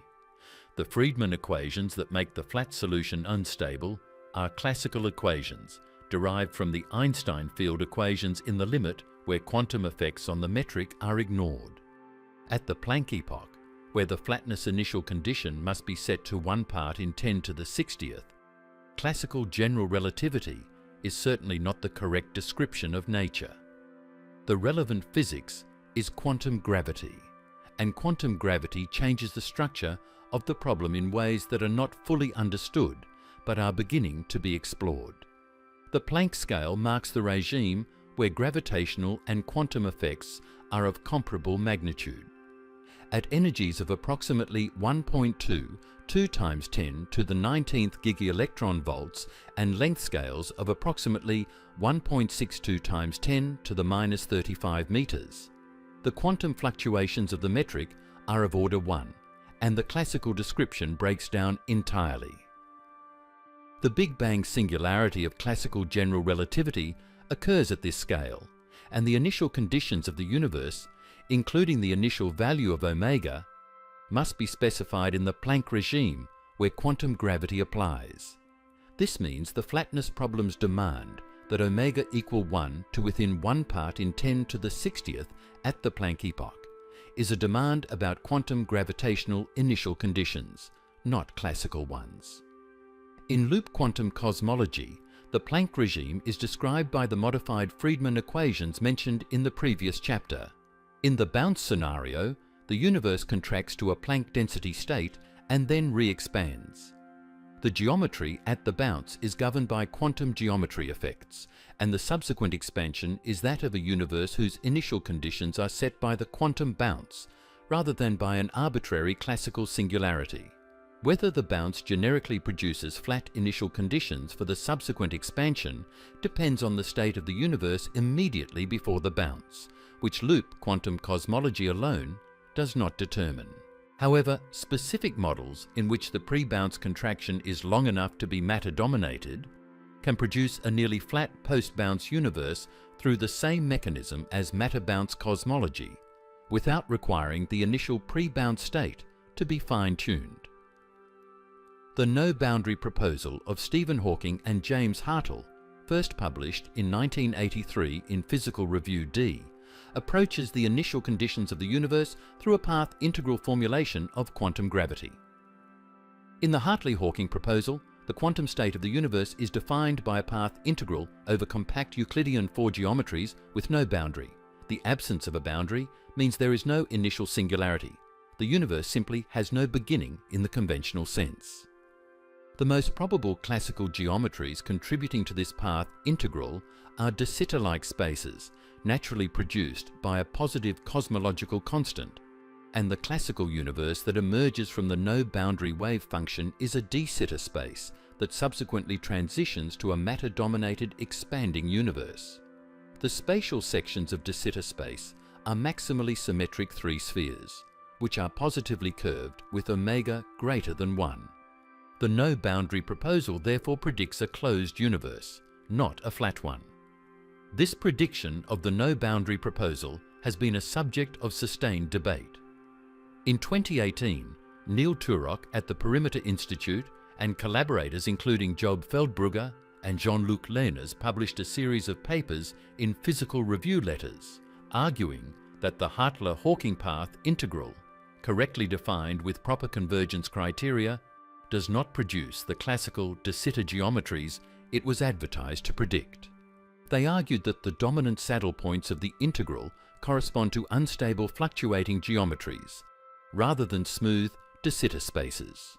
The Friedmann equations that make the flat solution unstable are classical equations derived from the Einstein field equations in the limit where quantum effects on the metric are ignored. At the Planck epoch, where the flatness initial condition must be set to 1 part in 10 to the 60th, classical general relativity is certainly not the correct description of nature. The relevant physics is quantum gravity, and quantum gravity changes the structure of the problem in ways that are not fully understood but are beginning to be explored. The Planck scale marks the regime where gravitational and quantum effects are of comparable magnitude. At energies of approximately 1.2, 2 times 10 to the 19th gigaelectron volts and length scales of approximately 1.62 times 10 to the minus 35 meters, the quantum fluctuations of the metric are of order 1, and the classical description breaks down entirely. The Big Bang singularity of classical general relativity occurs at this scale, and the initial conditions of the universe, including the initial value of omega, must be specified in the Planck regime where quantum gravity applies. This means the flatness problems demand that omega equal 1 to within 1 part in 10 to the 60th at the Planck epoch is a demand about quantum gravitational initial conditions, not classical ones. In loop quantum cosmology, the Planck regime is described by the modified Friedmann equations mentioned in the previous chapter. In the bounce scenario, the universe contracts to a Planck density state and then re-expands. The geometry at the bounce is governed by quantum geometry effects, and the subsequent expansion is that of a universe whose initial conditions are set by the quantum bounce, rather than by an arbitrary classical singularity. Whether the bounce generically produces flat initial conditions for the subsequent expansion depends on the state of the universe immediately before the bounce, which loop quantum cosmology alone does not determine. However, specific models in which the pre-bounce contraction is long enough to be matter-dominated can produce a nearly flat post-bounce universe through the same mechanism as matter-bounce cosmology, without requiring the initial pre-bounce state to be fine-tuned. The no-boundary proposal of Stephen Hawking and James Hartle, first published in 1983 in Physical Review D, approaches the initial conditions of the universe through a path integral formulation of quantum gravity. In the Hartley-Hawking proposal, the quantum state of the universe is defined by a path integral over compact Euclidean 4 geometries with no boundary. The absence of a boundary means there is no initial singularity. The universe simply has no beginning in the conventional sense. The most probable classical geometries contributing to this path integral are de Sitter-like spaces, naturally produced by a positive cosmological constant, and the classical universe that emerges from the no-boundary wave function is a de Sitter space that subsequently transitions to a matter-dominated expanding universe. The spatial sections of de Sitter space are maximally symmetric 3 spheres, which are positively curved with omega greater than 1. The no-boundary proposal therefore predicts a closed universe, not a flat one. This prediction of the no-boundary proposal has been a subject of sustained debate. In 2018, Neil Turok at the Perimeter Institute and collaborators including Job Feldbrugger and Jean-Luc Lehners published a series of papers in Physical Review Letters, arguing that the Hartle-Hawking path integral, correctly defined with proper convergence criteria, does not produce the classical de Sitter geometries it was advertised to predict. They argued that the dominant saddle points of the integral correspond to unstable fluctuating geometries, rather than smooth de Sitter spaces.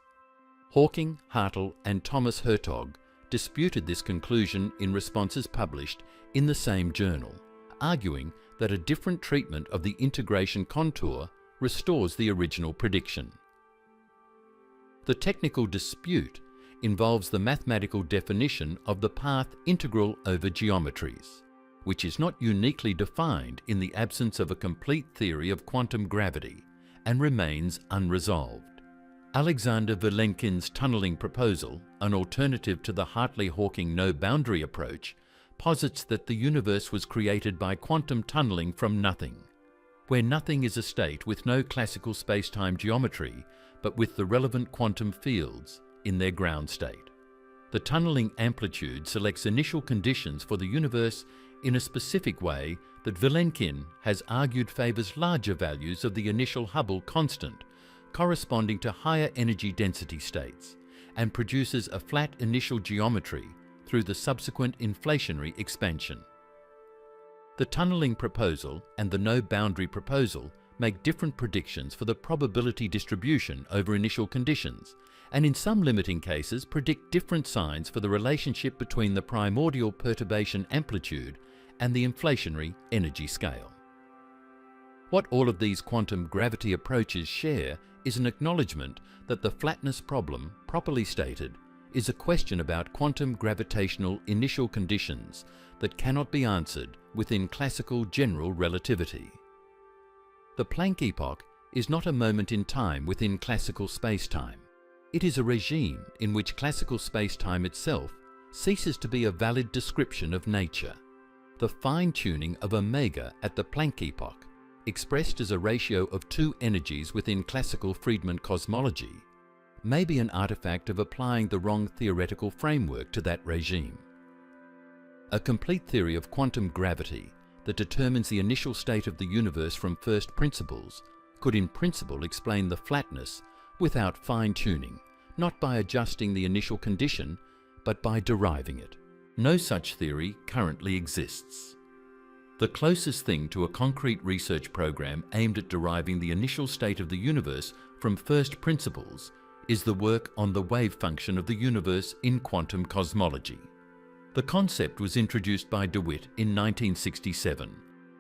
Hawking, Hartle and Thomas Hertog disputed this conclusion in responses published in the same journal, arguing that a different treatment of the integration contour restores the original prediction. The technical dispute involves the mathematical definition of the path integral over geometries, which is not uniquely defined in the absence of a complete theory of quantum gravity and remains unresolved. Alexander Vilenkin's tunneling proposal, an alternative to the Hartley-Hawking no-boundary approach, posits that the universe was created by quantum tunneling from nothing, where nothing is a state with no classical spacetime geometry, but with the relevant quantum fields in their ground state. The tunneling amplitude selects initial conditions for the universe in a specific way that Vilenkin has argued favours larger values of the initial Hubble constant, corresponding to higher energy density states, and produces a flat initial geometry through the subsequent inflationary expansion. The tunneling proposal and the no-boundary proposal make different predictions for the probability distribution over initial conditions, and in some limiting cases predict different signs for the relationship between the primordial perturbation amplitude and the inflationary energy scale. What all of these quantum gravity approaches share is an acknowledgement that the flatness problem, properly stated, is a question about quantum gravitational initial conditions that cannot be answered within classical general relativity. The Planck epoch is not a moment in time within classical spacetime. It is a regime in which classical space-time itself ceases to be a valid description of nature. The fine-tuning of omega at the Planck epoch, expressed as a ratio of two energies within classical Friedmann cosmology, may be an artifact of applying the wrong theoretical framework to that regime. A complete theory of quantum gravity that determines the initial state of the universe from first principles could in principle explain the flatness without fine-tuning, not by adjusting the initial condition, but by deriving it. No such theory currently exists. The closest thing to a concrete research program aimed at deriving the initial state of the universe from first principles is the work on the wave function of the universe in quantum cosmology. The concept was introduced by DeWitt in 1967,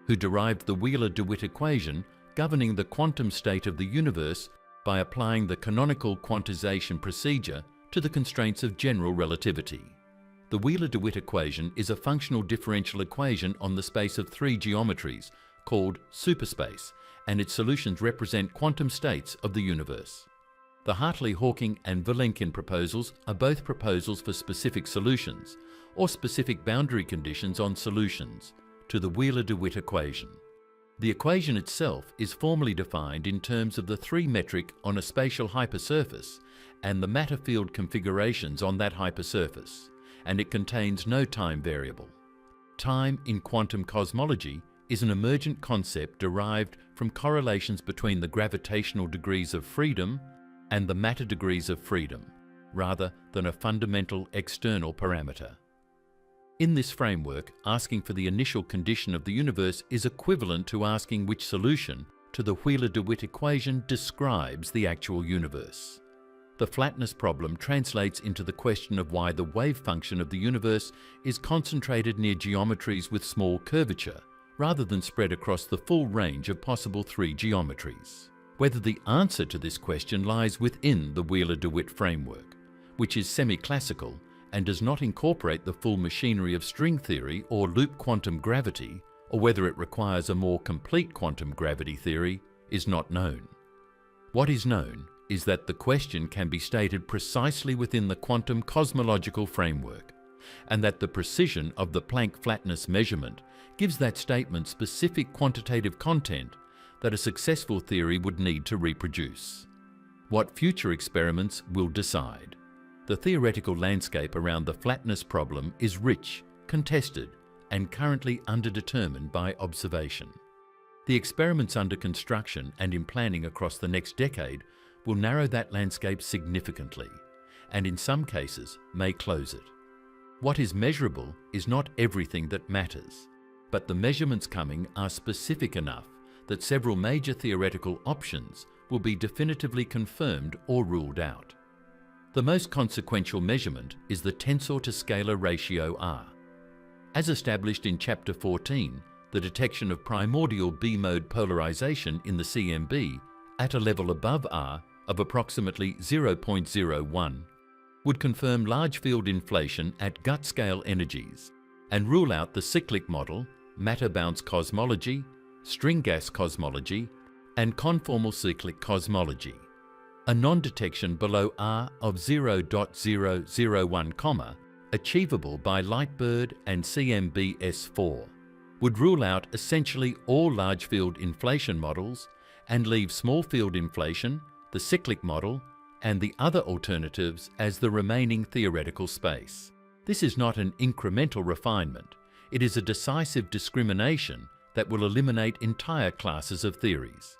who derived the Wheeler-DeWitt equation governing the quantum state of the universe by applying the canonical quantization procedure to the constraints of general relativity. The Wheeler-DeWitt equation is a functional differential equation on the space of three geometries called superspace, and its solutions represent quantum states of the universe. The Hartley-Hawking and Vilenkin proposals are both proposals for specific solutions, or specific boundary conditions on solutions, to the Wheeler-DeWitt equation. The equation itself is formally defined in terms of the three-metric on a spatial hypersurface and the matter field configurations on that hypersurface, and it contains no time variable. Time in quantum cosmology is an emergent concept derived from correlations between the gravitational degrees of freedom and the matter degrees of freedom, rather than a fundamental external parameter. In this framework, asking for the initial condition of the universe is equivalent to asking which solution to the Wheeler-DeWitt equation describes the actual universe. The flatness problem translates into the question of why the wave function of the universe is concentrated near geometries with small curvature, rather than spread across the full range of possible three geometries. Whether the answer to this question lies within the Wheeler-DeWitt framework, which is semi-classical and does not incorporate the full machinery of string theory or loop quantum gravity, or whether it requires a more complete quantum gravity theory, is not known. What is known is that the question can be stated precisely within the quantum cosmological framework, and that the precision of the Planck flatness measurement gives that statement specific quantitative content that a successful theory would need to reproduce. What future experiments will decide. The theoretical landscape around the flatness problem is rich, contested, and currently underdetermined by observation. The experiments under construction and in planning across the next decade will narrow that landscape significantly, and in some cases may close it. What is measurable is not everything that matters, but the measurements coming are specific enough that several major theoretical options will be definitively confirmed or ruled out. The most consequential measurement is the tensor to scalar ratio R. As established in Chapter 14, the detection of primordial B-mode polarization in the CMB at a level above R of approximately 0.01 would confirm large field inflation at gut scale energies and rule out the cyclic model, matter bounce cosmology, string gas cosmology, and conformal cyclic cosmology. A non-detection below R of 0.001, achievable by LightBird and CMB-S4, would rule out essentially all large field inflation models and leave small field inflation, the cyclic model, and the other alternatives as the remaining theoretical space. This is not an incremental refinement. It is a decisive discrimination that will eliminate entire classes of theories.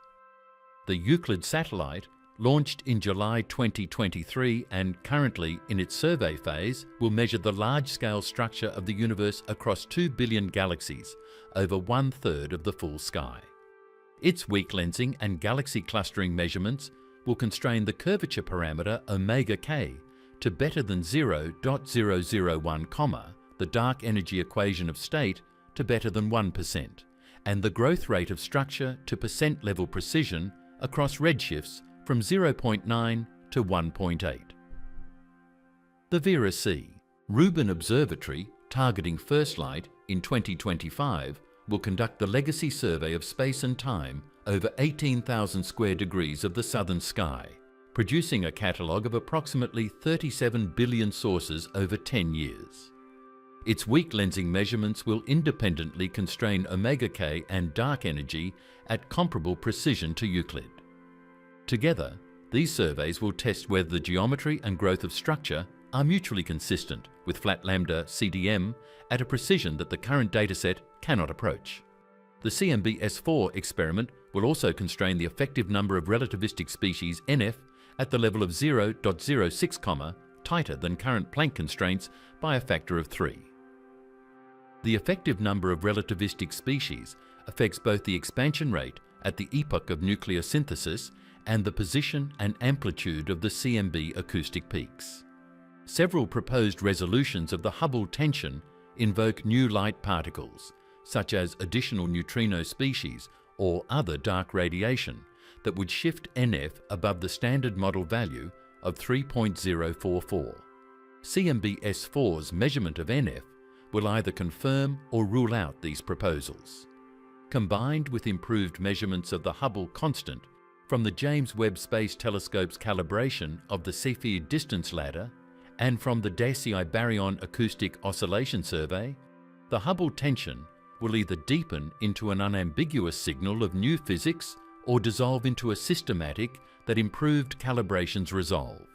The Euclid satellite, launched in July 2023 and currently in its survey phase, will measure the large-scale structure of the universe across 2 billion galaxies, over 1/3 of the full sky. Its weak lensing and galaxy clustering measurements will constrain the curvature parameter omega k to better than 0.001, the dark energy equation of state to better than 1%, and the growth rate of structure to percent level precision across redshifts from 0.9 to 1.8. The Vera C. Rubin Observatory, targeting first light in 2025, will conduct the legacy survey of space and time over 18,000 square degrees of the southern sky. producing a catalogue of approximately 37 billion sources over 10 years. Its weak lensing measurements will independently constrain omega-K and dark energy at comparable precision to Euclid. Together, these surveys will test whether the geometry and growth of structure are mutually consistent with flat lambda CDM at a precision that the current dataset cannot approach. The CMB-S4 experiment will also constrain the effective number of relativistic species NF at the level of 0.06, tighter than current Planck constraints by a factor of 3. The effective number of relativistic species affects both the expansion rate at the epoch of nuclear synthesis and the position and amplitude of the CMB acoustic peaks. Several proposed resolutions of the Hubble tension invoke new light particles, such as additional neutrino species or other dark radiation, that would shift NF above the standard model value of 3.044. CMB-S4's measurement of NF will either confirm or rule out these proposals. Combined with improved measurements of the Hubble constant from the James Webb Space Telescope's calibration of the Cepheid distance ladder and from the Daci baryon acoustic oscillation survey, the Hubble tension will either deepen into an unambiguous signal of new physics or dissolve into a systematic that improved calibrations resolve.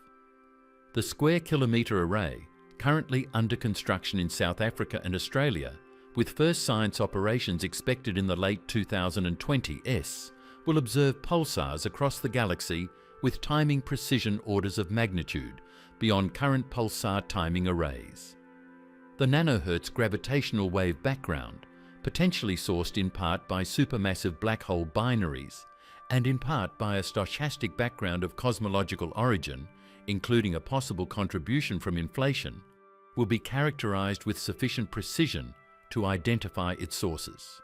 The square kilometre array, currently under construction in South Africa and Australia, with first science operations expected in the late 2020s, will observe pulsars across the galaxy with timing precision orders of magnitude beyond current pulsar timing arrays. The nanohertz gravitational wave background, potentially sourced in part by supermassive black hole binaries and in part by a stochastic background of cosmological origin, including a possible contribution from inflation, will be characterized with sufficient precision to identify its sources.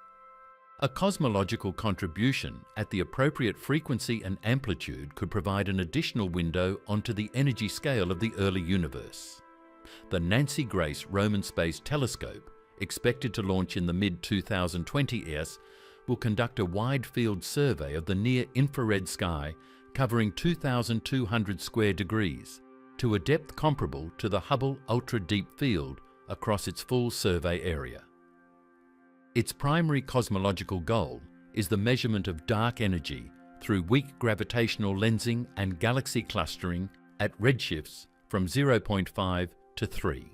A cosmological contribution at the appropriate frequency and amplitude could provide an additional window onto the energy scale of the early universe. The Nancy Grace Roman Space Telescope, expected to launch in the mid-2020s, will conduct a wide-field survey of the near-infrared sky covering 2,200 square degrees to a depth comparable to the Hubble ultra-deep field across its full survey area. Its primary cosmological goal is the measurement of dark energy through weak gravitational lensing and galaxy clustering at redshifts from 0.5 to 3.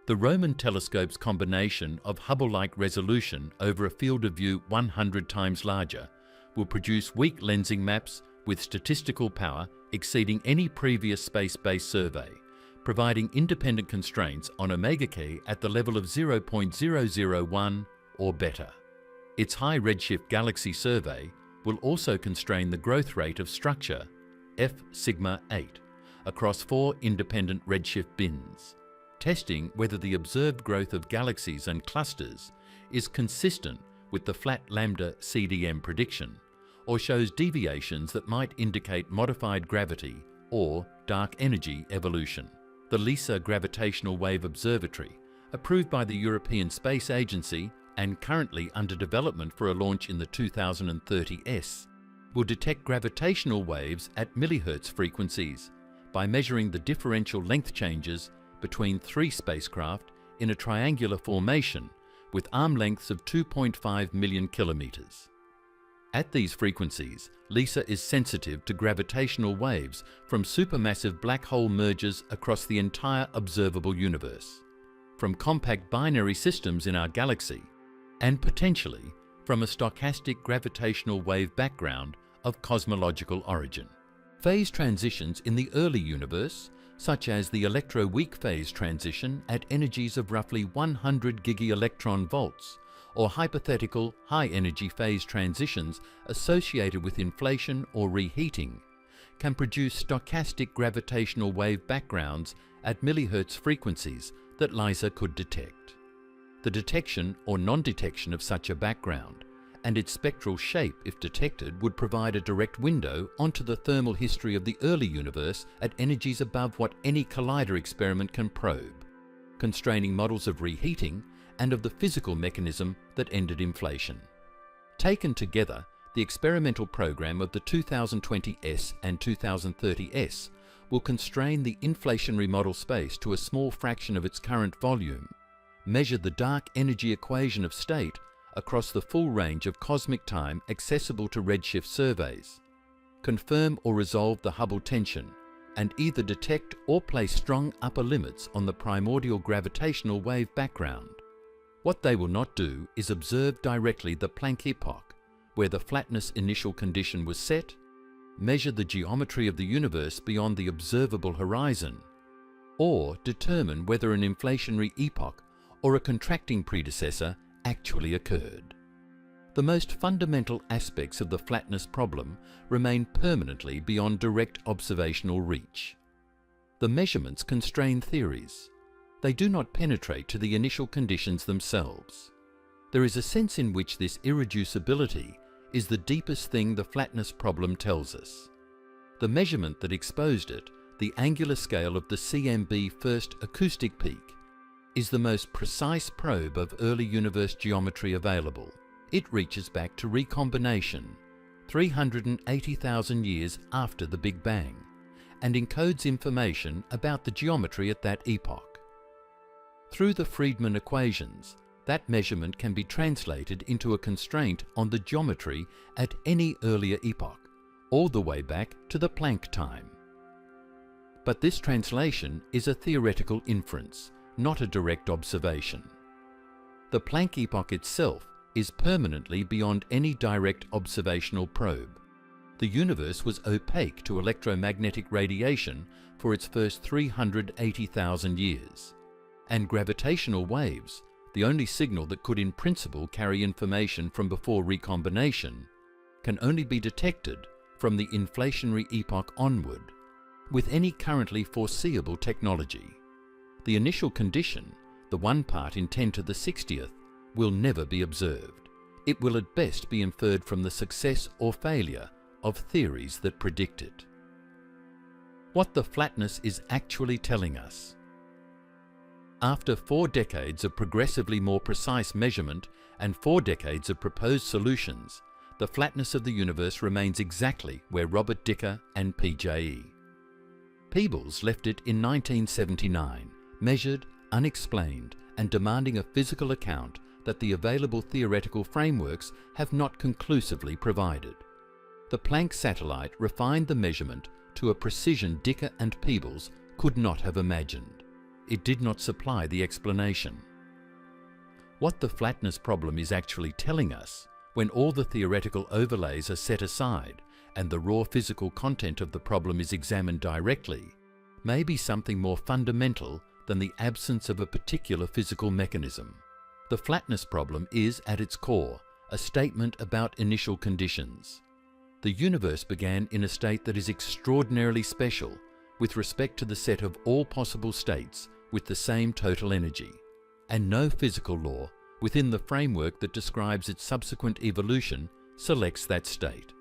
The Roman telescope's combination of Hubble-like resolution over a field of view 100 times larger will produce weak lensing maps with statistical power exceeding any previous space-based survey, providing independent constraints on omega-K at the level of 0.001 or better. Its high redshift galaxy survey will also constrain the growth rate of structure, F sigma 8, across 4 independent redshift bins, testing whether the observed growth of galaxies and clusters is consistent with the flat lambda CDM prediction, or shows deviations that might indicate modified gravity or dark energy evolution. The LISA Gravitational Wave Observatory, approved by the European Space Agency and currently under development for a launch in the 2030s, will detect gravitational waves at millihertz frequencies by measuring the differential length changes between 3 spacecraft in a triangular formation with arm lengths of 2.5 million kilometers. At these frequencies, LISA is sensitive to gravitational waves from supermassive black hole mergers across the entire observable universe, from compact binary systems in our galaxy, and potentially from a stochastic gravitational wave background of cosmological origin. Phase transitions in the early universe, such as the electroweak phase transition at energies of roughly 100 gigaelectron volts, or hypothetical high-energy phase transitions associated with inflation or reheating, can produce stochastic gravitational wave backgrounds at millihertz frequencies that LISA could detect. The detection or non-detection of such a background and its spectral shape, if detected, would provide a direct window onto the thermal history of the early universe at energies above what any collider experiment can probe, constraining models of reheating and of the physical mechanism that ended inflation. Taken together, the experimental program of the 2020S and 2030S will constrain the inflationary model space to a small fraction of its current volume, measure the dark energy equation of state across the full range of cosmic time accessible to redshift surveys, confirm or resolve the Hubble tension, and either detect or place strong upper limits on the primordial gravitational wave background. What they will not do is observe directly the Planck epoch, where the flatness initial condition was set, measure the geometry of the universe beyond the observable horizon, or determine whether an inflationary epoch or a contracting predecessor actually occurred. The most fundamental aspects of the flatness problem remain permanently beyond direct observational reach. The measurements constrain theories. They do not penetrate to the initial conditions themselves. There is a sense in which this irreducibility is the deepest thing the flatness problem tells us. The measurement that exposed it, the angular scale of the CMB first acoustic peak, is the most precise probe of early universe geometry available. It reaches back to recombination, 380,000 years after the Big Bang, and encodes information about the geometry at that epoch. Through the Friedmann equations, that measurement can be translated into a constraint on the geometry at any earlier epoch, all the way back to the Planck time. But this translation is a theoretical inference, not a direct observation. The Planck epoch itself is permanently beyond any direct observational probe. The universe was opaque to electromagnetic radiation for its first 380,000 years, and gravitational waves, the only signal that could in principle carry information from before recombination, can only be detected from the inflationary epoch onward with any currently foreseeable technology. The initial condition, the 1 part in 10 to the 60th, will never be observed. It will at best be inferred from the success or failure of theories that predict it. What the flatness is actually telling us. After 4 decades of progressively more precise measurement and 4 decades of proposed solutions, the flatness of the universe remains exactly where Robert Dicker and PJE. Peebles left it in 1979, measured, unexplained, and demanding a physical account that the available theoretical frameworks have not conclusively provided. The Planck satellite refined the measurement to a precision Dicker and Peebles could not have imagined. It did not supply the explanation. What the flatness problem is actually telling us, when all the theoretical overlays are set aside and the raw physical content of the problem is examined directly, may be something more fundamental than the absence of a particular physical mechanism. The flatness problem is, at its core, a statement about initial conditions. The universe began in a state that is extraordinarily special with respect to the set of all possible states with the same total energy, and no physical law within the framework that describes its subsequent evolution selects that state.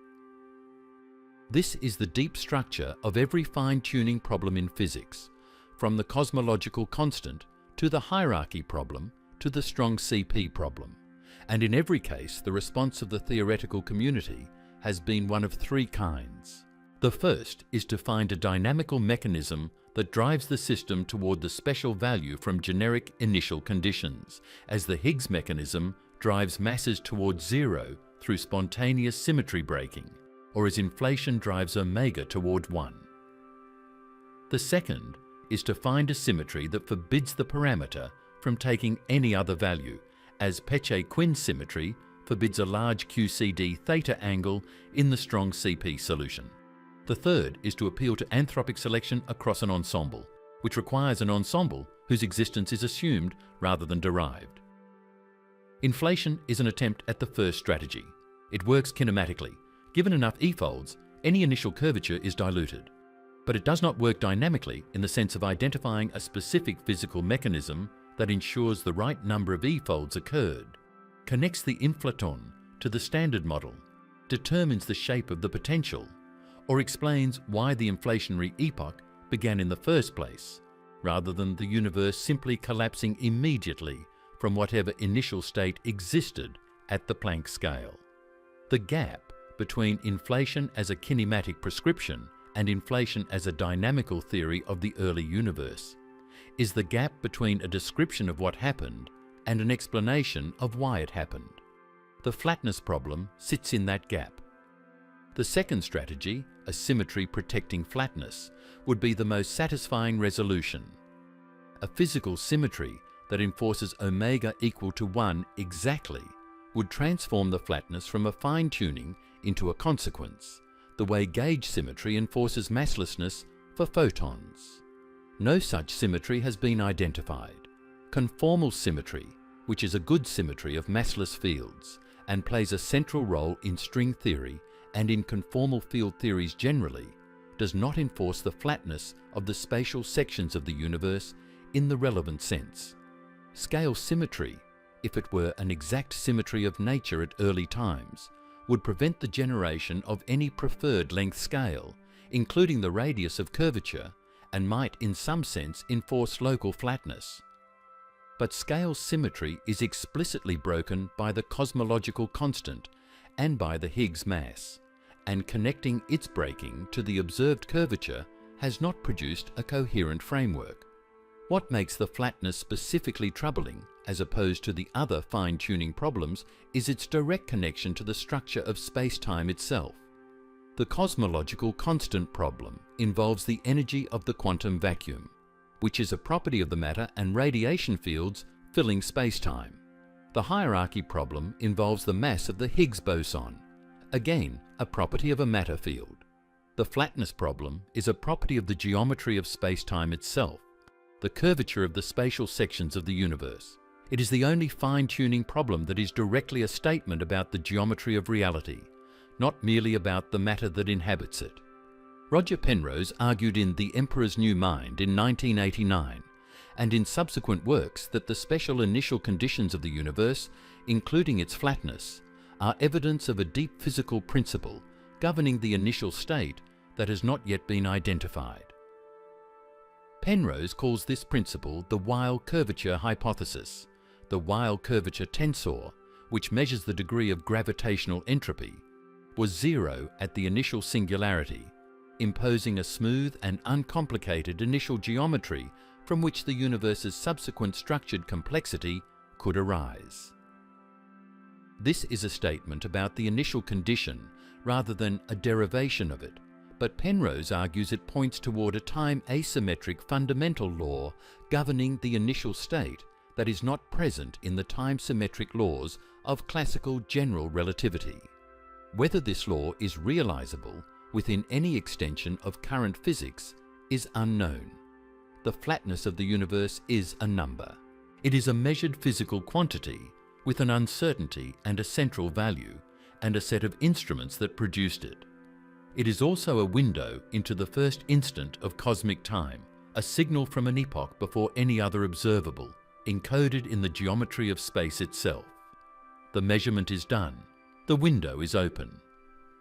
This is the deep structure of every fine-tuning problem in physics, from the cosmological constant to the hierarchy problem to the strong CP problem, and in every case the response of the theoretical community has been one of 3 kinds. The first is to find a dynamical mechanism that drives the system toward the special value from generic initial conditions, as the Higgs mechanism drives masses towards 0 through spontaneous symmetry breaking, or as inflation drives omega toward 1. The second is to find a symmetry that forbids the parameter from taking any other value, as Peche-Quinn symmetry forbids a large QCD theta angle in the strong CP solution. The third is to appeal to anthropic selection across an ensemble, which requires an ensemble whose existence is assumed rather than derived. Inflation is an attempt at the first strategy. It works kinematically. Given enough e-folds, any initial curvature is diluted. But it does not work dynamically in the sense of identifying a specific physical mechanism that ensures the right number of e-folds occurred, connects the inflaton to the standard model, determines the shape of the potential, or explains why the inflationary epoch began in the first place, rather than the universe simply collapsing immediately from whatever initial state existed at the Planck scale. The gap between inflation as a kinematic prescription and inflation as a dynamical theory of the early universe is the gap between a description of what happened and an explanation of why it happened. The flatness problem sits in that gap. The second strategy, a symmetry protecting flatness, would be the most satisfying resolution. A physical symmetry that enforces omega equal to 1 exactly would transform the flatness from a fine-tuning into a consequence, the way gauge symmetry enforces masslessness for photons. No such symmetry has been identified. Conformal symmetry, which is a good symmetry of massless fields and plays a central role in string theory and in conformal field theories generally, does not enforce the flatness of the spatial sections of the universe in the relevant sense. Scale symmetry, if it were an exact symmetry of nature at early times, would prevent the generation of any preferred length scale, including the radius of curvature, and might in some sense enforce local flatness. But scale symmetry is explicitly broken by the cosmological constant and by the Higgs mass, and connecting its breaking to the observed curvature has not produced a coherent framework. What makes the flatness specifically troubling, as opposed to the other fine-tuning problems, is its direct connection to the structure of space-time itself. The cosmological constant problem involves the energy of the quantum vacuum, which is a property of the matter and radiation fields filling space-time. The hierarchy problem involves the mass of the Higgs boson, again a property of a matter field. The flatness problem is a property of the geometry of space-time itself, the curvature of the spatial sections of the universe. It is the only fine-tuning problem that is directly a statement about the geometry of reality, not merely about the matter that inhabits it. Roger Penrose argued in The Emperor's New Mind in 1989, and in subsequent works, that the special initial conditions of the universe, including its flatness, are evidence of a deep physical principle governing the initial state that has not yet been identified. Penrose calls this principle the Weil curvature hypothesis. The Weil curvature tensor, which measures the degree of gravitational entropy, was zero at the initial singularity, imposing a smooth and uncomplicated initial geometry from which the universe's subsequent structured complexity could arise. This is a statement about the initial condition rather than a derivation of it, but Penrose argues it points toward a time asymmetric fundamental law governing the initial state that is not present in the time-symmetric laws of classical general relativity. Whether this law is realizable within any extension of current physics is unknown. The flatness of the universe is a number. It is a measured physical quantity with an uncertainty and a central value, and a set of instruments that produced it. It is also a window into the first instant of cosmic time, a signal from an epoch before any other observable, encoded in the geometry of space itself. The measurement is done. The window is open.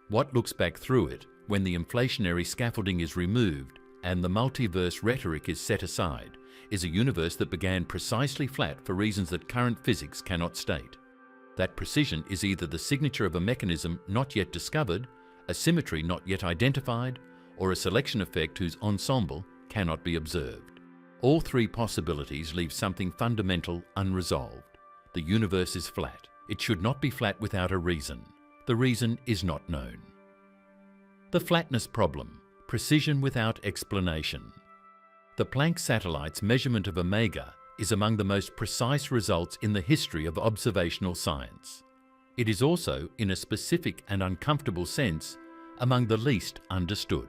What looks back through it when the inflationary scaffolding is removed and the multiverse rhetoric is set aside is a universe that began precisely flat for reasons that current physics cannot state. That precision is either the signature of a mechanism not yet discovered, a symmetry not yet identified, or a selection effect whose ensemble cannot be observed. All three possibilities leave something fundamental unresolved. The universe is flat. It should not be flat without a reason. The reason is not known. The flatness problem, precision without explanation. The Planck satellite's measurement of omega is among the most precise results in the history of observational science. It is also, in a specific and uncomfortable sense, among the least understood.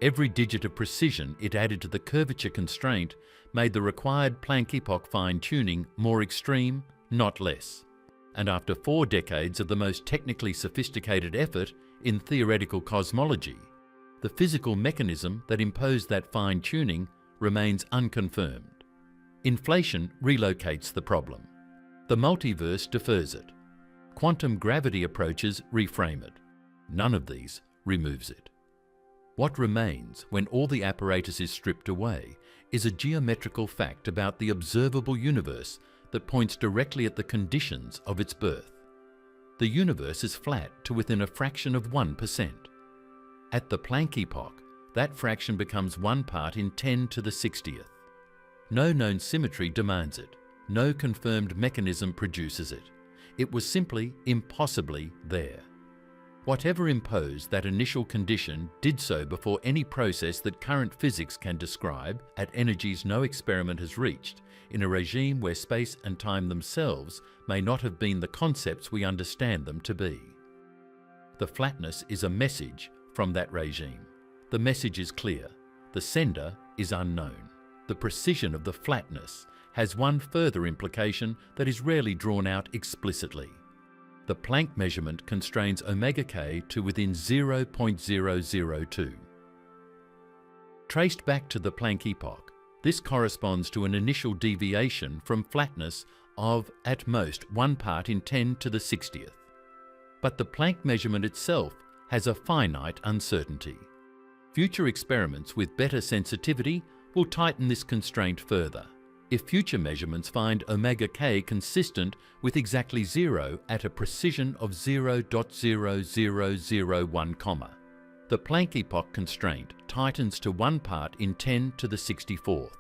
Every digit of precision it added to the curvature constraint made the required Planck epoch fine-tuning more extreme, not less. And after 4 decades of the most technically sophisticated effort in theoretical cosmology, the physical mechanism that imposed that fine-tuning remains unconfirmed. Inflation relocates the problem. The multiverse defers it. Quantum gravity approaches reframe it. None of these removes it. What remains when all the apparatus is stripped away is a geometrical fact about the observable universe that points directly at the conditions of its birth. The universe is flat to within a fraction of 1%. At the Planck epoch, that fraction becomes 1 part in 10 to the 60th. No known symmetry demands it. No confirmed mechanism produces it. It was simply impossibly there. Whatever imposed that initial condition did so before any process that current physics can describe at energies no experiment has reached, in a regime where space and time themselves may not have been the concepts we understand them to be. The flatness is a message from that regime. The message is clear. The sender is unknown. The precision of the flatness has one further implication that is rarely drawn out explicitly. The Planck measurement constrains omega k to within 0.002. Traced back to the Planck epoch, this corresponds to an initial deviation from flatness of, at most, 1 part in 10 to the 60th. But the Planck measurement itself has a finite uncertainty. Future experiments with better sensitivity will tighten this constraint further. If future measurements find omega k consistent with exactly 0 at a precision of 0.0001, the Planck epoch constraint tightens to 1 part in 10 to the 64th.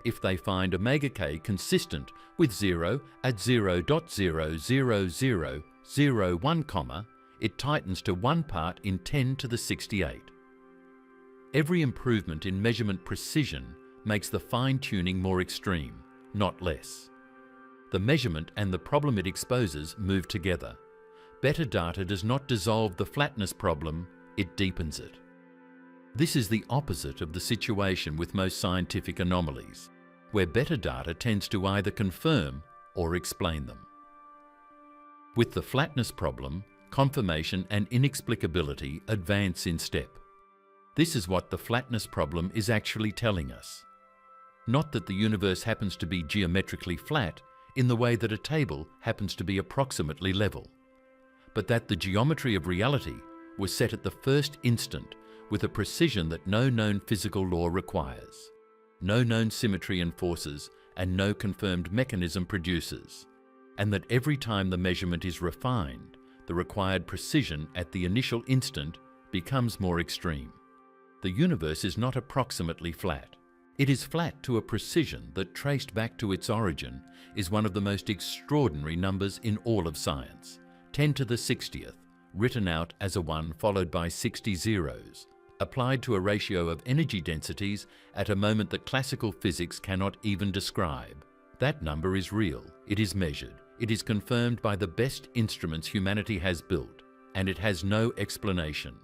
If they find omega k consistent with 0 at 0.00001, it tightens to 1 part in 10 to the 68. Every improvement in measurement precision makes the fine-tuning more extreme, not less. The measurement and the problem it exposes move together. Better data does not dissolve the flatness problem, it deepens it. This is the opposite of the situation with most scientific anomalies, where better data tends to either confirm or explain them. With the flatness problem, confirmation and inexplicability advance in step. This is what the flatness problem is actually telling us. Not that the universe happens to be geometrically flat in the way that a table happens to be approximately level, but that the geometry of reality was set at the first instant with a precision that no known physical law requires, no known symmetry enforces, and no confirmed mechanism produces, and that every time the measurement is refined, the required precision at the initial instant becomes more extreme. The universe is not approximately flat. It is flat to a precision that, traced back to its origin, is one of the most extraordinary numbers in all of science, 10 to the 60th, written out as a 1 followed by 60 zeros, applied to a ratio of energy densities at a moment that classical physics cannot even describe. That number is real, it is measured, it is confirmed by the best instruments humanity has built, and it has no explanation.